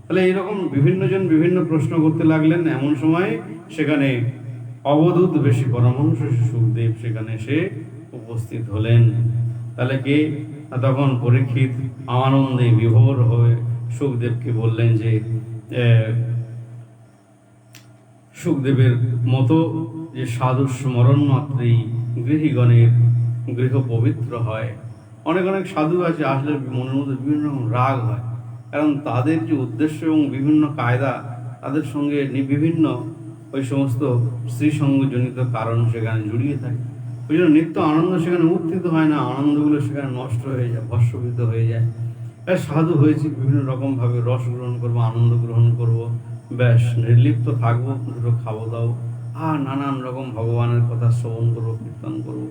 তাহলে এইরকম বিভিন্ন জন বিভিন্ন প্রশ্ন করতে লাগলেন। এমন সময় সেখানে অবধূত বেশি পরমহংস সুখদেব সেখানে এসে উপস্থিত হলেন। তাহলে কে, তখন পরীক্ষিত আনন্দে বিভোর হয়ে সুখদেবকে বললেন যে সুখদেবের মতো যে সাধু স্মরণ মাত্রেই গৃহীগণের গৃহ পবিত্র হয়। অনেক অনেক সাধু আছে, আসলে মনের মধ্যে বিভিন্ন রকম রাগ হয়, কারণ তাদের যে উদ্দেশ্য এবং বিভিন্ন কায়দা, তাদের সঙ্গে বিভিন্ন ওই সমস্ত স্ত্রীসঙ্গজনিত কারণ সেখানে জড়িয়ে থাকে। ওই জন্য নিত্য আনন্দ সেখানে উত্থিত হয় না, আনন্দগুলো সেখানে নষ্ট হয়ে যায়, ভস্মীভূত হয়ে যায়। সাধু হয়েছি, বিভিন্ন রকমভাবে রস গ্রহণ করবো, আনন্দ গ্রহণ করব, ব্যাস নির্লিপ্ত থাকবো, দুটো খাবো দাও, আর নানান রকম ভগবানের কথা শ্রবণ করবো, কীর্তন করবো,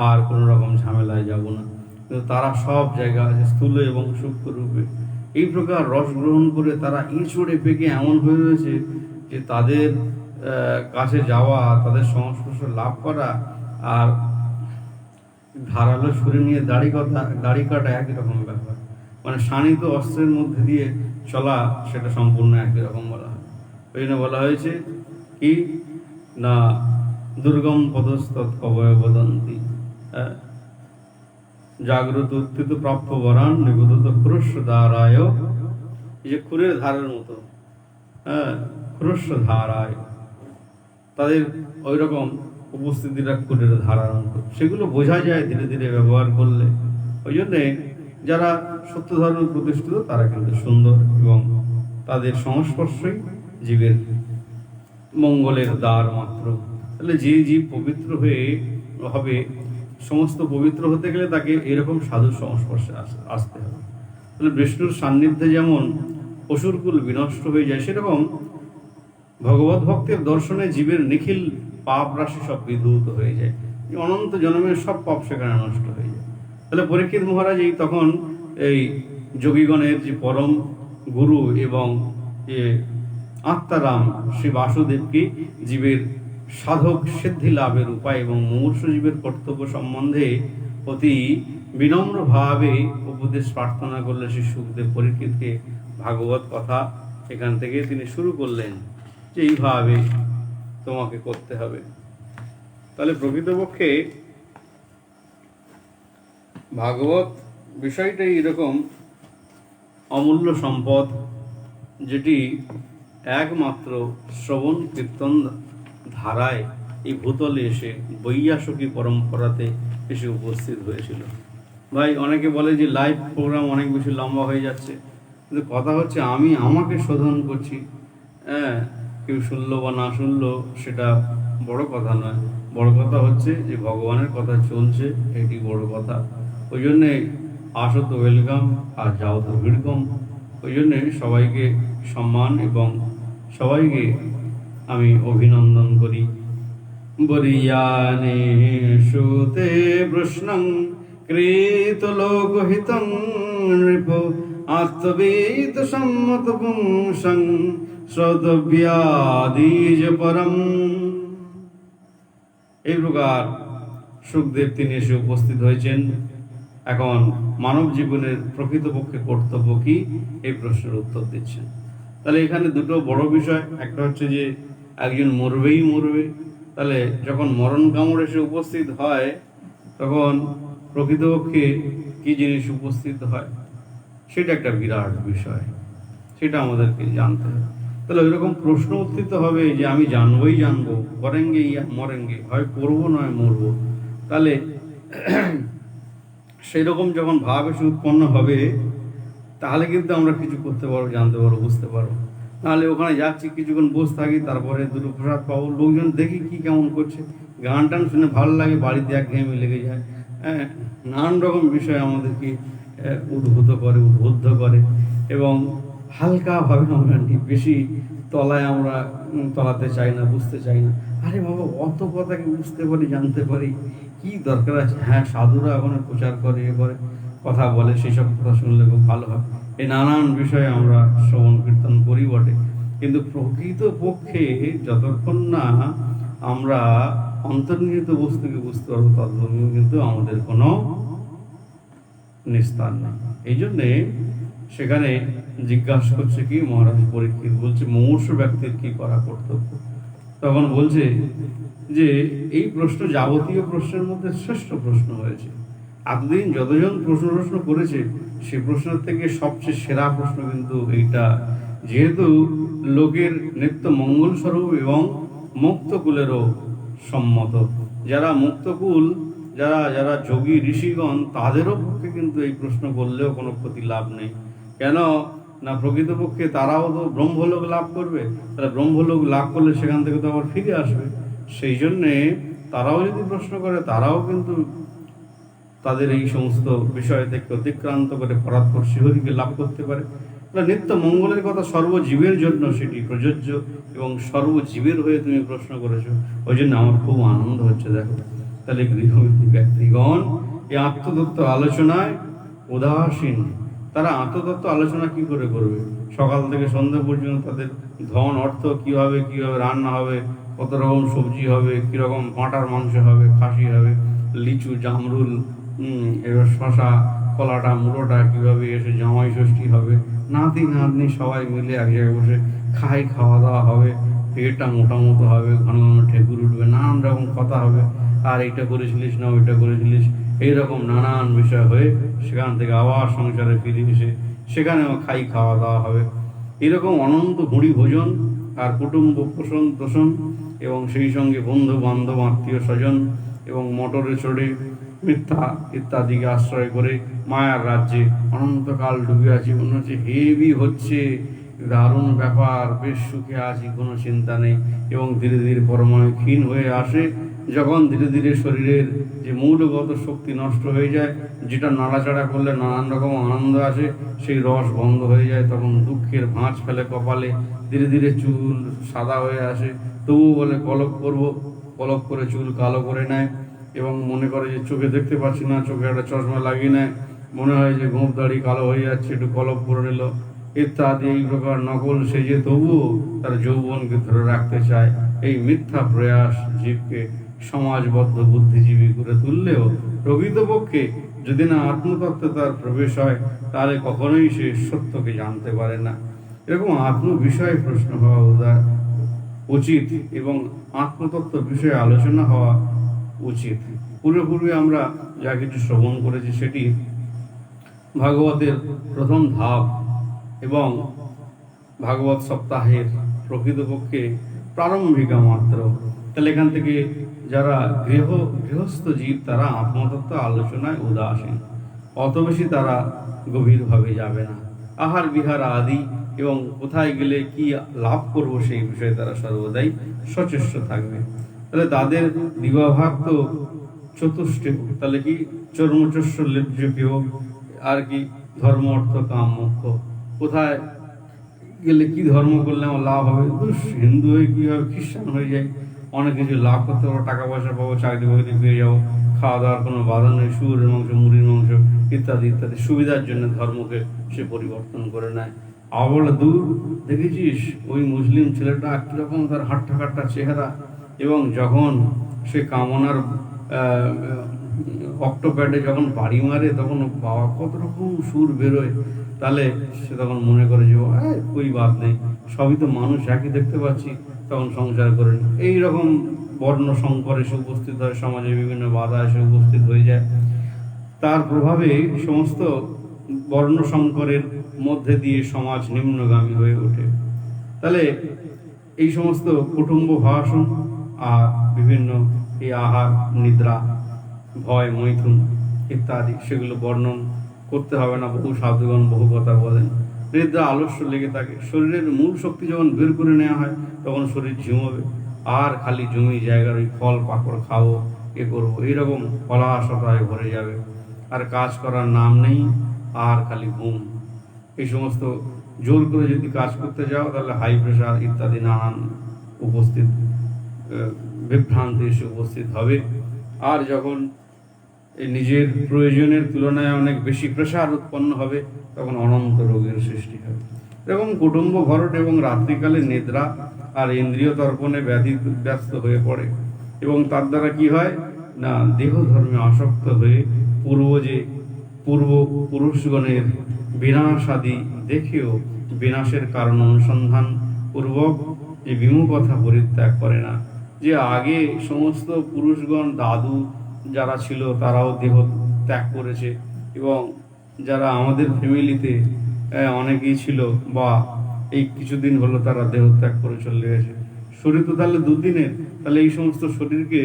আর কোনো রকম ঝামেলায় যাব না। কিন্তু তারা সব জায়গা আছে স্থূল এবং সূক্ষ্ম রূপে এই প্রকার রস গ্রহণ করে তারা ইঁচড়ে পেকে এমন হয়ে রয়েছে যে তাদের কাছে যাওয়া, তাদের সংস্পর্শ লাভ করা আর ধারালো ছুরি নিয়ে দাড়ি কাটা একই রকম ব্যাপার। মানে শানিত অস্ত্রের মধ্যে দিয়ে চলা, সেটা সম্পূর্ণ একই রকম বলা হয়। ওই জন্য বলা হয়েছে কি না, দুর্গম পদস্তৎ কবয় বদন্তি, জাগ্রত উত্থিত প্রাপ্য বরান নিবেদিত খুরস্য ধারায়, এই যে খুরের ধারের মতো, খুরস্য ধারায়, তাদের ওই রকম উপস্থিতিটা খুরের ধারার মতো, সেগুলো বোঝা যায় ধীরে ধীরে ব্যবহার করলে। ওই জন্যে যারা সত্য ধর্মে প্রতিষ্ঠিত তারা কিন্তু সুন্দর, এবং তাদের সংস্পর্শই জীবের মঙ্গলের দ্বার মাত্র। তাহলে যে জীব পবিত্র হয়ে হবে, সমস্ত পবিত্র হতে গেলে তাকে এরকম সাধুর সংস্পর্শে আসতে হবে। তাহলে বিষ্ণুর সান্নিধ্যে যেমন অসুরকুল বিনষ্ট হয়ে যায়, সেরকম ভগবত ভক্তের দর্শনে জীবের নিখিল পাপ রাশি সব বিধূত হয়ে যায়, অনন্ত জন্মের সব পাপ সেখানে নষ্ট হয়ে যায়। তাহলে পরীক্ষিত মহারাজ তখন এই যোগীগণের যে পরম গুরু এবং যে আত্মারাম শ্রী বাসুদেবকে জীবের সাধক সিদ্ধি লাভের উপায় এবং মুমূর্ষু জীবের কর্তব্য সম্বন্ধে অতি বিনম্রভাবে উপদেশ প্রার্থনা করলে শ্রী সুখদেব পরীক্ষিতকে ভাগবত কথা এখান থেকে তিনি শুরু করলেন যে এইভাবে তোমাকে করতে হবে। তাহলে প্রকৃতপক্ষে ভাগবত বিষয়টাই এরকম অমূল্য সম্পদ, যেটি একমাত্র শ্রবণ কীর্তন ধারায় এই ভূতলে এসে বৈয়াসকী পরম্পরাতে এসে উপস্থিত হয়েছিল। ভাই অনেকে বলে যে লাইভ প্রোগ্রাম অনেক বেশি লম্বা হয়ে যাচ্ছে, কিন্তু কথা হচ্ছে আমি আমাকে শোধন করছি, হ্যাঁ, কেউ শুনলো বা না শুনলো সেটা বড় কথা নয়। বড় কথা হচ্ছে যে ভগবানের কথা চলছে, এটি বড় কথা। ওই জন্যে আসো তো ওয়েলকাম, আর যাও তো ভিড়কম। ওই জন্যে সবাইকে সম্মান এবং সবাইকে আমি অভিনন্দন করি। বরিয়ানে সুতে প্রশ্নং কৃত লোকহিতং নৃপ আত্মবেদ সম্মত পুংসং শ্রোতব্যাদিজ পরম। এই প্রকার সুখদেব তিনি এসে উপস্থিত হয়েছেন। এখন মানব জীবনের প্রকৃতপক্ষে কর্তব্য কি, এই প্রশ্নের উত্তর দিচ্ছেন। তাহলে এখানে দুটো বড় বিষয়, একটা হচ্ছে যে একজন মরবেই মরবে, তাহলে যখন মরণ কামড় এসে উপস্থিত হয় তখন প্রকৃতপক্ষে কি জিনিস উপস্থিত হয়, সেটা একটা বিরাট বিষয়, সেটা আমাদেরকে জানতে হবে। তাহলে ওইরকম প্রশ্ন উত্থিত হবে যে আমি জানবই জানবো, করেঙ্গে ইয়া মরেঙ্গে, হয় করবো নয় মরবো। তাহলে সেই রকম যখন ভাব এসে উৎপন্ন হবে তাহলে কিন্তু আমরা কিছু করতে পারবো, জানতে পারবো, বুঝতে পারবো। নাহলে ওখানে যাচ্ছি, কিছুক্ষণ বসে থাকি, তারপরে দুটো প্রসাদ পাবো, লোকজন দেখি কি কেমন করছে, গান টান শুনে ভালো লাগে, বাড়িতে একঘেয়েমি লেগে যায়। হ্যাঁ, নানান রকম বিষয় আমাদেরকে উদ্বুদ্ধ করে এবং হালকাভাবে আমরা বেশি তলায় আমরা তলাতে চাই না, বুঝতে চাই না। আরে বাবা, অত কথা কি বুঝতে পারি, জানতে পারি, কি দরকার আছে? হ্যাঁ, সাধুরা এখন প্রচার করে, করে কথা বলে, সেসব কথা শুনলে খুব ভালো হয়। এই নানান বিষয়ে আমরা শ্রবণ কীর্তন করি বটে, কিন্তু প্রকৃত পক্ষে যতক্ষণ না আমরা অন্তর্নিহিত বস্তুকে বুঝতে পারবো ততক্ষণ কিন্তু আমাদের কোনো নিস্তার নেই। এই জন্যে সেখানে জিজ্ঞাসা করছে কি মহারাজ পরীক্ষিত, বলছে মুমূর্ষু ব্যক্তির কি করা কর্তব্য। তখন বলছে যে এই প্রশ্ন যাবতীয় প্রশ্নের মধ্যে শ্রেষ্ঠ প্রশ্ন হয়েছে। এতদিন যতজন প্রশ্ন করেছে সেই প্রশ্নের থেকে সবচেয়ে সেরা প্রশ্ন কিন্তু এইটা, যেহেতু লোকের নিত্য মঙ্গল স্বরূপ এবং মুক্তকুলেরও সম্মত। যারা মুক্তকুল, যারা যারা যোগী ঋষিগণ, তাদেরও পক্ষে কিন্তু এই প্রশ্ন করলেও কোনো ক্ষতি লাভ নেই। কেন না, প্রকৃতপক্ষে তারাও তো ব্রহ্মলোক লাভ করবে, তারা ব্রহ্মলোক লাভ করলে সেখান থেকে তো আবার ফিরে আসবে। সেই জন্যে তারাও যদি প্রশ্ন করে, তারাও কিন্তু তাদের এই সমস্ত বিষয় থেকে অতিক্রান্ত করে পরাৎপর শিহরিকে লাভ করতে পারে। নিত্য মঙ্গলের কথা সর্বজীবের জন্য সেটি প্রযোজ্য, এবং সর্বজীবের হয়ে তুমি প্রশ্ন করেছো, ওই জন্য আমার খুব আনন্দ হচ্ছে। দেখো, তাহলে গৃহবধূ ব্যক্তিগণ এই আত্মতত্ত্ব আলোচনায় উদাসীন। তারা আত্মতত্ত্ব আলোচনা কি করে করবে? সকাল থেকে সন্ধ্যা পর্যন্ত তাদের ধন অর্থ কিভাবে রান্না হবে, কত রকম সবজি হবে, কিরকম পাঁটার মাংস হবে, খাসি হবে, লিচু, জামরুল, এবার শশা, কলাটা, মুড়োটা কিভাবে এসে জামাই ষষ্ঠী হবে, নাতি নাতনি সবাই মিলে এক জায়গায় বসে খাওয়া দাওয়া হবে, পেটটা মোটামুটো হবে, ঘন ঘন ঠেকুর উঠবে, নানান রকম কথা হবে, আর এইটা করেছিলিস না ওইটা করেছিলিস, এইরকম নানান বিষয় হয়ে সেখান থেকে আবার সংসারে ফিরে এসে সেখানেও খাওয়া দাওয়া হবে। এরকম অনন্ত ভুঁড়ি ভোজন আর কুটুম্ব পোষণ তোষণ, এবং সেই সঙ্গে বন্ধু বান্ধব, আত্মীয় স্বজন, এবং মোটরে চড়ে মিথ্যা ইত্যাদিকে আশ্রয় করে মায়ার রাজ্যে অনন্তকাল ডুবে আছি। মনে হচ্ছে হেভি হচ্ছে, দারুণ ব্যাপার, বেশ সুখে আছি, কোনো চিন্তা নেই। এবং ধীরে ধীরে পরমাণু ক্ষীণ হয়ে আসে, যখন ধীরে ধীরে শরীরের যে মূলগত শক্তি নষ্ট হয়ে যায়, যেটা নাড়াচাড়া করলে নানান রকম আনন্দ আসে, সেই রস বন্ধ হয়ে যায়, তখন দুঃখের ভাঁজ ফেলে কপালে, ধীরে ধীরে চুল সাদা হয়ে আসে, তবুও বলে কলপ করব, কলপ করে চুল কালো করে নেয়, এবং মনে করে যে চোখে দেখতে পাচ্ছি না, চোখে একটা চশমা লাগিয়ে নেয়, মনে হয় যে গোঁফ দাড়ি কালো হয়ে যাচ্ছে, একটু কলপ করে নিল ইত্যাদি। এই প্রকার নকল সেজে তবুও তার যৌবনকে ধরে রাখতে চায়। এই মিথ্যা প্রয়াস জীবকে সমাজবদ্ধ বুদ্ধিজীবী করে তুললেও প্রকৃতপক্ষে যদি না আত্মতত্ত্বে তার প্রবেশ হয়, তাহলে কখনোই সে সত্যকে জানতে পারে না। এরকম আত্ম বিষয়ে প্রশ্ন হওয়া উচিত এবং আত্মতত্ত্ব বিষয়ে আলোচনা হওয়া উচিত। পূর্বে আমরা যা কিছু শ্রবণ করেছি সেটি ভাগবতের প্রথম ধাপ এবং ভাগবত সপ্তাহের প্রকৃতপক্ষে প্রারম্ভিকা মাত্র। তাহলে এখান থেকে যারা গৃহস্থ জীব তারা আত্মতত্ত্ব আলোচনায় উদাসীন, অত বেশি তারা গভীরভাবে যাবে না। আহার বিহার আদি এবং কোথায় গেলে কি লাভ করব সেই বিষয়ে তারা সর্বদাই সচেষ্ট থাকবে। তাহলে তাদের দিবাভাগ তো চতুষ্টে, তাহলে কি চর্মচস্য লেজ্জকেও, আর কি ধর্ম অর্থ কাম মোক্ষ, কোথায় গেলে কি ধর্ম করলে আমার লাভ হবে, হিন্দু হয়ে কি হবে, খ্রিস্টান হয়ে যায়, অনেক কিছু লাভ করতে পারবো, টাকা পয়সা পাবো, চাকরি বাকরি পেয়ে যাবো, খাওয়া দাওয়ার কোনো বাধা নেই, শুয়োরের মাংস, মুরগির মাংস ইত্যাদি ইত্যাদি সুবিধার জন্য ধর্মকে সে পরিবর্তন করে নেয়। আবার দূর দেখেছিস ওই মুসলিম ছেলেটা কীরকম তার হাট্টা কাট্টা চেহারা, এবং যখন সে কামনার অক্টোপ্যাডে যখন বাড়ি মারে তখন বাবা কত রকম সুর বেরোয়, তাহলে সে তখন মনে করে যে ওই বাদ নেই, সবই তো মানুষ, একই দেখতে পাচ্ছি, তখন সংসার করেন। এইরকম বর্ণ সংকর এসে উপস্থিত হয়, সমাজে বিভিন্ন বাধা এসে উপস্থিত হয়ে যায়, তার প্রভাবে সমস্ত বর্ণ সংকরের মধ্যে দিয়ে সমাজ নিম্নগামী হয়ে ওঠে। তাহলে এই সমস্ত কুটুম্ব ভাষণ আর বিভিন্ন এই আহার নিদ্রা ভয় মৈথুন ইত্যাদি সেগুলো বর্ণন করতে হবে না। বহু সাধুগণ বহু কথা বলেন। নিদ্রা আলস্য লেগে থাকে, শরীরের মূল শক্তি যখন বের করে নেওয়া হয় তখন শরীর ঝিমোবে, আর খালি জমি জায়গার ওই ফল পাকড় খাবো, করবো, এইরকম হলাহলতায় ভরে যাবে, আর কাজ করার নাম নেই, আর খালি ঘুম। এই সমস্ত জোর করে যদি কাজ করতে যাও তাহলে হাই প্রেশার ইত্যাদি নানান উপস্থিত বিভ্রান্তি এসে উপস্থিত হবে। আর যখন এই নিজের প্রয়োজনের তুলনায় অনেক বেশি প্রেশার উৎপন্ন হবে তখন অনন্ত রোগের সৃষ্টি হবে। এরকম কুটুম্ব ভরট এবং রাত্রিকালে নিদ্রা আর ইন্দ্রিয় তর্পণে ব্যস্ত হয়ে পড়ে, এবং তার দ্বারা কি হয় না, দেহ ধর্মে আসক্ত হয়ে পূর্ব পুরুষগণের বিনাশ আদি দেখেও বিনাশের কারণ অনুসন্ধান পূর্বক যে বিমুখতা পরিত্যাগ করে না। যে আগে সমস্ত পুরুষগণ দাদু যারা ছিল তারাও দেহ ত্যাগ করেছে, এবং যারা আমাদের ফ্যামিলিতে অনেকেই ছিল বা এই কিছুদিন হলো তারা দেহ ত্যাগ করে চলে গেছে। শরীর তো তাহলে দুদিনের, তাহলে এই সমস্ত শরীরকে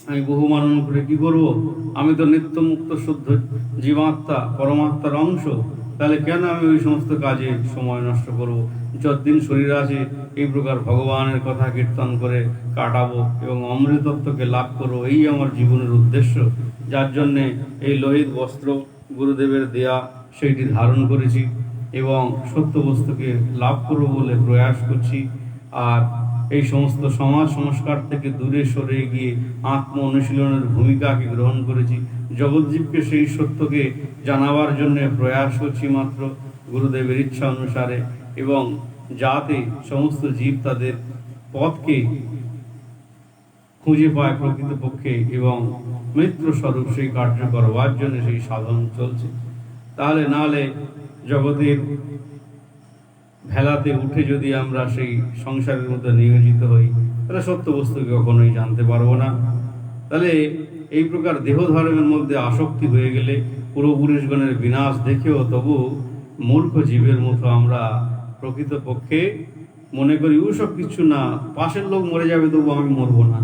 আমি বহু মানন করে কি করব? আমি তো নিত্য মুক্ত শুদ্ধ জীবাত্মা পরমাত্মার অংশ, তাহলে কেন আমি ওই সমস্ত কাজে সময় নষ্ট করব? যতদিন শরীর আছে এই প্রকার ভগবানের কথা কীর্তন করে কাটাবো এবং অমৃতত্বকে লাভ করবো, এই আমার জীবনের উদ্দেশ্য, যার জন্যে এই লোহিত বস্ত্র গুরুদেবের দেয়া সেইটি ধারণ করেছি এবং সত্য বস্তুকে লাভ করবো বলে প্রয়াস করছি। আর এই সমস্ত সমাজ সংস্কার থেকে দূরে সরে গিয়ে আত্ম অনুশীলনের ভূমিকাকে গ্রহণ করেছি, জগৎজীবকে সেই সত্যকে জানাবার জন্য প্রয়াস করছি মাত্র গুরুদেবের ইচ্ছা অনুসারে, এবং যাতে সমস্ত জীব তাদের পথকে খুঁজে পায় প্রকৃতপক্ষে এবং মিত্র স্বরূপ সেই কার্য করবার জন্য সেই সাধন চলছে। তাহলে নাহলে জগতের ভেলাতে উঠে যদি আমরা সেই সংসারের মধ্যে নিয়োজিত হই তাহলে সত্য বস্তুকে কখনোই জানতে পারবো না। তাহলে এই প্রকার দেহ ধর্মের মধ্যে আসক্তি হয়ে গেলে পূর্বপুরুষগণের বিনাশ দেখেও তবু মূর্খ জীবের মতো আমরা প্রকৃতপক্ষে মনে করি ওসব কিছু না, পাশের লোক মরে যাবে তবু আমি মরবো না,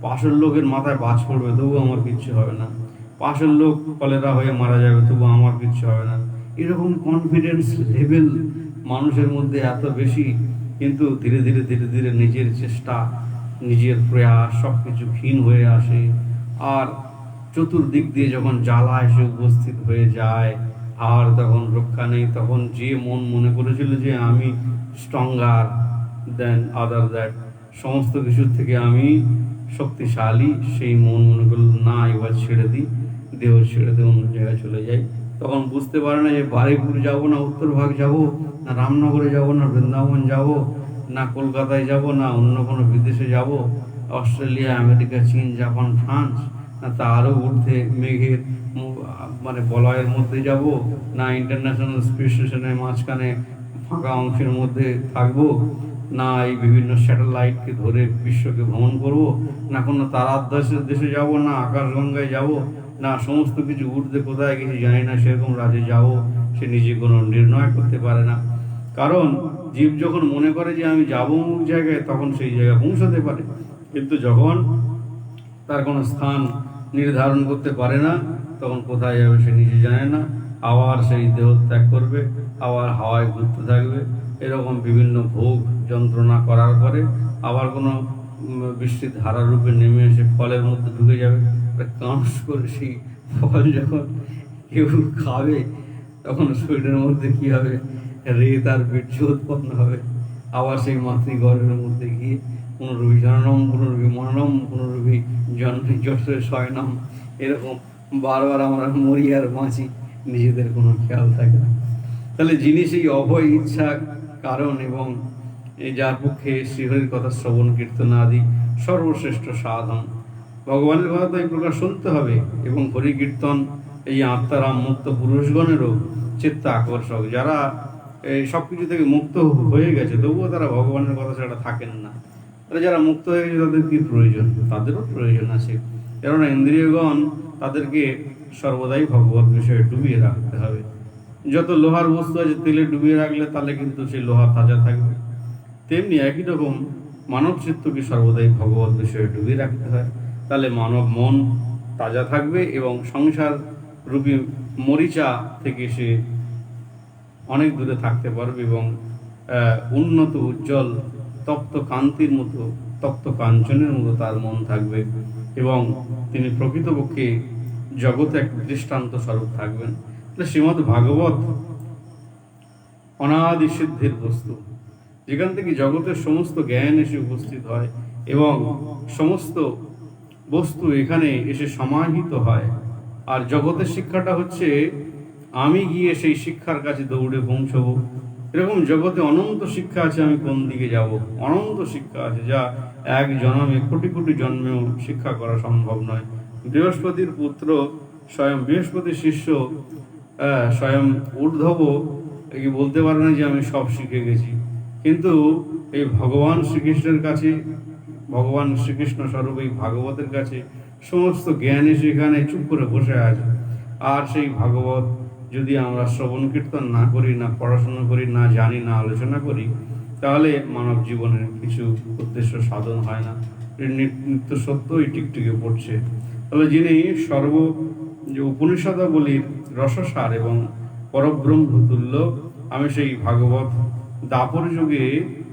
পাশের লোকের মাথায় বাজ পড়বে তবু আমার কিচ্ছু হবে না, পাশের লোক কলেরা হয়ে মারা যাবে তবু আমার কিচ্ছু হবে না। এরকম কনফিডেন্স লেভেল মানুষের মধ্যে এত বেশি, কিন্তু ধীরে ধীরে ধীরে ধীরে নিজের চেষ্টা নিজের প্রয়াস সব কিছু ক্ষীণ হয়ে আসে। আর চতুর্দিক দিয়ে যখন জ্বালা এসে উপস্থিত হয়ে যায় আর তখন রক্ষা নেই, তখন যে মন মনে করেছিল যে আমি স্ট্রঙ্গার দেন আদার দ্যাট, সমস্ত কিছুর থেকে আমি শক্তিশালী, সেই মন মনে করল না এবার ছেড়ে দিই, দেহ ছেড়ে দিয়ে অন্য জায়গায় চলে যাই। তখন বুঝতে পারে না যে বারুইপুর যাবো না উত্তরভাগ যাব, না রামনগরে যাব, না বৃন্দাবন যাব, না কলকাতায় যাব, না অন্য কোনো বিদেশে যাব, অস্ট্রেলিয়া, আমেরিকা, চীন, জাপান, ফ্রান্স, না তারও ঊর্ধ্বে মেঘের মানে বলয়ের মধ্যে যাব, না ইন্টারন্যাশনাল স্পেস স্টেশনের মাঝখানে ফাঁকা অংশের মধ্যে থাকবো, না এই বিভিন্ন স্যাটেলাইটকে ধরে বিশ্বকে ভ্রমণ করব, না কোনো তারার দেশে যাব, না আকাশগঙ্গায় যাব, না সমস্ত কিছু ঊর্ধ্বে কোথায় কিছু জানি না সেরকম রাজ্যে যাব, সে নিজে কোনো নির্ণয় করতে পারে না। কারণ জীব যখন মনে করে যে আমি যাবো অমুক জায়গায়, তখন সেই জায়গায় পৌঁছাতে পারে, কিন্তু যখন তার কোনো স্থান নির্ধারণ করতে পারে না, তখন কোথায় যাবে সে নিজে জানে না। আবার সেই দেহ ত্যাগ করবে, আবার হাওয়ায় ঘুরতে থাকবে, এরকম বিভিন্ন ভোগ যন্ত্রণা করার পরে আবার কোনো বৃষ্টির ধারা রূপে নেমে এসে ফলের মধ্যে ঢুকে যাবে। কাঁস করে সেই ফল যখন কেউ খাবে, তখন শরীরের মধ্যে কি হবে, রেত আর বীর্য উৎপন্ন হবে। আবার সেই মাতৃগর্ভের মধ্যে গিয়ে পুনরূপী জননম, পুনরূপী মননম, পুনরূপী জন্মে যশোরে শয়নম, এরকম বারবার আমরা মরি আর বাঁচি, নিজেদের কোনো খেয়াল থাকে না। তাহলে যিনি সেই অভয় ইচ্ছা কারণ এবং যার পক্ষে শ্রীহরির কথা শ্রবণ কীর্তন আদি সর্বশ্রেষ্ঠ সাধন, ভগবানের কথা তো এই প্রকার শুনতে হবে। এবং হরি কীর্তন এই আত্মারাম মুক্ত পুরুষগণেরও চিত্ত আকর্ষক, যারা এই সব কিছু থেকে মুক্ত হয়ে গেছে তবুও তারা ভগবানের কথা ছাড়া থাকেন না। তাহলে যারা মুক্ত হয়ে গেছে তাদের কি প্রয়োজন? তাদেরও প্রয়োজন আছে, কেননা ইন্দ্রিয়গণ তাদেরকে সর্বদাই ভগবত বিষয়ে ডুবিয়ে রাখতে হবে। যত লোহার বস্তু আছে তেলে ডুবিয়ে রাখলে তাহলে কিন্তু সেই লোহা তাজা থাকবে, তেমনি একই রকম মানব চিত্তকে সর্বদাই ভগবত বিষয়ে ডুবিয়ে রাখতে হয়, তাহলে মানব মন তাজা থাকবে এবং সংসার রূপী মরিচা থেকে সে অনেক দূরে থাকতে পারবে এবং উন্নত উজ্জ্বল তপ্ত কান্তির মতো, তপ্ত কাঞ্চনের মতো তার মন থাকবে এবং তিনি প্রকৃতপক্ষে জগতে এক দৃষ্টান্ত স্বরূপ থাকবেন। শ্রীমদ্ ভাগবত অনাদি সিদ্ধির বস্তু, যেখান থেকে জগতের সমস্ত জ্ঞান এসে উপস্থিত হয় এবং সমস্ত বস্তু এখানে এসে সমাহিত হয়। আর জগতের শিক্ষাটা হচ্ছে আমি গিয়ে সেই শিক্ষার কাছে দৌড়ে পৌঁছবো। এরকম জগতে অনন্ত শিক্ষা আছে, আমি কোন দিকে যাব? অনন্ত শিক্ষা আছে, যা এক জন্মে কোটি কোটি জন্মেও শিক্ষা করা সম্ভব নয়। বৃহস্পতির পুত্র স্বয়ং বৃহস্পতির শিষ্য স্বয়ং ঊর্ধ্বব কি বলতে পারে না যে আমি সব শিখে গেছি, কিন্তু এই ভগবান শ্রীকৃষ্ণের কাছে, ভগবান শ্রীকৃষ্ণ স্বরূপ এই ভাগবতের কাছে সমস্ত জ্ঞান সেখানে চুপ করে বসে আছে। আর সেই ভাগবত যদি আমরা শ্রবণ কীর্তন না করি, না পড়াশোনা করি, না জানি, না আলোচনা করি, তাহলে মানব জীবনের কিছু উদ্দেশ্য সাধন হয় না, নিত্য সত্যই টিকটিকে পড়ছে। তাহলে যিনি সর্ব যে উপনিষদাবলীর রসসার এবং পরব্রহ্ম তুল্য, আমি সেই ভাগবত দাপর যুগে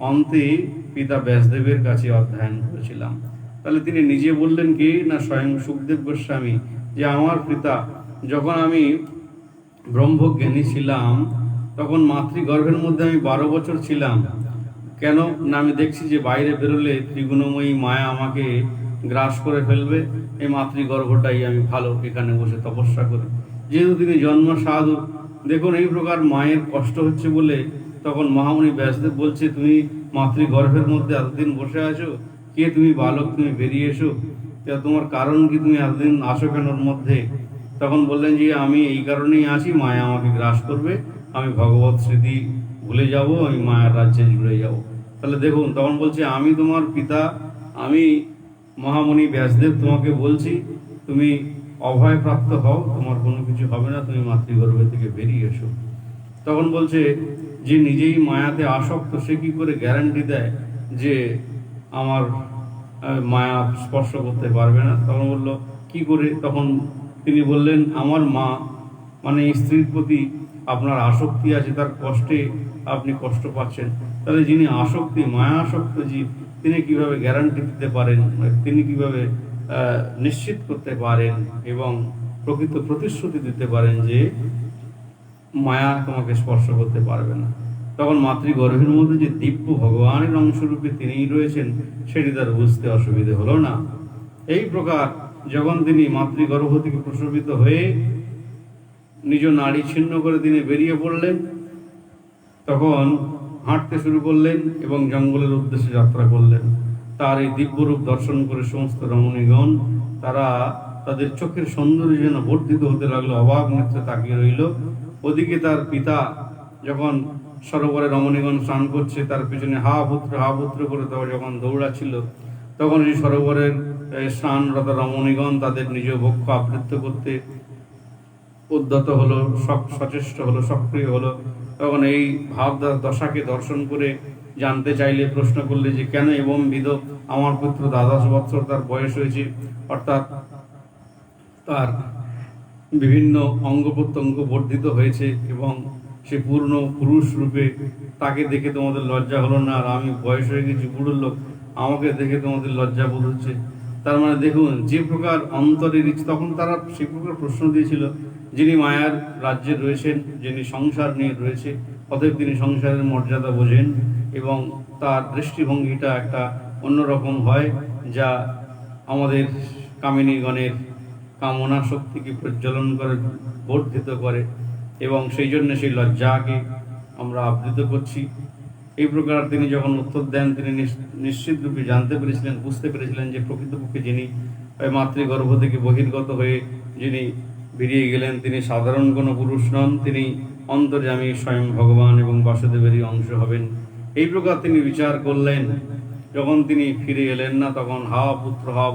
অন্তে পিতা ব্যাসদেবের কাছে অধ্যয়ন করেছিলাম। তাহলে তিনি নিজে বললেন কি না, স্বয়ং সুখদেব গোস্বামী, যে আমার পিতা যখন আমি ব্রহ্মজ্ঞানী ছিলাম তখন মাতৃগর্ভের মধ্যে আমি 12 বছর ছিলাম। কেন না, আমি দেখছি যে বাইরে বেরোলে ত্রিগুণময়ী মায়া আমাকে গ্রাস করে ফেলবে, এই মাতৃগর্ভটাই আমি ভালো, এখানে বসে তপস্যা করি। যেহেতু তিনি জন্ম সাধু, দেখুন এই প্রকার মায়ের কষ্ট হচ্ছে বলে তখন মহামুনি ব্যাসদেব বলছে, তুমি মাতৃগর্ভের মধ্যে এতদিন বসে আছো, কে তুমি বালক, তুমি বেরিয়ে এসো, তোমার কারণ কি, তুমি এতদিন আসো কেন ওর মধ্যে? তখন বললেন যে আমি এই কারণেই আছি, মায়া আমাকে গ্রাস করবে, আমি ভগবত স্মৃতি ভুলে যাব, আমি মায়ার রাজ্যে জুড়ে যাব। তাহলে দেখুন, তখন বলছে আমি তোমার পিতা, আমি মহামুনি ব্যাসদেব তোমাকে বলছি তুমি অভয়প্রাপ্ত হও, তোমার কোনো কিছু হবে না, তুমি মাতৃগর্ভ থেকে বেরিয়ে এসো। তখন বলছে যে নিজেই মায়াতে আসক্ত, সে কি করে গ্যারান্টি দেয় যে আমার মায়া স্পর্শ করতে পারবে না? তখন বলল কি করে? তখন তিনি বললেন, আমার মা মানে স্ত্রীর প্রতি আপনার আসক্তি আছে, তার কষ্টে আপনি কষ্ট পাচ্ছেন। তাহলে যিনি আসক্তি, মায়া আসক্ত জীব, তিনি কিভাবে গ্যারান্টি দিতে পারেন, তিনি কিভাবে নিশ্চিত করতে পারেন এবং প্রকৃত প্রতিশ্রুতি দিতে পারেন যে মায়া তোমাকে স্পর্শ করতে পারবে না? তখন মাতৃগর্ভের মধ্যে যে দিব্য ভগবানের অংশরূপে তিনিই রয়েছেন, সেটি তার বুঝতে অসুবিধে হলো না। এই প্রকার যখন তিনি মাতৃগর্ভ থেকে প্রসবিত হয়ে নিজ নাড়ি ছিন্ন করে তিনি বেরিয়ে পড়লেন, তখন হাঁটতে শুরু করলেন এবং জঙ্গলের উদ্দেশ্যে যাত্রা করলেন। তার এই দিব্যরূপ দর্শন করে সমস্ত রমণীগণ তারা তাদের চোখের সৌন্দর্য যেন বর্ধিত হতে লাগলো, অবাক নেত্রে তাকিয়ে রইল। ওদিকে তার পিতা যখন সরোবরে রমণীগণ স্নান করছে, তার পিছনে হা পুত্র করে তখন যখন দৌড়াচ্ছিল, তখন এই সরোবরের স্নানরত রমণীগণ তাদের নিজ বক্ষ আবৃত্ত করতে উদ্যত হলো, সচেষ্ট হলো, সক্রিয় হলো। তখন এই ভাব দশাকে দর্শন করে জানতে চাইলে, প্রশ্ন করলে যে কেন এবং বিধ, আমার পুত্র 12 বৎসর তার বয়স হয়েছে, অর্থাৎ তার বিভিন্ন অঙ্গ প্রত্যঙ্গ বর্ধিত হয়েছে এবং সে পূর্ণ পুরুষ রূপে, তাকে দেখে তোমাদের লজ্জা হলো না? আর আমি বয়স হয়ে গেছি, বুড়ো লোক, আমাকে দেখে তোমাদের লজ্জা বোধ হচ্ছে? তার মানে দেখুন যে প্রকার অন্তরের ইচ্ছে। তখন তারা সেই প্রকার প্রশ্ন দিয়েছিল, যিনি মায়ার রাজ্যে রয়েছেন, যিনি সংসার নিয়ে রয়েছে, অতএব তিনি সংসারের মর্যাদা বোঝেন এবং তার দৃষ্টিভঙ্গিটা একটা অন্যরকম হয়, যা আমাদের কামিনীগণের কামনা শক্তিকে প্রজ্বলন করে, বর্ধিত করে, এবং সেই জন্য সেই লজ্জাকে আমরা আবৃত করছি। এই প্রকার তিনি যখন উত্তর দেন, তিনি নিশ্চিত রূপে জানতে পেরেছিলেন, বুঝতে পেরেছিলেন যে প্রকৃতপক্ষে যিনি মাতৃগর্ভ থেকে বহির্গত হয়ে যিনি বেরিয়ে গেলেন, তিনি সাধারণ কোনো পুরুষ নন, তিনি অন্তর্যামী স্বয়ং ভগবান এবং বাসুদেবেরই অংশ হবেন। এই প্রকার তিনি বিচার করলেন। যখন তিনি ফিরে এলেন না, তখন হা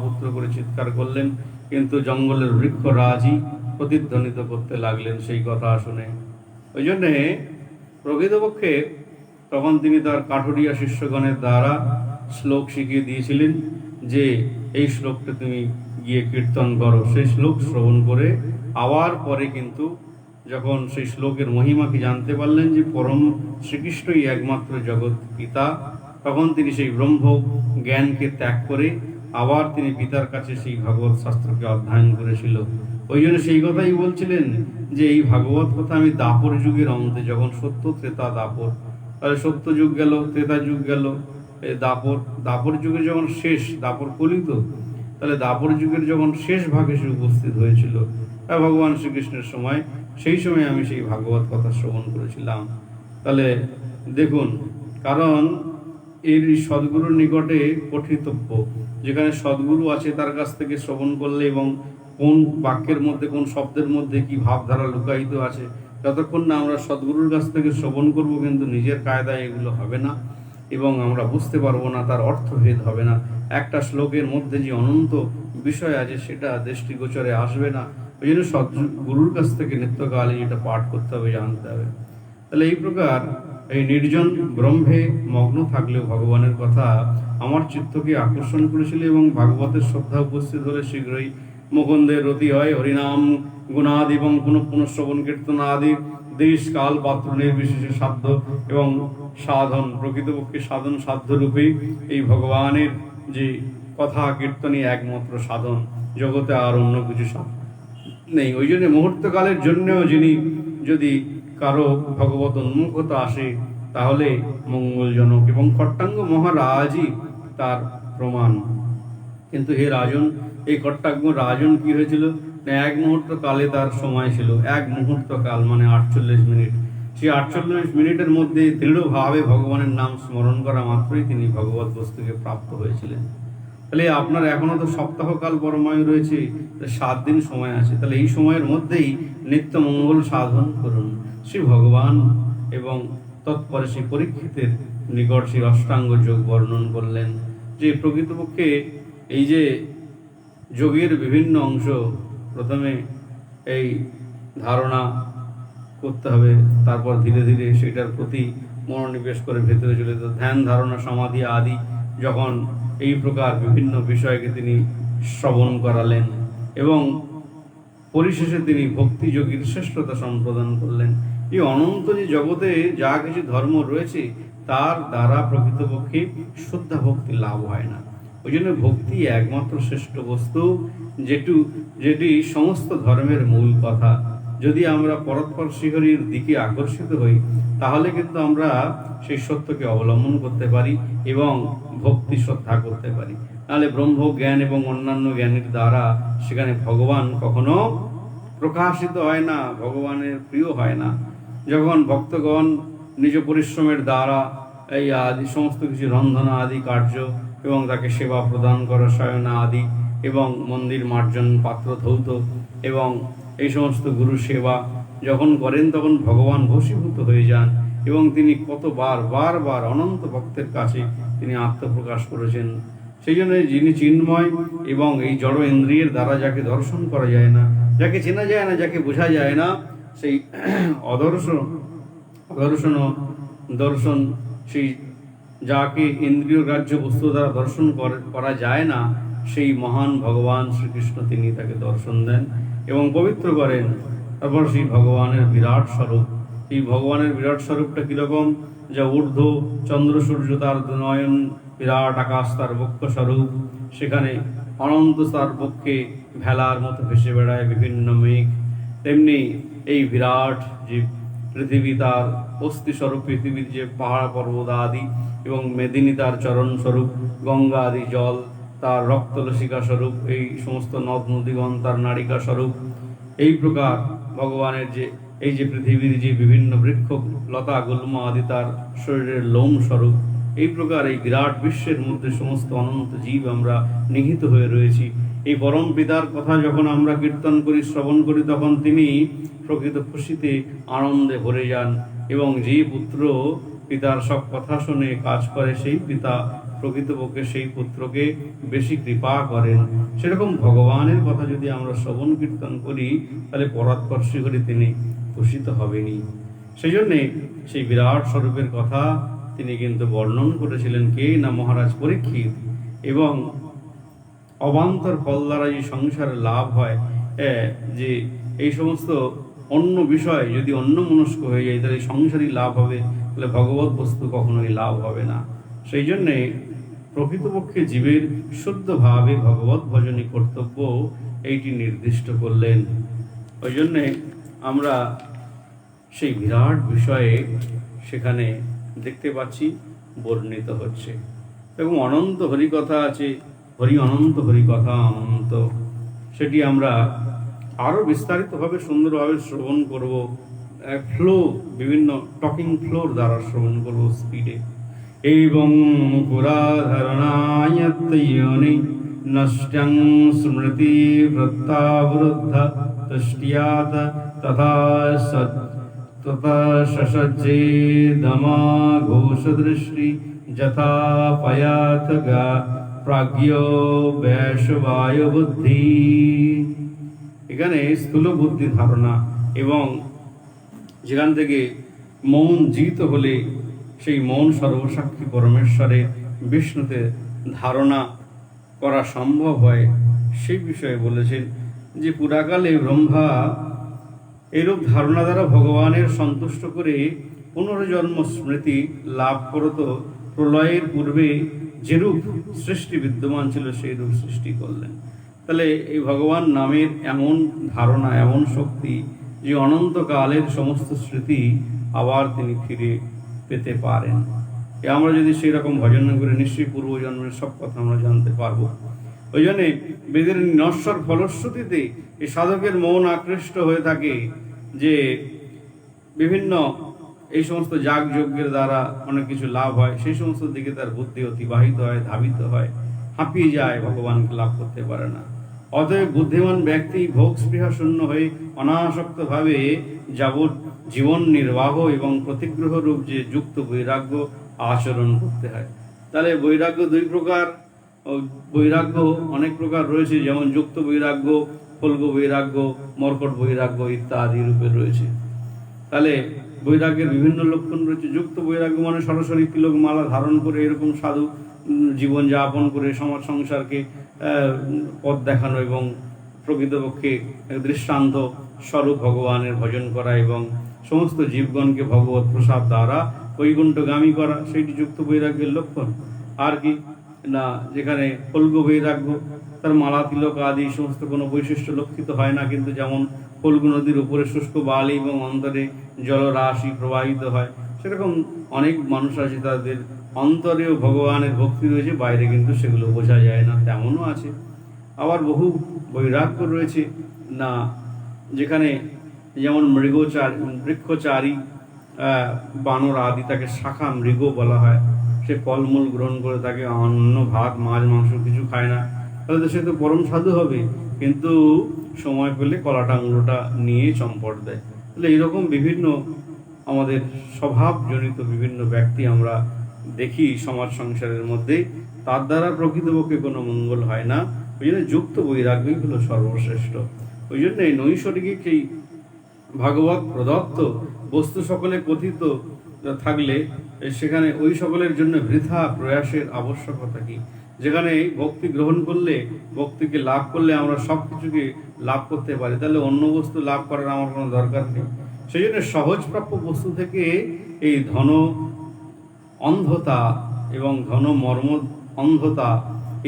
পুত্র করে চিৎকার করলেন, কিন্তু জঙ্গলের বৃক্ষরাজই প্রতিধ্বনিত করতে লাগলেন সেই কথা শুনে। ওই জন্যে প্রকৃতপক্ষে তখন তিনি তার কাঠুরিয়া শিষ্যগণের দ্বারা শ্লোক শিখিয়ে দিয়েছিলেন যে এই শ্লোকটা তুমি গিয়ে কীর্তন করো। সেই শ্লোক শ্রবণ করে আবার পরে কিন্তু যখন সেই শ্লোকের মহিমাকে জানতে পারলেন যে পরম শ্রীকৃষ্ণই একমাত্র জগৎ পিতা, তখন তিনি সেই ব্রহ্ম জ্ঞানকে ত্যাগ করে আবার তিনি পিতার কাছে সেই ভাগবত শাস্ত্রকে অধ্যয়ন করেছিল। ওই জন্য সেই কথাই বলছিলেন যে এই ভাগবত কথা আমি দাপর যুগের অন্তে, যখন সত্য ত্রেতা দাপর, তাহলে সত্য যুগ গেল, ত্রেতা যুগ গেল, এই দাপর যুগের যখন শেষ, দাপর কলিত, তাহলে দাপর যুগের যখন শেষ ভাগে সে উপস্থিত হয়েছিল ভগবান শ্রীকৃষ্ণের সময়, সেই সময় আমি সেই ভাগবত কথা শ্রবণ করেছিলাম। তাহলে দেখুন, কারণ এর সদ্গুরুর নিকটে পঠিতব্য, যেখানে সদ্গুরু আছে তার কাছ থেকে শ্রবণ করলে এবং কোন বাক্যের মধ্যে, কোন শব্দের মধ্যে কি ভাবধারা লুকায়িত আছে, যতক্ষণ না আমরা সদ্গুরুর কাছ থেকে শ্রবণ করব, কিন্তু নিজের কায়দায় এগুলো হবে না এবং আমরা বুঝতে পারবো না, তার অর্থভেদ হবে না। একটা শ্লোকের মধ্যে যে অনন্ত বিষয় আছে সেটা দৃষ্টিগোচরে আসবে না। ওই জন্য সদ্গুরুর কাছ থেকে নিত্যকালে এটা পাঠ করতে হবে, জানতে হবে। তাহলে এই প্রকার এই নির্জন ব্রহ্মে মগ্ন থাকলেও ভগবানের কথা আমার চিত্তকে আকর্ষণ করেছিল এবং ভাগবতের শ্রদ্ধা উপস্থিত হলে শীঘ্রই মুকুন্দের রতি হয়। হরিনাম গুণাদি এবং পুনঃশ্রবণ কীর্তন আদি দেশ কাল পাত্র নির্বিশেষে সাধ্য এবং সাধন, প্রকৃতপক্ষে সাধন সাধ্য রূপে এই ভগবানের যে কথা কীর্তনই একমাত্র সাধন, জগতে আর অন্য কিছু সাধন নেই। ওই জন্য মুহূর্তকালের জন্যও যিনি যদি কারো ভগবত উন্মুখতা আসে তাহলে মঙ্গলজনক, এবং খট্টাঙ্গ মহারাজই তার প্রমাণ। কিন্তু হে রাজন, এই খট্টাঙ্গ রাজন কি হয়েছিল না, এক মুহূর্ত কালে তার সময় ছিল, এক মুহূর্ত কাল মানে 48 মিনিট। সেই 48 মিনিটের মধ্যে দৃঢ়ভাবে ভগবানের নাম স্মরণ করা মাত্রই তিনি ভগবত বস্তুকে প্রাপ্ত হয়েছিলেন। তাহলে আপনার এখনো তো সপ্তাহকাল পরমায়ু রয়েছে, 7 দিন সময় আছে। তাহলে এই সময়ের মধ্যেই নিত্য মঙ্গল সাধন করুন। শ্রী ভগবান এবং তৎপরে সেই পরীক্ষিতের নিকট সেই অষ্টাঙ্গ যোগ বর্ণন করলেন যে প্রকৃতপক্ষে এই যে যোগের বিভিন্ন অংশ, প্রথমে এই ধারণা করতে হবে, তারপর ধীরে ধীরে সেটার প্রতি মনোনিবেশ করে ভেতরে চলে যেতে, ধ্যান ধারণা সমাধি আদি, যখন এই প্রকার বিভিন্ন বিষয়কে তিনি শ্রবণ করালেন এবং পরিশেষে তিনি ভক্তিযোগীর শ্রেষ্ঠতা সম্প্রদান করলেন। এই অনন্ত যে জগতে যা কিছু ধর্ম রয়েছে তার দ্বারা প্রকৃতপক্ষে শুদ্ধা ভক্তি লাভ হয় না। ওই জন্য ভক্তি একমাত্র শ্রেষ্ঠ বস্তু, যেটি সমস্ত ধর্মের মূল কথা। যদি আমরা পরস্পর শ্রীহরির দিকে আকর্ষিত হই তাহলে কিন্তু আমরা সেই সত্যকে অবলম্বন করতে পারি এবং ভক্তি শ্রদ্ধা করতে পারি। নাহলে ব্রহ্ম জ্ঞান এবং অন্যান্য জ্ঞানের দ্বারা সেখানে ভগবান কখনো প্রকাশিত হয় না, ভগবানের প্রিয় হয় না। যখন ভক্তগণ নিজ পরিশ্রমের দ্বারা এই আদি সমস্ত কিছু রন্ধনা আদি কার্য এবং তাকে সেবা প্রদান করা, শয়না আদি, এবং মন্দির মার্জন, পাত্র ধৌত এবং এই সমস্ত গুরু সেবা যখন করেন তখন ভগবান বশীভূত হয়ে যান এবং তিনি কতবার বারবার অনন্ত ভক্তের কাছে তিনি আত্মপ্রকাশ করেছেন। সেই জন্য যিনি চিন্ময় এবং এই জড় ইন্দ্রিয়ের দ্বারা যাকে দর্শন করা যায় না, যাকে চেনা যায় না, যাকে বোঝা যায় না, সেই দর্শন, সেই যাকে ইন্দ্রিয় গ্রাহ্য বস্তু দ্বারা দর্শন করা যায় না, সেই মহান ভগবান শ্রীকৃষ্ণ তিনি তাকে দর্শন দেন এবং পবিত্র করেন। তারপর সেই ভগবানের বিরাট স্বরূপ, এই ভগবানের বিরাট স্বরূপটা কীরকম, যা ঊর্ধ্ব চন্দ্র সূর্য তার নয়ন, বিরাট আকাশ তার বক্ষ স্বরূপ, সেখানে অনন্ত তার পক্ষে ভেলার মতো ভেসে বেড়ায় বিভিন্ন মেঘ। তেমনি এই বিরাট যে পৃথিবী তার অস্থি স্বরূপ, পৃথিবীর যে পাহাড় পর্বত আদি এবং মেদিনী তার চরণ স্বরূপ, গঙ্গা আদি জল তার রক্তলসিকা স্বরূপ, এই সমস্ত নদ নদীগণ তার নারিকা স্বরূপ। এই প্রকার ভগবানের যে এই যে পৃথিবীর যে বিভিন্ন বৃক্ষ লতা গুল্ম আদি তার শরীরের লোম স্বরূপ, এই প্রকার এই বিরাট বিশ্বের মধ্যে সমস্ত অনন্ত জীব আমরা নিহিত হয়ে রয়েছি। এই পরম পিতার কথা যখন আমরা কীর্তন করি, শ্রবণ করি, তখন তিনি প্রকৃত খুশিতে আনন্দে ভরে যান এবং যে পুত্র পিতার সব কথা শুনে কাজ করে, সেই পিতা প্রকৃতপক্ষে সেই পুত্রকে বেশি কৃপা করেন। সেরকম ভগবানের কথা যদি আমরা শ্রবণ কীর্তন করি, তাহলে পরাৎপর শ্রীহরি তিনি খুশিত হবেনি। সেই জন্যে সেই বিরাট স্বরূপের কথা তিনি কিন্তু বর্ণন করেছিলেন কে না মহারাজ পরীক্ষিত। এবং অবান্তর ফল দ্বারা যে সংসারে লাভ হয়, যে এই সমস্ত অন্য বিষয় যদি অন্য মনস্ক হয়ে যায়, তাহলে সংসারই লাভ হবে, তাহলে ভগবত বস্তু কখনোই লাভ হবে না। সেই জন্যে প্রকৃতপক্ষে জীবের শুদ্ধভাবে ভগবত ভজনী কর্তব্য এইটি নির্দিষ্ট করলেন। ওই জন্যে আমরা সেই বিরাট বিষয়ে সেখানে দেখতে পাচ্ছি বর্ণিত হচ্ছে এবং অনন্ত হরিকথা আছে, অনন্ত হরিকথা অনন্ত, সেটি আমরা আরও বিস্তারিতভাবে সুন্দরভাবে শ্রবণ করব, ফ্লো, বিভিন্ন টকিং ফ্লোর দ্বারা শ্রবণ করব স্পিডে। এবং পুরাধরণায়ত্তয়োনি নষ্টং স্মৃতি বৃত্তাবরুদ্ধ তুষ্টিয়াত তথা সসজ্জেদমাঘোষদৃষ্টি যথা পয়াথ গা প্রাজ্ঞো বৈশবায় বুদ্ধি। এখানে স্থূল বুদ্ধি ধারণা এবং যেখান থেকে মন জিত হলে সেই মন সর্বসাক্ষী পরমেশ্বরের বিষ্ণুতে ধারণা করা সম্ভব হয়, সেই বিষয়ে বলেছেন যে পুরাকালে ব্রহ্মা এরূপ ধারণা দ্বারা ভগবানের সন্তুষ্ট করে পুনর্জন্ম স্মৃতি লাভ করত। প্রলয়ের পূর্বে যেরূপ সৃষ্টি বিদ্যমান ছিল সেই রূপ সৃষ্টি করলেন। তাহলে এই ভগবান নামের এমন ধারণা, এমন শক্তি যে অনন্তকালের সমস্ত স্মৃতি আবার তিনি ফিরে পেতে পারেন। আমরা যদি সেই রকম ভজন করে নিশ্চয়ই পূর্বজন্মের সব কথা আমরা জানতে পারবো। ওই জন্যে বেদের নশ্বর ফলশ্রুতিতে এই সাধকের মন আকৃষ্ট হয়ে থাকে যে বিভিন্ন এই সমস্ত যাগ যজ্ঞের দ্বারা অনেক কিছু লাভ হয়, সেই সমস্ত দিকে তার বুদ্ধি অতিবাহিত হয়, ধাবিত হয়, হাঁপিয়ে যায়, ভগবানকে লাভ করতে পারে না। অতএব বুদ্ধিমান ব্যক্তি ভোগ স্পৃহা শূন্য হয়ে অনাসক্তভাবে যাবৎ জীবন নির্বাহ এবং প্রতিগ্রহ রূপ যে যুক্ত বৈরাগ্য আচরণ করতে হয়। তাহলে বৈরাগ্য দুই প্রকার, বৈরাগ্য অনেক প্রকার রয়েছে, যেমন যুক্ত বৈরাগ্য, ফল্গ বৈরাগ্য, মর্কট বৈরাগ্য ইত্যাদি রূপে রয়েছে। তাহলে বৈরাগ্যের বিভিন্ন লক্ষণ রয়েছে। যুক্ত বৈরাগ্য মানে সরাসরি তিলক মালা ধারণ করে এরকম সাধু জীবন যাপন করে সমাজ সংসারকে পথ দেখানো এবং প্রকৃতপক্ষে দৃষ্টান্ত স্বরূপ ভগবানের ভজন করা এবং সমস্ত জীবগণকে ভগবত প্রসাদ দ্বারা বৈকুণ্ঠগামী করা, সেইটি যুক্ত বৈরাগ্যের লক্ষণ। আর কি না, যেখানে ফল্গ বৈরাগ্য, তার মালা তিলক আদি সমস্ত কোনো বৈশিষ্ট্য লক্ষিত হয় না, কিন্তু যেমন ফল্গু নদীর উপরে শুষ্ক বালি এবং অন্তরে জলরাশি প্রবাহিত হয়, সেরকম অনেক মানুষ আছে তাদের অন্তরেও ভগবানের ভক্তি রয়েছে, বাইরে কিন্তু সেগুলো বোঝা যায় না, তেমনও আছে। আবার বহু বৈরাগ্য রয়েছে না, যেখানে যেমন বৃক্ষচারী বানর আদি, তাকে শাখা মৃগ বলা হয়, সে ফলমূল গ্রহণ করে থাকে, অন্য ভাত মাছ মাংস কিছু খায় না, তাহলে তো সে তো পরম সাধু হবে, কিন্তু সময় পেলে কলাটা আঙুলটা নিয়ে চম্পট দেয়। তাহলে এইরকম বিভিন্ন আমাদের স্বভাবজনিত বিভিন্ন ব্যক্তি আমরা দেখি সমাজ সংসারের মধ্যে, তার দ্বারা প্রকৃতপক্ষে কোনো মঙ্গল হয় না। ওই জন্য যুক্ত বৈরাগ্যই হলো সর্বশ্রেষ্ঠ। ওই জন্য এই নৈসর্গিক এই ভাগবত প্রদত্ত বস্তু সকলে কথিত থাকলে সেখানে ওই সকলের জন্য বৃথা প্রয়াসের আবশ্যকতা কি? যেখানে ভক্তি গ্রহণ করলে, ভক্তিকে লাভ করলে আমরা সব কিছুকে লাভ করতে পারি, তাহলে অন্য বস্তু লাভ করার আমার কোনো দরকার নেই। সেই জন্য সহজপ্রাপ্য বস্তু থেকে এই ধন অন্ধতা এবং ধন মর্ম অন্ধতা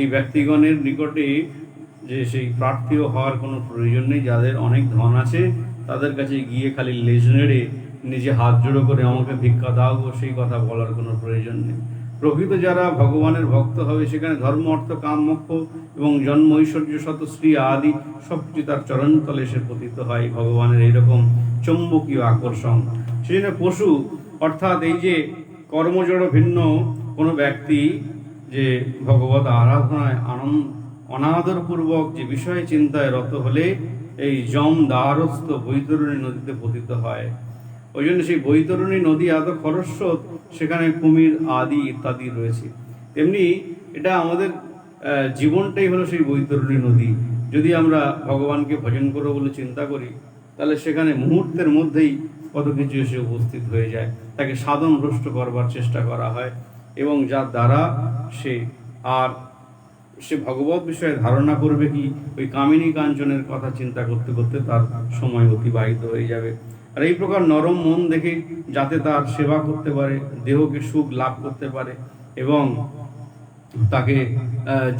এই ব্যক্তিগণের নিকটে যে সেই প্রার্থীও হওয়ার কোনো প্রয়োজন নেই। যাদের অনেক ধন আছে তাদের কাছে গিয়ে খালি লেজ নেড়ে নিজে হাত জোড়ো করে আমাকে ভিক্ষা দাও সেই কথা বলার কোনো প্রয়োজন নেই। প্রকৃত যারা ভগবানের ভক্ত হবে সেখানে ধর্ম অর্থ কাম মোক্ষ এবং জন্ম ঐশ্বর্য শত শ্রী আদি সব কিছু তার চরণতলে এসে পতিত হয় ভগবানের এইরকম চৌম্বকীয় আকর্ষণ। সেই জন্য পশু অর্থাৎ এই যে কর্মজড় ভিন্ন কোনো ব্যক্তি যে ভগবত আরাধনায় অনাদরপূর্বক যে বিষয়ে চিন্তায় রত হলে এই যম দ্বারস্থ বৈতরণী নদীতে পতিত হয়। ওই জন্য সেই বৈতরণী নদী এত খরস্রোত, সেখানে কুমির আদি ইত্যাদি রয়েছে। তেমনি এটা আমাদের জীবনটাই হলো সেই বৈতরণী নদী। যদি আমরা ভগবানকে ভজন করবো বলে চিন্তা করি, তাহলে সেখানে মুহূর্তের মধ্যেই কত কিছু এসে উপস্থিত হয়ে যায়। তাকে সাধন ভ্রষ্ট করবার চেষ্টা করা হয় এবং যার দ্বারা সে ভগবত বিষয়ে ধারণা করবে কি, ওই কামিনী কাঞ্চনের কথা চিন্তা করতে করতে তার সময় অতিবাহিত হয়ে যাবে। আর এই প্রকার নরম মন দেখে যাতে তার সেবা করতে পারে, দেহকে সুখ লাভ করতে পারে এবং তাকে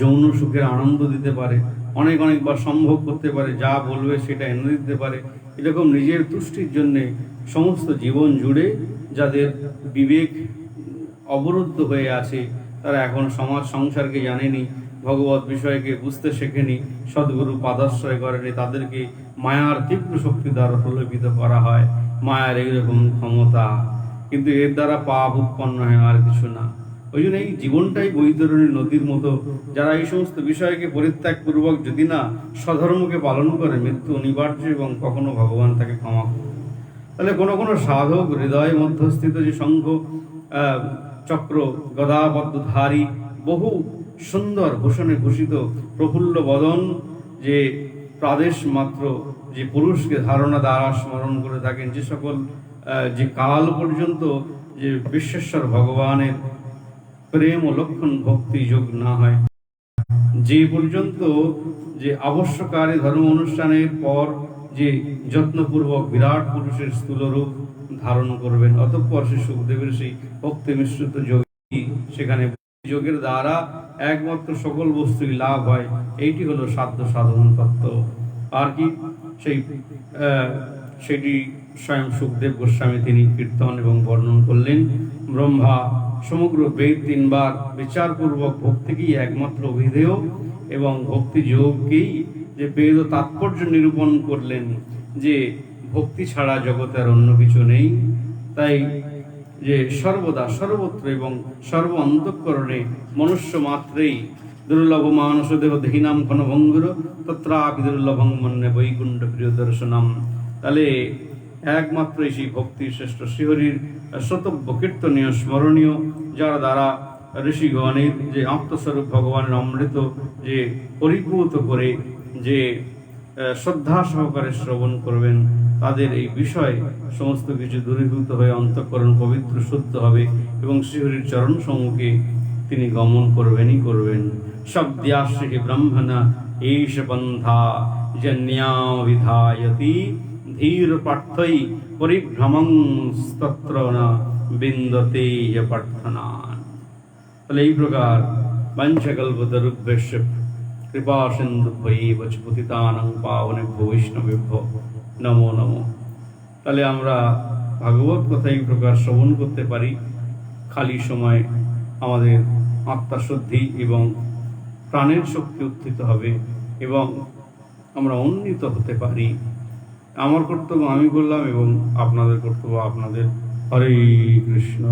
যৌন সুখের আনন্দ দিতে পারে, অনেকবার সম্ভোগ করতে পারে, যা বলবে সেটা এনে দিতে পারে, এরকম নিজের তুষ্টির জন্যে সমস্ত জীবন জুড়ে যাদের বিবেক অবরুদ্ধ হয়ে আছে, তারা এখন সমাজ সংসারকে জানেনি, ভগবত বিষয়কে বুঝতে শেখেনি, সদ্গুরু পাদাশ্রয় করেনি, তাদেরকে মায়ার তীব্র শক্তি দ্বারা প্রলোভিত করা হয়। মায়ার এইরকম ক্ষমতা, কিন্তু এর দ্বারা পাপ উৎপন্ন হয়, আর কিছু না। ওই জন্য এই জীবনটাই বৈতরণী নদীর মতো। যারা এই সমস্ত বিষয়কে পরিত্যাগ পূর্বক যদি না স্বধর্মকে পালন করে, মৃত্যু অনিবার্য এবং কখনো ভগবান তাকে ক্ষমা করে। তাহলে কোনো সাধক হৃদয় মধ্যস্থিত যে শঙ্খ চক্র গদাবদ্ধধারী বহু সুন্দর ভূষণে ভূষিত প্রফুল্ল বদন যে প্রাদেশ মাত্র যে পুরুষকে ধারণা দ্বারা স্মরণ করে থাকেন, যে সকল যে কাল পর্যন্ত যে বিশ্বেশ্বর ভগবানের প্রেম ও লক্ষণ ভক্তি যোগ না হয়, যে পর্যন্ত যে আবশ্যকারী ধর্ম অনুষ্ঠানের পর যে যত্নপূর্বক বিরাট পুরুষের স্থূল রূপ ধারণ করবেন, অতঃপর সে সুখদেবের সেই ভক্তি মিশ্রিত যোগী, সেখানে যোগের দ্বারা একমাত্র সকল বস্তুই লাভ হয়। এইটি হলো সাধ্য সাধন তত্ত্ব। আর কি সেটি স্বয়ং সুখদেব গোস্বামী তিনি কীর্তন এবং বর্ণন করলেন। ব্রহ্মা সমগ্র বেদ 3 বার বিচারপূর্বক ভক্তিকেই একমাত্র অভিধেয় এবং ভক্তি যোগকেই যে বেদ তাৎপর্য নিরূপণ করলেন, যে ভক্তি ছাড়া জগতে আর অন্য কিছু নেই। তাই যে সর্বদা সর্বত্র এবং সর্ব অন্তঃকরণে মনুষ্য মাত্রেই দুর্লভ মানস দেহ দেহিনাম ক্ষণভঙ্গুর তত্রাপি দুর্লভং মন্যে বৈকুণ্ঠ প্রিয় দর্শনম। তাহলে একমাত্র সেই ভক্তির শ্রেষ্ঠ শ্রীহরির শতব্য কীর্তনীয় স্মরণীয়, যার দ্বারা ঋষিগণের যে আত্মস্বরূপ ভগবানের অমৃত যে পরিপূত করে যে শ্রদ্ধা সহকারে শ্রবণ করবেন, তাদের এই বিষয় সমস্ত কিছু দূরীভূত হয়ে অন্তঃকরণ পবিত্র শুদ্ধ হবে এবং শ্রীহরির চরণ সম্মুখে তিনি গমন করবেনই করবেন। শব্দ্যাশ্রী ব্রহ্মণা এইষ পন্থা জন্যাবিধায়তি ধীর পার্থৈ পরিভ্রমং স্তত্র না বিন্দতে প্রার্থনান। তাহলে এই প্রকার পঞ্চকল্পতরুভ্যশ্চ কৃপা সিন্ধুভ্যৈব চ পতিতানাং পাবনেভ্যো বৈষ্ণবেভ্যো নমো নমো। তাহলে আমরা ভাগবত কথা এই প্রকার শ্রবণ করতে পারি, খালি সময় আমাদের আত্মাশুদ্ধি এবং প্রাণের শক্তি উত্থিত হবে এবং আমরা উন্নীত হতে পারি। আমার কর্তব্য আমি করলাম এবং আপনাদের কর্তব্য আপনাদের। হরে কৃষ্ণ।